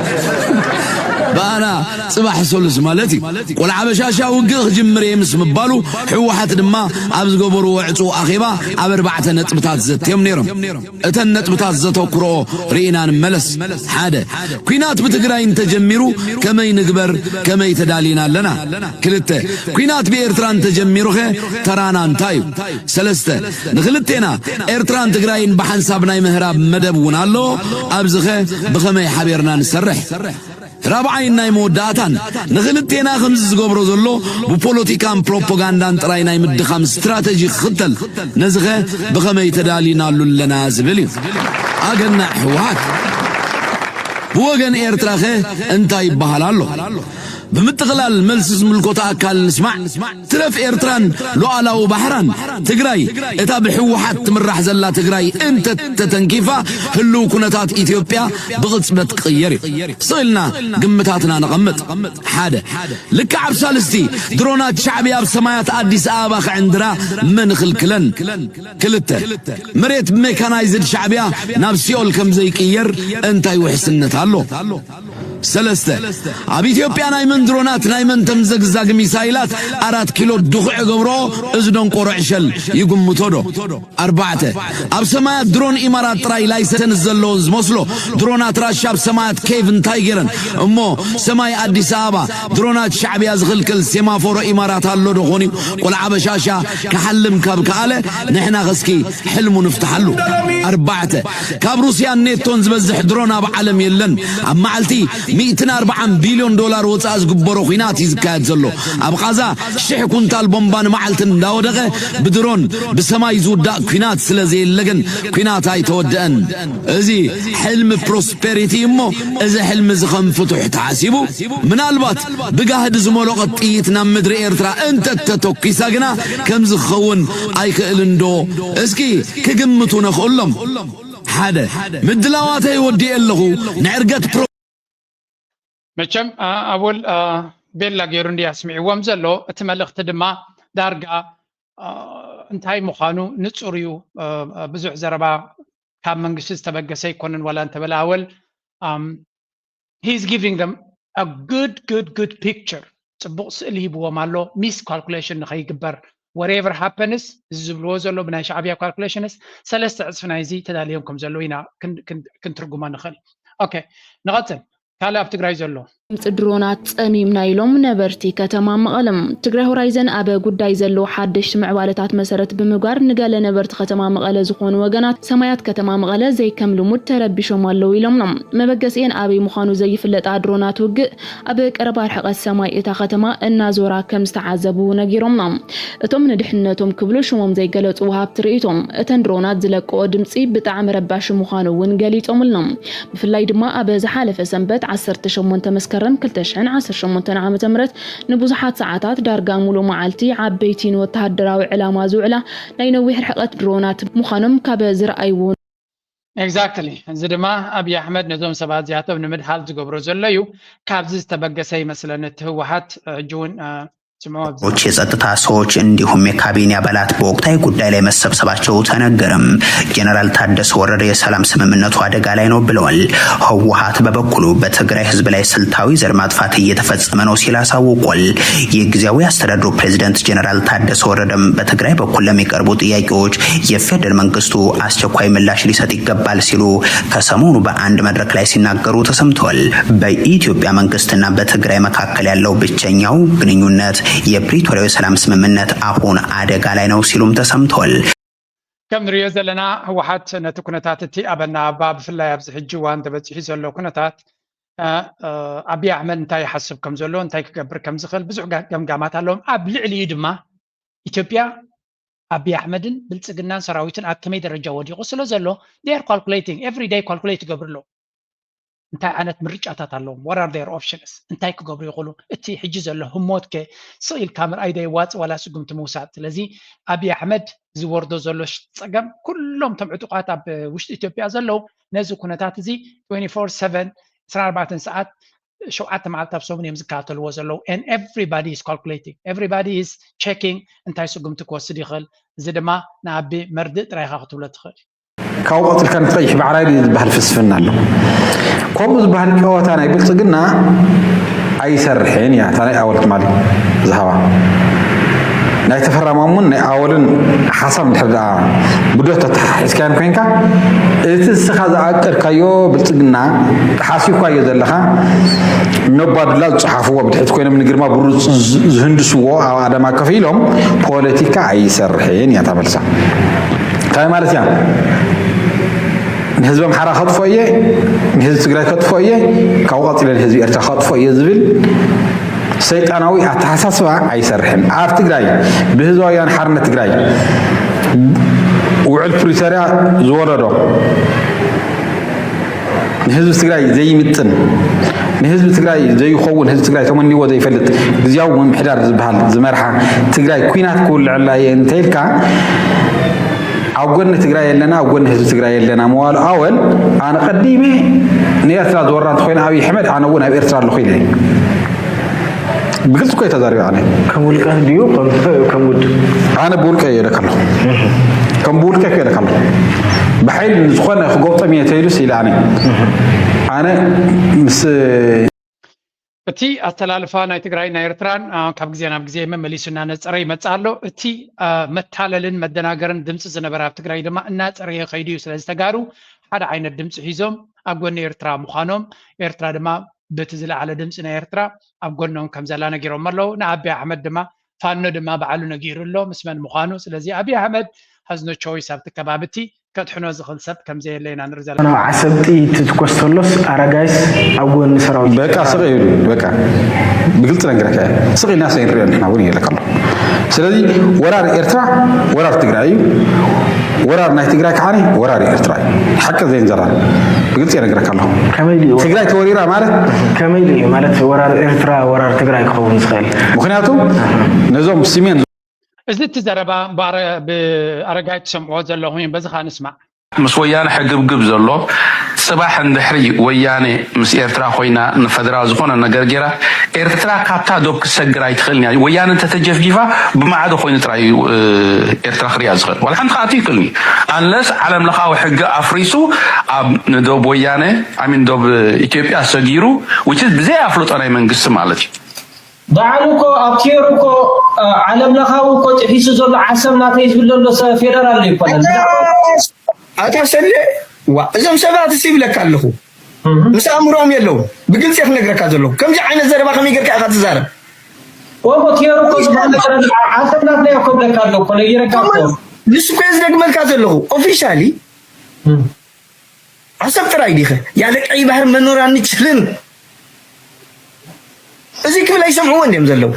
بانا صباح سولس مالتي والعبشاشا وقخ جمري يمس مبالو حوحت دما أبز قبرو وعطو أخيبا أبربعة نتبتات زت يمنيرم أتن نتبتات زتو كرو رينا نملس حادة كوينات بتقراين تجميرو كما ينقبر كما يتدالينا لنا كلته كوينات بإرتران تجميرو ترانا انتايو سلسته نخلتنا إرتران تقراين بحنسابنا مهراب مدبون اللو أبزخه بخمي حبيرنا نسرح رابعين موداتان نخلتنا خمس قبرو زلو ببوليتيكان بروباغاندان تراينا يمدخام استراتيجي خطل نزغه بخمي تدالينا لنا زبلي أقلنا حوات بوغن إيرتراخه انتاي بحلالو بمتغلال ملسس ملكوتا أكال نسمع تلف إيرتران لوعلاو بحران تقراي إتاب حوحات تمرح زلا تقراي انت تتنكيفا هلو كونتات إثيوبيا بغتصبت قيري صيلنا قمتاتنا نقمت حادة لك عب سالستي درونات شعبية بسمايات أديس آباخ عندنا منخل كلن كلته مريت ميكانايزد شعبية نابسيول كم زي كير انتاي وحسنت هالو سلسته عب إثيوبيا نايمن درونات نايمن تمزقزاق ميسايلات 4 كيلو دخع قبرو ازدون قرعشل يقوم متودو أربعة عب سمايات درون إمارات تراي لايسن الزلوز مسلو درونات راشاب سمايات كيفن تايجرن امو سماي أديس آبا درونات شعبي أزغل كل سيمافورو إمارات هالو دخوني قول عبشاشا كحلم كابكالة نحنا غسكي حلمو نفتحلو أربعة كاب روسيا نيتونز بزح درونا بعالم يلن عم معلتي 140 بليون دولار وصاز قبرو خينات يزكاد زلو أبقازا شح كنتال بومبان معلتن داودغه بدرون بسماي زودا خينات سلازي اللغن خينات هاي تودأن ازي حلم بروسبريتي امو ازي حلم زخم فتح تحاسبو من البات بقاهد زمولو قطيتنا مدري إيرترا انت تتوكي ساقنا كم زخون ايك الندو اسكي كقمتو نخولم حدا مدلاواتي ودي اللغو نعرقت مچم أول بيلا غيروندي اسمعي ومزلو اتملخت دما دارغا انتهي مخانو نصوريو بزح زربا كاب منغسس تبغسي يكونن ولا انت بلاول he's giving them a good picture صبق سئلي بو مالو ميس calculation نخيغبر whatever happens زبلو زلو بنا شعبيا calculations ثلاثه عصفنايزي تداليهم زلوينا كنترجما نخل اوكي نغتل كالا ابتغراي زلو ድሮናት ጸሚምና ኢሎም ነበርቲ ከተማ መቐለም ትግራይ ሆራይዘን አበ ጉዳይ ዘሎ ሓድሽ ምዕባለታት መሰረት ብምጓር ንገለ ነበርቲ ከተማ መቐለ ዝኾኑ ወገናት ሰማያት ከተማ መቐለ ዘይከም ልሙድ ተረቢሾም ኣለው ኢሎም ነው መበገስን አበይ ምዃኑ ዘይፍለጣ ድሮናት ውግእ አበ ቀረባ ርሕቀት ሰማይ እታ ከተማ እናዞራ ከም ዝተዓዘቡ ነጊሮም ነው እቶም ንድሕነቶም ክብሉ ሽሞም ዘይገለጹ ወሃብቲ ርእይቶም እተን ድሮናት ዝለቀኦ ድምጺ ብጣዕሚ ረባሽ ምዃኑ ውን ገሊጾምልnom ብፍላይ ድማ አበ ዝሓለፈ ሰንበት 18 መስከረም 2018 ዓመተ ምህረት ንብዙሓት ሰዓታት ዳርጋ ሙሉ መዓልቲ ዓበይቲን ወተሃደራዊ ዕላማ ዝውዕላ ናይ ነዊሕ ርሕቀት ድሮናት ምዃኖም ካብ ዝረኣይዎ Exactly. زدما أبي أحمد نظام سبعة زيادة من مدحال زجبر زليو كابز تبقى مثلا هوحات جون ዎች የጸጥታ ሰዎች እንዲሁም የካቢኔ አባላት በወቅታዊ ጉዳይ ላይ መሰብሰባቸው ተነገረም። ጀነራል ታደሰ ወረደ የሰላም ስምምነቱ አደጋ ላይ ነው ብለዋል። ህወሓት በበኩሉ በትግራይ ህዝብ ላይ ስልታዊ ዘር ማጥፋት እየተፈጸመ ነው ሲል አሳውቋል። የጊዜያዊ አስተዳደሩ ፕሬዝዳንት ጀነራል ታደሰ ወረደም በትግራይ በኩል ለሚቀርቡ ጥያቄዎች የፌደራል መንግስቱ አስቸኳይ ምላሽ ሊሰጥ ይገባል ሲሉ ከሰሞኑ በአንድ መድረክ ላይ ሲናገሩ ተሰምተዋል። በኢትዮጵያ መንግስትና በትግራይ መካከል ያለው ብቸኛው ግንኙነት የፕሪቶሪያው ሰላም ስምምነት አሁን አደጋ ላይ ነው ሲሉም ተሰምቷል። ከም ንሪኦ ዘለና ህወሓት ነቲ ኩነታት እቲ አበና ባብ ፍላይ ኣብዚ ሕጂ ዋን ተበፂሑ ዘሎ ኩነታት አብይ አሕመድ እንታይ ይሓስብ ከም ዘሎ እንታይ ክገብር ከም ዝኽእል ብዙሕ ገምጋማት ኣለዎም። ኣብ ልዕሊኡ ድማ ኢትዮጵያ አብይ አሕመድን ብልጽግናን ሰራዊትን ኣብ ከመይ ደረጃ ወዲቑ ስለ ዘሎ they are calculating every day calculate ይገብርሎ እንታይ ዓይነት ምርጫታት ኣለዎም what are their options እንታይ ክገብሩ ይኽእሉ እቲ ሕጂ ዘሎ ህሞትከ ስኢልካ ምርኣይ ደይዋፅ ዋላ ስጉምቲ ምውሳድ ስለዚ ኣብይ ኣሕመድ ዝወርዶ ዘሎ ፀገም ኩሎም ቶም ዕጡቃት ኣብ ውሽጢ ኢትዮጵያ ዘለው ነዚ ኩነታት እዚ 24/7 24 ሰዓት 7 መዓልቲ ኣብ ሰሙን እዮም ዝከታተልዎ ዘለው and everybody is calculating everybody is checking እንታይ ስጉምቲ ክወስድ ይኽእል እዚ ድማ ንኣቢ መርድእ ጥራይካ ክትብሎ ትኽእል ካብ ቆፅልካ ንትቀይሕ ባዕራይ ዝበሃል ፍስፍና ኣሎ ከምኡ ዝበሃል ቀወታ ናይ ብልፅግና ኣይሰርሕን እያ እታ ናይ ኣወልት ማለት ዝሃባ ናይ ተፈራማሙን ናይ ኣወልን ሓሳብ እንድሕር ብዶት ተተሓሒዝካያን ኮይንካ እቲ እስኻ ዝኣቀድካዮ ብልፅግና ሓሲብካዮ ዘለኻ ነባዱላ ዝፅሓፍዎ ብድሕሪት ኮይኖም ንግርማ ብሩፅ ዝህንድስዎ ኣብ ኣዳማ ከፍ ኢሎም ፖለቲካ ኣይሰርሕን እያ ተመልሳ እንታይ ማለት እያ ንህዝቢ ኣምሓራ ከጥፎ እየ ንህዝቢ ትግራይ ከጥፎ እየ ካብኡ ቀፂለ ንህዝቢ ኤርትራ ከጥፎ እየ ዝብል ሰይጣናዊ ኣተሓሳስባ ኣይሰርሕን ኣብ ትግራይ ብህዝቢ ወያነ ሓርነት ትግራይ ውዕል ፕሪቶርያ ዝወረዶ ንህዝቢ ትግራይ ዘይምጥን ንህዝቢ ትግራይ ዘይኸውን ህዝቢ ትግራይ ተመኒዎ ዘይፈልጥ ግዝያዊ ምምሕዳር ዝበሃል ዝመርሓ ትግራይ ኩናት ክውልዕላ እየ እንተኢልካ ኣብ ጎኒ ትግራይ የለና ኣብ ጎኒ ህዝቢ ትግራይ የለና መዋሉ ኣወል ኣነ ቀዲሜ ንኤርትራ ዝወራ እንተኮይነ ኣብይ ኣሕመድ ኣነ እውን ኣብ ኤርትራ ኣለኹ ኢለ بقلت كويس هذا يعني كم بولك ديو كم بود أنا بولك إيه لك الله كم بولك كده لك الله بحيل نزخنا خقوطة 200 سيل أنا مس እቲ ኣተላልፋ ናይ ትግራይ ናይ ኤርትራን ካብ ግዜ ናብ ግዜ መመሊሱና ነፅረይ መጻሎ እቲ መታለልን መደናገርን ድምፂ ዝነበረ ኣብ ትግራይ ድማ እናፀረየ ከይዱ ስለ ዝተጋሩ ሓደ ዓይነት ድምፂ ሒዞም ኣብ ጎኒ ኤርትራ ምዃኖም ኤርትራ ድማ በቲ ዝለዓለ ድምፂ ናይ ኤርትራ ኣብ ጎኖም ከም ዘላ ነጊሮም ኣለው ንኣብይ ኣሕመድ ድማ ፋኖ ድማ ባዕሉ ነጊሩሎ ምስመን ምዃኑ ስለዚ ኣብይ ኣሕመድ has no choice ኣብቲ ከባቢቲ كتحنو زخل سب كم زي اللي نرزل أنا عصبتي تتكوستلوس أراجايس أقول نسراو بقى صغير بقى بقلت لك صغير ناس ينريون إحنا وني لك الله سلذي ورار إرترا ورار تجراي ورار ناي تجراك عني ورار إرترا حكى زين زرار بقلت لك الله كميلي تجراي توريرا مالك كميلي مالك ورار إرترا ورار تجراي خوون سخيل مخنياتو نظام سيمين إذا تزربا بأرجعي تسمعوا زلهم بزخ نسمع. مس ويانا حقب قبز الله صباح الدحري ويانا مس إرترا خوينا نفدرا زخونا نجرجرا إرترا كابتا دوب سجراي تخلني ويانا أنت تجف جيفا بما عاد خوينا تراي إرترا خريج صغير والحين خاطي كلني unless علم لخاو حق أفريسو ندوب ويانا عمين دوب إثيوبيا سجيرو which is بزاف أفلوت أنا من قسم مالتي. دعالوكو أبتيروكو علم لخاوكو تحسوا زول عسمنا تيجي بالله فيدرال اللي يقولون أتحسن إذا سبعة تسيب لك الله بس أمرهم يلو بقول سيف نقرأ كذلو كم جاء عنا زربا كم يقرأ كأخذ زرب وأبتيروكو سبحان الله عسمنا تيجي يقول لك الله كل يجرا كذلو لسبيز نقبل كذلو officially عسب تراي ديخه يعني أي بحر منور عني تشلن أزيك بلا يسمعون يوم زلوا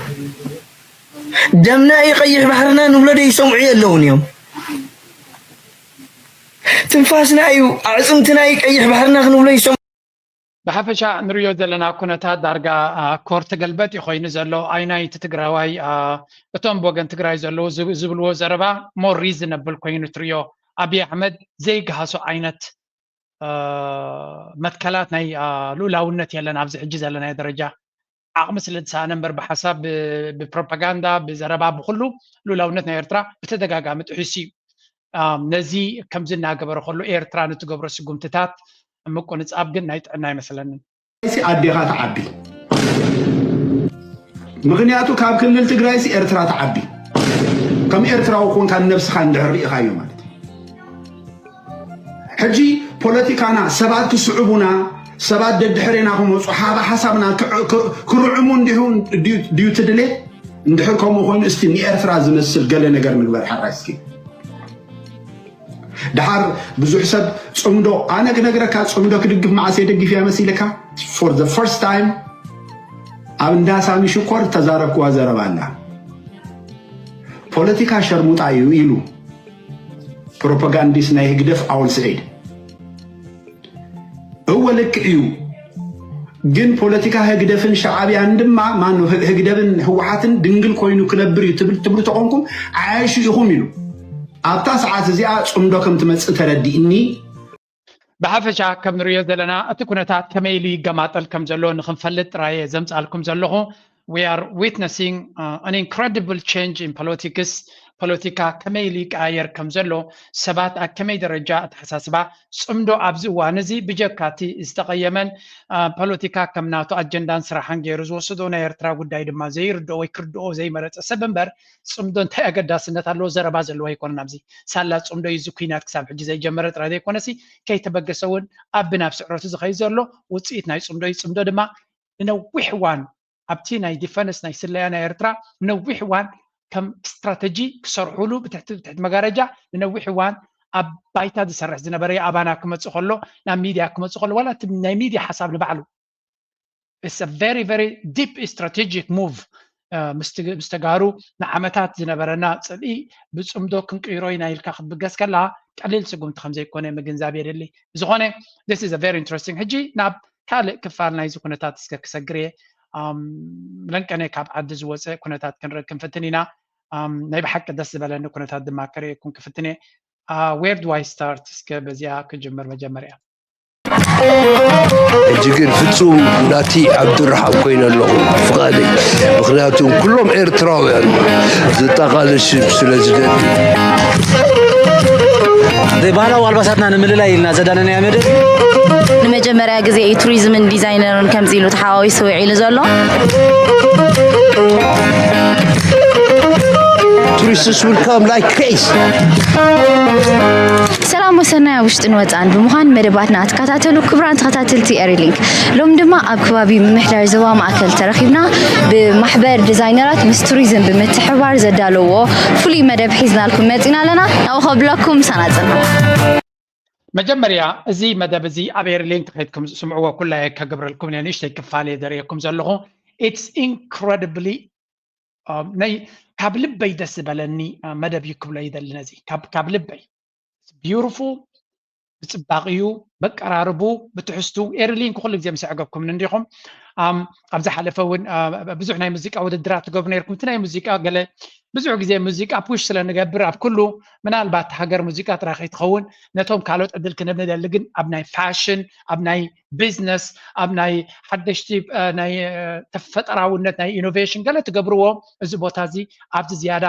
دمنا يقيح بحرنا نولد يسمعي اللون يوم تنفاسنا أيو عزمتنا يقيح بحرنا نولد يسمع بحفشة نريو زلنا كنتا دارجا كورت قلبت يخوي نزلوا أينا يتتقراوي بتوم بوغن تقراي زلوا زبلوا زربا more reasonable كوين تريو أبي أحمد زي جهاسو عينت متكلات ناي لولاونت يلا نعبز عجز لنا درجة عقم سلسة نمبر بحسب ببروباغندا بزربا بخلو لولاونتنا إيرترا بتدقاقا متحسي نزي كم زلنا قبر خلو إيرترا نتقبر سقوم تتات مكو نتقابقن نايت عناي مثلا سي أديها تعبي مغنياتو كاب كل التقرايسي إيرترا تعبي كم إيرترا وكون كان نفس خان دعري خايو مالتي حجي بوليتيكانا سبات كسعبونا سبات دحرينا هم صحابة حسابنا كرعمون دهون ديو تدلي ندحركم وخون استني إرتراز نسل قال نقر نقبر حراسكي دحر بزو حساب صمدو أنا كنقرأ صمدو كدقف مع سيدقف يا مسيلكا for the first time أبندا سامي شكور تزارب كوازارب الله بوليتيكا شرموت عيو إلو بروباغانديس نايهقدف أول سعيد هو لك إيو ግን ፖለቲካ ህግደፍን ሻዕቢያን ድማ ማን ነው ህግደብን ህወሓትን ድንግል ኮይኑ ክነብር ትብሉ ተቆንኩም ዓይሹ ይኹም ኢሉ ኣብታ ሰዓት እዚኣ ጽምዶ ከም ትመጽእ ተረዲእኒ ብሓፈሻ ከም ንሪኦ ዘለና እቲ ኩነታት ከመይ ኢሉ ይገማጠል ከም ዘሎ ንክንፈልጥ ጥራየ ዘምፃልኩም ዘለኹ we are witnessing an incredible change in politics ፖለቲካ ከመይ ኢሉ ይቀያየር ከም ዘሎ ሰባት ኣብ ከመይ ደረጃ ኣተሓሳስባ ጽምዶ ኣብዚ እዋን እዚ ብጀካቲ ዝተቐየመን ፖለቲካ ከም ናቱ ኣጀንዳን ስራሕን ገይሩ ዝወስዶ ናይ ኤርትራ ጉዳይ ድማ ዘይርድኦ ወይ ክርድኦ ዘይመረፀ ሰብ እምበር ጽምዶ እንታይ ኣገዳስነት ኣለዎ ዘረባ ዘለዎ ኣይኮነን ኣብዚ ሳላ ጽምዶ እዩ ኩናት ክሳብ ሕጂ ዘይጀመረ ጥራይ ዘይኮነሲ ከይተበገሰ እውን ኣብ ብናብ ስዕረቱ ዝኸይድ ዘሎ ውፅኢት ናይ ጽምዶ እዩ ጽምዶ ድማ ንነዊሕ እዋን ኣብቲ ናይ ዲፈንስ ናይ ስለያ ናይ ኤርትራ ንነዊሕ እዋን ከም ስትራቴጂ ክሰርሑሉ ብትሕቲ መጋረጃ ንነዊሕ እዋን ኣብ ባይታ ዝሰርሕ ዝነበረ ኣባና ክመጽእ ከሎ ናብ ሚድያ ክመጽእ ከሎ ዋላ ናይ ሚድያ ሓሳብ ንባዕሉ it's a very very deep strategic move ምስተጋሩ ንዓመታት ዝነበረና ጽልኢ ብጽምዶ ክንቅይሮ ኢና ኢልካ ክትብገስ ከላ ቀሊል ስጉምቲ ከም ዘይኮነ ምግንዛብ የድሊ ዝኾነ this is a very interesting ሕጂ ናብ ካልእ ክፋል ናይዚ ኩነታት እስከ ክሰግርየ ለንቀነ ካብ ዓዲ ዝወፀ ኩነታት ክንርኢ ክንፍትን ኢና ናይ ብሓቂ ደስ ዝበለኒ ኩነታት ድማ ከርእየኩም ክፍትነ where do I start እስከ በዚያ ክጅምር መጀመርያ እጅግን ፍጹም ናቲ ዓብዱራሓም ኮይኑ ኣለኹ ፍቓደይ ምክንያቱም ኩሎም ኤርትራውያን ዝጠቓልሽ ስለ ዝደሊ ባህላዊ ኣልባሳትና ንምልላይ ኢልና ዘዳነናያ መደብ ንመጀመርያ ግዜ ቱሪዝምን ዲዛይነርን ከምዚ ኢሉ ተሓዋዊሱ ውዒሉ ዘሎ tourists will come like crazy ሰላም ወሰናይ ውሽጥን ወፃን ብምዃን መደባትና ተከታተሉ ክብራን ተከታተልቲ ኤሪሊንክ ሎም ድማ ኣብ ከባቢ ምሕዳር ዞባ ማእከል ተረኺብና ብማሕበር ዲዛይነራት ምስ ቱሪዝም ብምትሕባር ዘዳለዎ ፍሉይ መደብ ሒዝናልኩም መፂና ኣለና ናብኡ ከብለኩም ሰናፅና መጀመርያ እዚ መደብ እዚ ኣብ ኤሪሊንክ ከይድኩም ስምዕዎ ኩላይ ከገብረልኩም ንእሽተይ ክፋል የደርየኩም ዘለኹ it's incredibly ናይ ካብ ልበይ ደስ በለኒ መደብ ይክብሎ ይደሊ ነዚ ካብ ልበይ beautiful ብፅባቅዩ በቀራርቡ ብትሕዝቱ ኤሪሊንክ ኩሉ ግዜ ምስዕገብኩም ንሪኹም ኣብዛ ሓለፈ እውን ብዙሕ ናይ ሙዚቃ ውድድራት ትገብሩ ነርኩም እቲ ናይ ሙዚቃ ገለ ብዙሕ ግዜ ሙዚቃ ፑሽ ስለንገብር ኣብ ኩሉ ምናልባት ሃገር ሙዚቃ ጥራይ ከይትኸውን ነቶም ካልኦት ዕድል ክንብ ንደሊ ግን ኣብ ናይ ፋሽን ኣብ ናይ ቢዝነስ ኣብ ናይ ሓደሽቲ ናይ ተፈጠራውነት ናይ ኢኖቬሽን ገለ ትገብርዎ እዚ ቦታ እዚ ኣብዚ ዝያዳ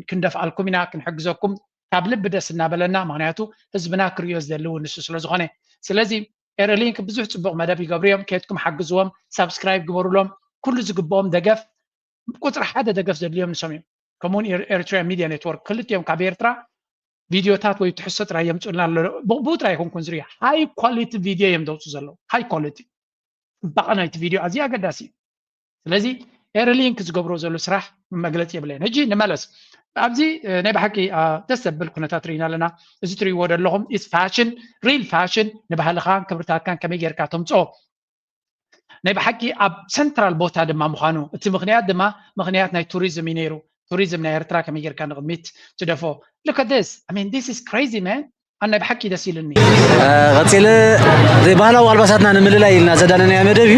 ክንደፍኣልኩም ኢና ክንሕግዘኩም ካብ ልቢ ደስ እናበለና ምክንያቱ ህዝብና ክርዮ ዝደልው ንሱ ስለዝኾነ ስለዚ ኤሪሊንክ ብዙሕ ፅቡቅ መደብ ይገብሩ እዮም ከይትኩም ሓግዝዎም ሳብስክራይብ ግበሩሎም ኩሉ ዝግብኦም ደገፍ ቁፅሪ ሓደ ደገፍ ዘድልዮም ንሶም እዮም ከምኡውን ኤርትራ ሚድያ ኔትወርክ ክልቲኦም ካብ ኤርትራ ቪድዮታት ወይ ትሕሶ ጥራይ የምፅኡልና ኣሎ ብኡ ጥራይ ይኹንኩን ዝርያ ሃይ ኳሊቲ ቪድዮ እዮም ዘውፅኡ ዘለዉ ሃይ ኳሊቲ ፅባቐ ናይቲ ቪድዮ ኣዝዩ ኣገዳሲ እዩ ስለዚ ኤሪሊንክ ዝገብሮ ዘሎ ስራሕ መግለፂ የብለን ሕጂ ንመለስ ኣብዚ ናይ ብሓቂ ደስ ዘብል ኩነታት ርኢና ኣለና እዚ ትሪእዎ ዘለኹም ኢስ ፋሽን ሪል ፋሽን ንባህልኻን ክብርታትካን ከመይ ጌርካ ተምፅኦ ናይ ብሓቂ ኣብ ሰንትራል ቦታ ድማ ምዃኑ እቲ ምክንያት ድማ ምክንያት ናይ ቱሪዝም እዩ ነይሩ ቱሪዝም ናይ ኤርትራ ከመይ ጌርካ ንቅድሚት ትደፎ look at this I mean this is crazy man ኣነ ብሓቂ ደስ ኢሉኒ ቀፂለ ባህላዊ ኣልባሳትና ንምልላይ ኢልና ዘዳነናያ መደብ እዩ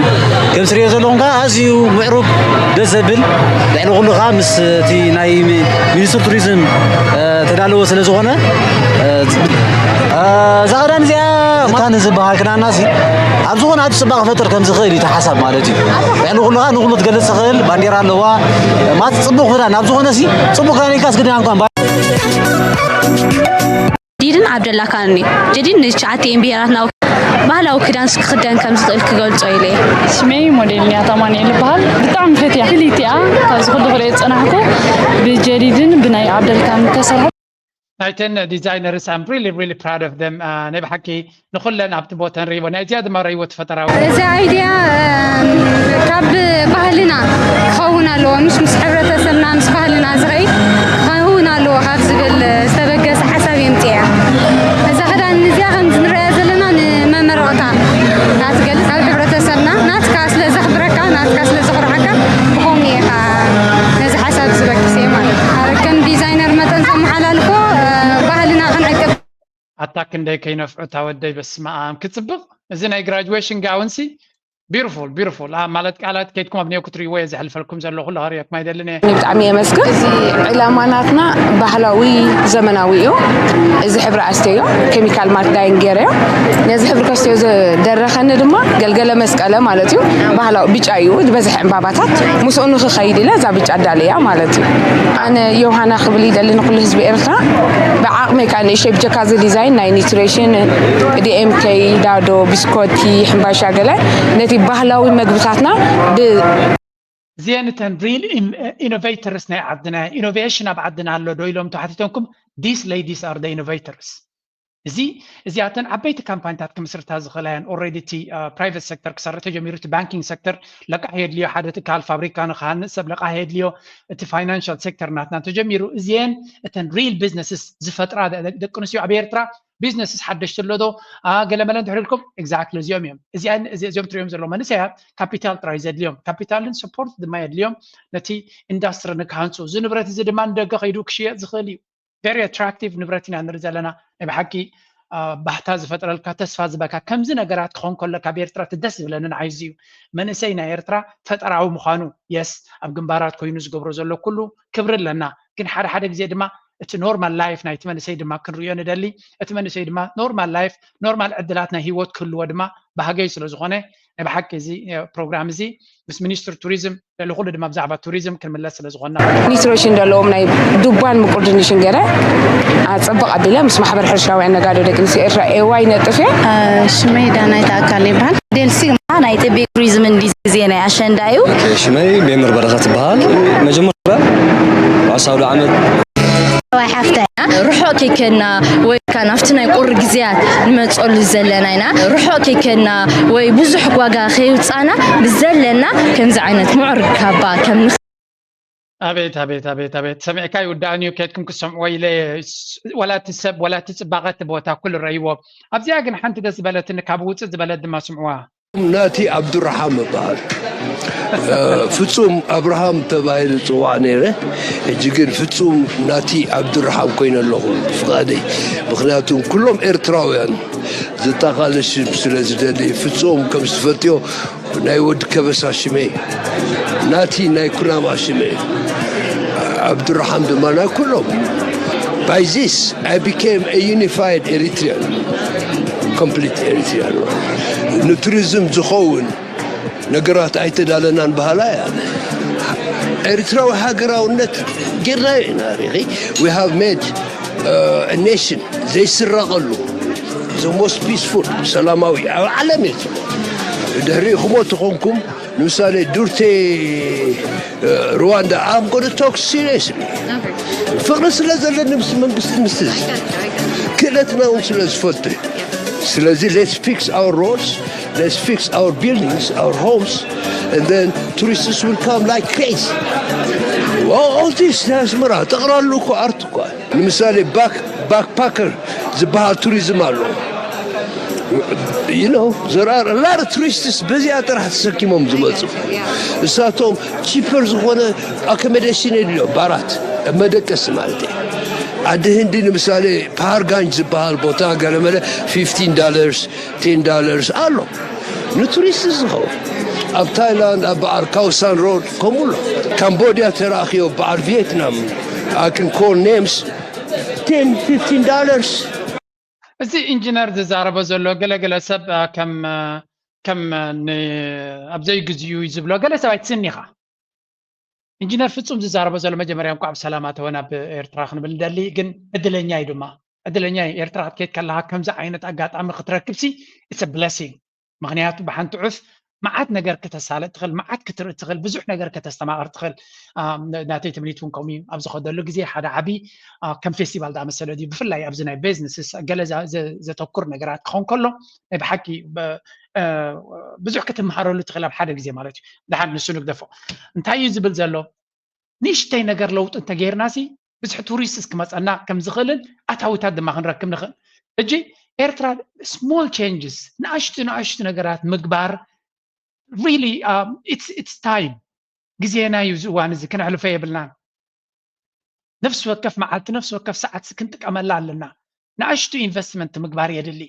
ከም ትሪኦ ዘለኹም ከዓ ኣዝዩ ምዕሩግ ደስ ዘብል ልዕሊ ኩሉ ከዓ ምስ እቲ ናይ ሚኒስትር ቱሪዝም ተዳለወ ስለ ዝኾነ እዛ ክዳን እዚኣ ማን ዝበሃል ክዳንና እዚ ኣብ ዝኾነ ዓዲ ፅባቐ ፈጥር ከም ዝኽእል እዩ ተሓሳብ ማለት እዩ ልዕሊ ኩሉ ከዓ ንኩሉ ትገልፅ ትኽእል ባንዴራ ኣለዋ ማት ፅቡቅ ክዳን ኣብ ዝኾነ ሲ ፅቡቅ ክዳን ኢልካ ስግድና እንኳን ዲድን ዓብደላ ካኒ ጀዲድ ንትሽዓተን ብሄራትና ባህላዊ ክዳን ክክደን ከም ዝኽእል ክገልጾ ኢለ ስመይ ሞዴል ኒያታ ማንኤል ይበሃል ብጣዕሚ ፈትያ ክሊትያ ካብዚ ኩሉ ክሪኦ ፀናሕኩ ብጀዲድን ብናይ ዓብደልካን ተሰርሐ ናይተን ዲዛይነርስ I'm really proud of them ናይ ብሓቂ ንኩለን ኣብቲ ቦታ ንሪእዎ ናይ እዚኣ ድማ ረእይዎ ተፈጠራዊ እዚ አይድያ ካብ ባህልና ክኸውን ኣለዎ ምስ ሕብረተሰብና ምስ ባህልና ዝኸይድ ክኸውን ኣለዎ ካብ ዝብል ዝተበገሰ ሓሳብ የምፅያ እዛ ክዳን እዚኣ ከምዚ ንሪኣ ዘለና ንመመረቕታ ናትገልፅ ኣብ ሕብረተሰብና ናትካ ስለ ዘኽብረካ ናትካ ስለ ዘኽብረካ ብኸምኡ ኢኻ ነዚ ሓሳብ ዝበግስ እየ ማለት እዩ ከም ዲዛይነር መጠን ዘመሓላልፎ ባህልና ክንዕቅብ ኣታ ክንደይ ከይነፍዑ ታወደይ በስመ ኣብ ክፅብቕ እዚ ናይ ግራጁዌሽን ጋውንሲ beautiful ማለት ቃላት ከይትኩም ኣብኒዮ ክትሪ ወይ ዝሕልፈልኩም ዘሎ ኩሉ ሃርያክ ማይደልኔ ብጣዕሚ የመስግን እዚ ዕላማናትና ባህላዊ ዘመናዊ እዩ እዚ ሕብሪ ኣስተዮ ኬሚካል ማርክ ዳይን ገይረዮ ነዚ ሕብሪ ከስተዮ ዝደረኸኒ ድማ ገልገለ መስቀለ ማለት እዩ ባህላዊ ብጫ እዩ ዝበዝሕ ዕምባባታት ምስኡ ንክኸይድ ኢለ እዛ ብጫ ዳልያ ማለት እዩ ኣነ ዮሃና ክብል ይደሊ ንኩሉ ህዝቢ ኤርትራ ብዓቕመይ ከዓ ንእሽተይ ብጀካዚ ዲዛይን ናይ ኒትሬሽን ዲኤምኬ ዳዶ ቢስኮቲ ሕምባሻ ገለ ነቲ ባህላዊ መግብታትና زينتن real innovators ናይ ዓድና innovation ኣብ ዓድና ኣሎ ዶ ኢሎም ተሓቲቶምኩም these ladies are the innovators እዚኣተን ዓበይቲ ካምፓኒታት ክምስርታ ዝኽእላየን ኦልሬዲ እቲ ፕራይቬት ሴክተር ክሰርሕ ተጀሚሩ እቲ ባንኪንግ ሴክተር ለቃሕ የድልዮ ሓደ ትካል ፋብሪካ ንክሃንፅ ሰብ ለቃሕ የድልዮ እቲ ፋይናንሻል ሴክተር ናትና ተጀሚሩ እዚአን እተን ሪል ቢዝነስስ ዝፈጥራ ደቂ ኣንስትዮ ኣብ ኤርትራ ቢዝነስስ ሓደሽቲ ኣሎ ዶ ገለመለ እንትሕልልኩም ኤግዛክትሊ እዚኦም እዮም እዚኦም ትሪኦም ዘሎ መንእሰያት ካፒታል ጥራይ ዘድልዮም ካፒታልን ሰፖርት ድማ የድልዮም ነቲ ኢንዳስትሪ ንክሃንፁ እዚ ንብረት እዚ ድማ ንደገ ከይዱ ክሽየጥ ዝኽእል እዩ very attractive ንብረት ኢና ንርኢ ዘለና ናይ ብሓቂ ባህታ ዝፈጥረልካ ተስፋ ዝበካ ከምዚ ነገራት ክኾን ከለካ ብኤርትራ ትደስ ዝብለኒ ንዓይዚ እዩ መንእሰይ ናይ ኤርትራ ፈጠራዊ ምዃኑ የስ ኣብ ግንባራት ኮይኑ ዝገብሮ ዘሎ ኩሉ ክብሪ ኣለና ግን ሓደ ግዜ ድማ እቲ ኖርማል ላይፍ ናይቲ መንእሰይ ድማ ክንሪኦ ንደሊ እቲ መንእሰይ ድማ ኖርማል ላይፍ ኖርማል ዕድላት ናይ ሂወት ክህልዎ ድማ ባህገይ ስለ ዝኾነ ናይ ብሓቂ እዚ ፕሮግራም እዚ ምስ ሚኒስትር ቱሪዝም ለኩሉ ድማ ብዛዕባ ቱሪዝም ክንምለስ ስለ ዝኾና ኒትሬሽን ዘለዎም ናይ ዱባን ምቁርድንሽን ገይረ ኣፀብቕ ኣቢለ ምስ ማሕበር ሕርሻውያን ነጋዶ ደቂ ኣንስትዮ ኤርትራ ኤዋይ ነጥፍ ሽመይ ዳናይት ኣካል ይበሃል ዴልሲ ናይ ጥቤ ቱሪዝም እንዲ ግዜ ናይ ኣሸንዳ እዩ ሽመይ ቤምር በረኸት ይበሃል መጀመርያ ዓሳውሉ ዓመት ዋይ ሓፍታይና ርሑቕ ከይከና ወይ ካን ኣብቲ ናይ ቁሪ ግዜያት ንመፀሉ ዘለና ኢና ርሑቕ ከይከና ወይ ብዙሕ ዋጋ ከይውፃና ብዘለና ከምዚ ዓይነት ምዑር ካባ ከም ኣቤት ሰሚዕካ ይውዳእንዩ ከድኩም ክሰምዕዎ ኢለ ወላ ትሰብ ወላ ትፅባቐት ቦታ ኩሉ ረይዎ ኣብዚኣ ግን ሓንቲ ደስ ዝበለትኒ ካብ ውፅእ ዝበለት ድማ ስምዕዋ ናቲ ዓብዱራሓም ይበሃል ፍጹም ኣብርሃም ተባሂሉ ጽዋዕ ነይረ ሕጂ ግን ፍጹም ናቲ ዓብዱራሓም ኮይኑ ኣለኹ ፍቓደይ ምክንያቱም ኩሎም ኤርትራውያን ዘጠቓልሽ ስለ ዝደሊ ፍጹም ከም ዝፈልጥዮ ናይ ወዲ ከበሳ ሽመ ናቲ ናይ ኩናማ ሽመ ዓብዱራሓም ድማ ናይ ኩሎም by this I became a unified Eritrean complete Eritrean ንቱሪዝም ዝኸውን ነገራት ኣይተዳለናን ባህላ ያለ ኤርትራዊ ሃገራውነት ጌርናዮ ኢና ሪኺ we have made a nation ዘይስረቐሉ the most peaceful ሰላማዊ ኣብ ዓለም እዩ ድሕሪኹሞ ትኾንኩም ንምሳሌ ዱርቴ ሩዋንዳ I'm going to talk seriously ፍቕሪ ስለ ዘለኒ ምስ መንግስቲ ምስዝ ክእለትና እውን ስለ ዝፈልጡ ስለዚ let's fix our roads let's fix our buildings our homes and then tourists will come like crazy all this has mara taqralu ko art ko ንምሳሌ backpacker ዝበሃል tourism አሉ you know there are a lot of tourists በዚያ ጥራሕ ተሰኪሞም ዝመፁ እሳቶም cheaper ዝኾነ accommodation የድልዮም ባራት መደቀስ ማለት እዩ عند هندي مثالي بارغانج زبال بوتا غلمله $15 $10 allo نتوريستس هو اب تايلاند اب اركاوسان رود كومولو كامبوديا تراخيو بار فيتنام I can call names $10-15 እዚ ኢንጂነር ዝዛረበ ዘሎ ገለገለ ሰብ ከም ኣብዘይ ግዝዩ ይዝብሎ ገለ ሰብ ኣይትስኒኻ ኢንጂነር ፍጹም ዝዛረበ ዘሎ መጀመርያ እንኳ ኣብ ሰላማት ሆና በኤርትራ ክንብል ደሊ ግን እድለኛ እዩ ድማ እድለኛ ኤርትራ ክትከድ ከለካ ከምዚ ዓይነት ኣጋጣሚ ክትረክብሲ it's a blessing ምክንያቱ ብሓንቲ ዑፍ መዓት ነገር ከተሳለጥ ትኽእል መዓት ክትርኢ ትኽእል ብዙሕ ነገር ከተስተማቕር ትኽእል ናተይ ትምኒት እውን ከምኡ ኣብ ዝኸደሉ ግዜ ሓደ ዓቢ ከም ፌስቲቫል ዳመሰለ ድዩ ብፍላይ ኣብዚ ናይ ቢዝነስስ ገለ ዘተኩር ነገራት ክኾን ከሎ ናይ ብሓቂ ብዙሕ ክትመሃረሉ ትኽእል ኣብ ሓደ ግዜ ማለት እዩ ድሓን ንሱ ንግደፎ እንታይ እዩ ዝብል ዘሎ ንእሽተይ ነገር ለውጥ እንተገይርናሲ ብዙሕ ቱሪስትስ ክመፀና ከም ዝኽእልን ኣታዊታት ድማ ክንረክብ ንኽእል እጂ ኤርትራ ስሞል ቼንጅስ ንኣሽቱ ነገራት ምግባር really it's time ግዜና እዩ ዝዋን እዚ ክንሕልፈ የብልናን ነፍስ ወከፍ መዓልቲ ነፍስ ወከፍ ሰዓት ክንጥቀመላ ኣለና ንኣሽቱ ኢንቨስትመንት ምግባር የድሊ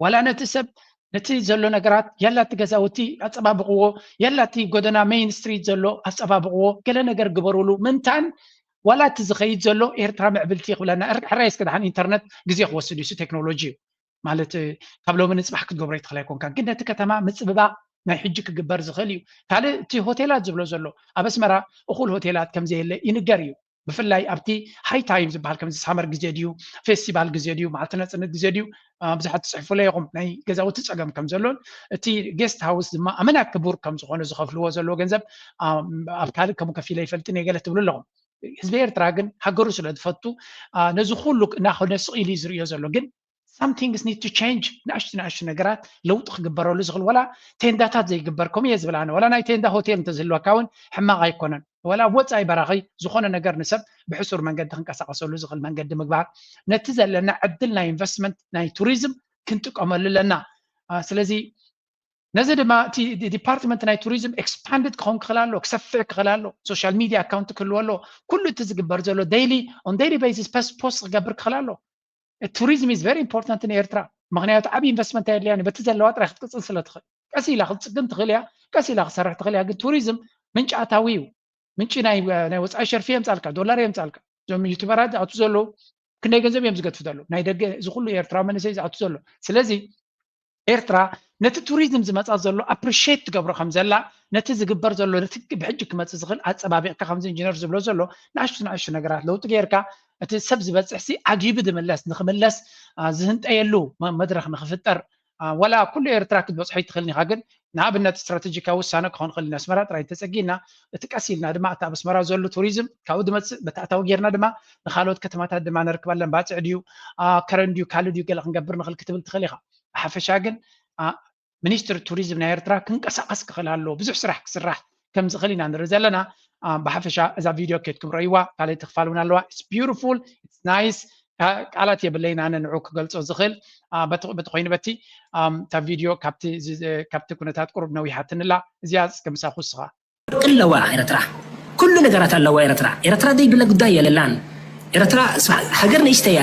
ዋላ ነቲ ሰብ نتي زلو نجارات يلا تجزاوتي أتصابقوه يلا تي قدنا مين ستريت زلو أتصابقوه كلا نجار جبرولو منتان ولا تزخيد زلو إيرترا معبلتي قبلنا حرايس كده عن إنترنت جزيخ وسديسو تكنولوجي مالت قبلو من نسمح كتجو بريت خليكم كان كنا تكتما متسببا ما يحجك جبر زخليو تعال تي هوتيلات زبلو زلو أبس مرة أقول هوتيلات كم زي اللي ينجريو بفلاي أبتي هاي تايمز بحال كم زي سامر جزيديو فيستيفال جزيديو مع تنت جزيديو بزحت تصحفوا ليهم ناي جزاو تسعقم كم زلون تي جيست هاوس ما أمنا كبور كم زخون زخفلوا زلو جنزب أبكار كم كفيلة يفلتني قالت تقول لهم زبير تراجن هجرس ولا دفتو نزخول لك ناخذ ناس إلي زريو زلو جن some things need to change ناش نجارات لو تخبروا لزغل ولا تنداتات زي جبركم يزبل عنه ولا ناي تندا هوتيل تزلوا كون حما غيكونن ولا وصاي براغي زخونه نجار نسب بحسور من قد خنقسقسوا لزغل من قد مغبار نتزل لنا عدلنا انفستمنت ناي توريزم كنت قمل لنا سلازي نزل ما تي ديبارتمنت ناي توريزم اكسباندد كون خلالو كسفك خلالو سوشيال ميديا اكونت كله تزغبر زلو ديلي اون ديلي بيسس بوست غبر خلالو التوريزم is very important in Eritrea مغنيات عبي انفستمنت اللي يعني بتزل لوات راح تقص سلتخ كسيلا خصدم تغليا كسيلا خسرح تغليا قد توريزم من عتاويو من ناي وصع شرفيه مصالكا دولار يمصالكا زوم يوتيوبرات اتزلو كني ገንዘብ يمزقت فدلو ناي دغ زخلو ኤርትራ መንሰይ اتزلو ስለዚህ ኤርትራ ነቲ ቱሪዝም ዝመጻ ዘሎ አፕሪሺየት ትገብሮ ከም ዘላ ነቲ ዝግበር ዘሎ ነቲ ብሕጅ ክመጽ ዝኽል አጸባቢቕካ ከምዚ ኢንጂነር ዝብሎ ዘሎ ናሽ ነገራት ለውጥ ጌርካ እቲ ሰብ ዝበጽሕ ሲ ዓጊብ ድመለስ ንኽመለስ ዝህንጠየሉ መድረኽ ንኽፍጠር ولا كل ኤርትራ ክትበጽሕ ይትኽልኒ ግን ንኣብነት ስትራቴጂካዊ ውሳነ ክኾን ክእል ኣስመራ ጥራይ ተጸጊና እትቀሲልና ድማ እታ ኣስመራ ዘሎ ቱሪዝም ካብኡ ድመጽእ በታእታዊ ጌርና ድማ ንኻልኦት ከተማታት ድማ ነርክባለን ባጽዕ ድዩ ከረንድዩ ካልድዩ ገለ ክንገብር ንኽእል ክትብል ትኽእል ኢኻ ብሓፈሻ ግን ሚኒስትር ቱሪዝም ናይ ኤርትራ ክንቀሳቀስ ክኽእል ኣለዎ ብዙሕ ስራሕ ክስራሕ ከም ዝኽእል ኢና ንርኢ ዘለና ብሓፈሻ እዛ ቪድዮ ከትኩም ረእይዋ ካልእ ትኽፋል እውን ኣለዋ ኢትስ ቢዩቲፉል ኢትስ ናይስ ቃላት የብለይና ንዑ ክገልጾ ዝኽእል በተኮይኑ በቲ ታ ቪድዮ ካብቲ ኩነታት ቁርብ ነዊሓትንላ እዚያ ከምሳኹ ስኻ ቅለዋ ኤርትራ ኩሉ ነገራት ኣለዋ ኤርትራ ደይ ብለ ጉዳይ የለላን ኤርትራ ሃገርና ይስተያ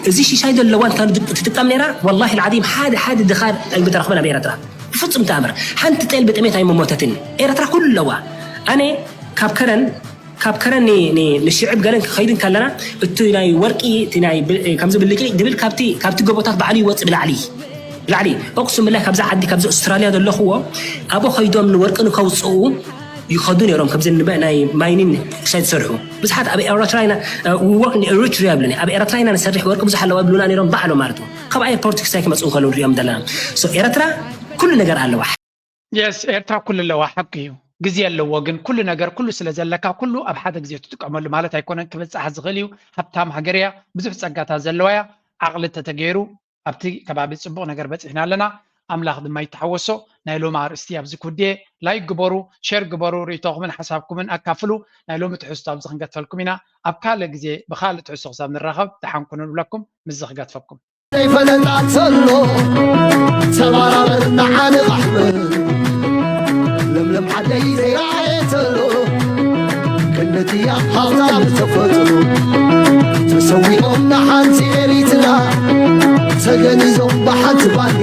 እዚ ሽሻይ ዘለዋን ካን ትጥቀም ነራ والله العظيم ሓደ ድኻር ኣይብተረኽበና በኤርትራ ፍጹም ተኣምር ሓንቲ ጤል ብጥሜት ኣይመሞተትን ኤርትራ ኩለዋ ኣነ ካብ ከረን ንሽዕብ ገለን ከይድን ካለና እቲ ናይ ወርቂ እቲ ናይ ከምዚ ብልቂ ድብል ካብቲ ጎቦታት ባዕሉ ይወፅእ ብላዕሊ ኣክሱም ላይ ካብዛ ዓዲ ካብዚ ኣስትራልያ ዘለኽዎ ኣብኡ ከይዶም ንወርቂ ንከውፅኡ ይኸዱ ነይሮም ከምዚ ናይ ማይኒን ክሳይ ዝሰርሑ ብዙሓት ኣብ ኤርትራ ኢና ወርክ ኤሪትሪያ ብለኒ ኣብ ኤርትራ ኢና ንሰርሕ ወርቂ ብዙሕ ኣለዋ ብሉና ነይሮም ባዕሉ ማለት ነው ካብ ኤርፖርት ክሳይ ክመፅኡ ከለዉ ንሪኦም ዘለና ኤርትራ ኩሉ ነገር ኣለዋ የስ ኤርትራ ኩሉ ኣለዋ ሓቂ እዩ ግዜ ኣለዎ ግን ኩሉ ነገር ኩሉ ስለ ዘለካ ኩሉ ኣብ ሓደ ግዜ ትጥቀመሉ ማለት ኣይኮነን ክበፅሕ ዝኽእል እዩ ሃብታም ሃገርያ ብዙሕ ፀጋታት ዘለዋ እያ ዓቕሊ ተተገይሩ ኣብቲ ከባቢ ፅቡቕ ነገር በፂሕና ኣለና ኣምላኽ ድማ ይተሓወሶ ናይ ሎሚ ኣርእስቲ ኣብዚ ኩድየ ላይክ ግበሩ ሼር ግበሩ ርእቶኹምን ሓሳብኩምን ኣካፍሉ ናይ ሎሚ ትሕዝቶ ኣብዚ ክንገትፈልኩም ኢና ኣብ ካልእ ግዜ ብካልእ ትሕዝቶ ክሳብ ንራኸብ ደሓን ኩኑ ንብለኩም ምዝ ክገትፈኩም ዘይፈለጣት ዘሎ ተባራበርና ዓነ ቃሕብር لملم عدي زي رايتلو كنتي يا حاضر تفتلو تسوي أمنا حانتي ريتنا تغني زوم بحت باقي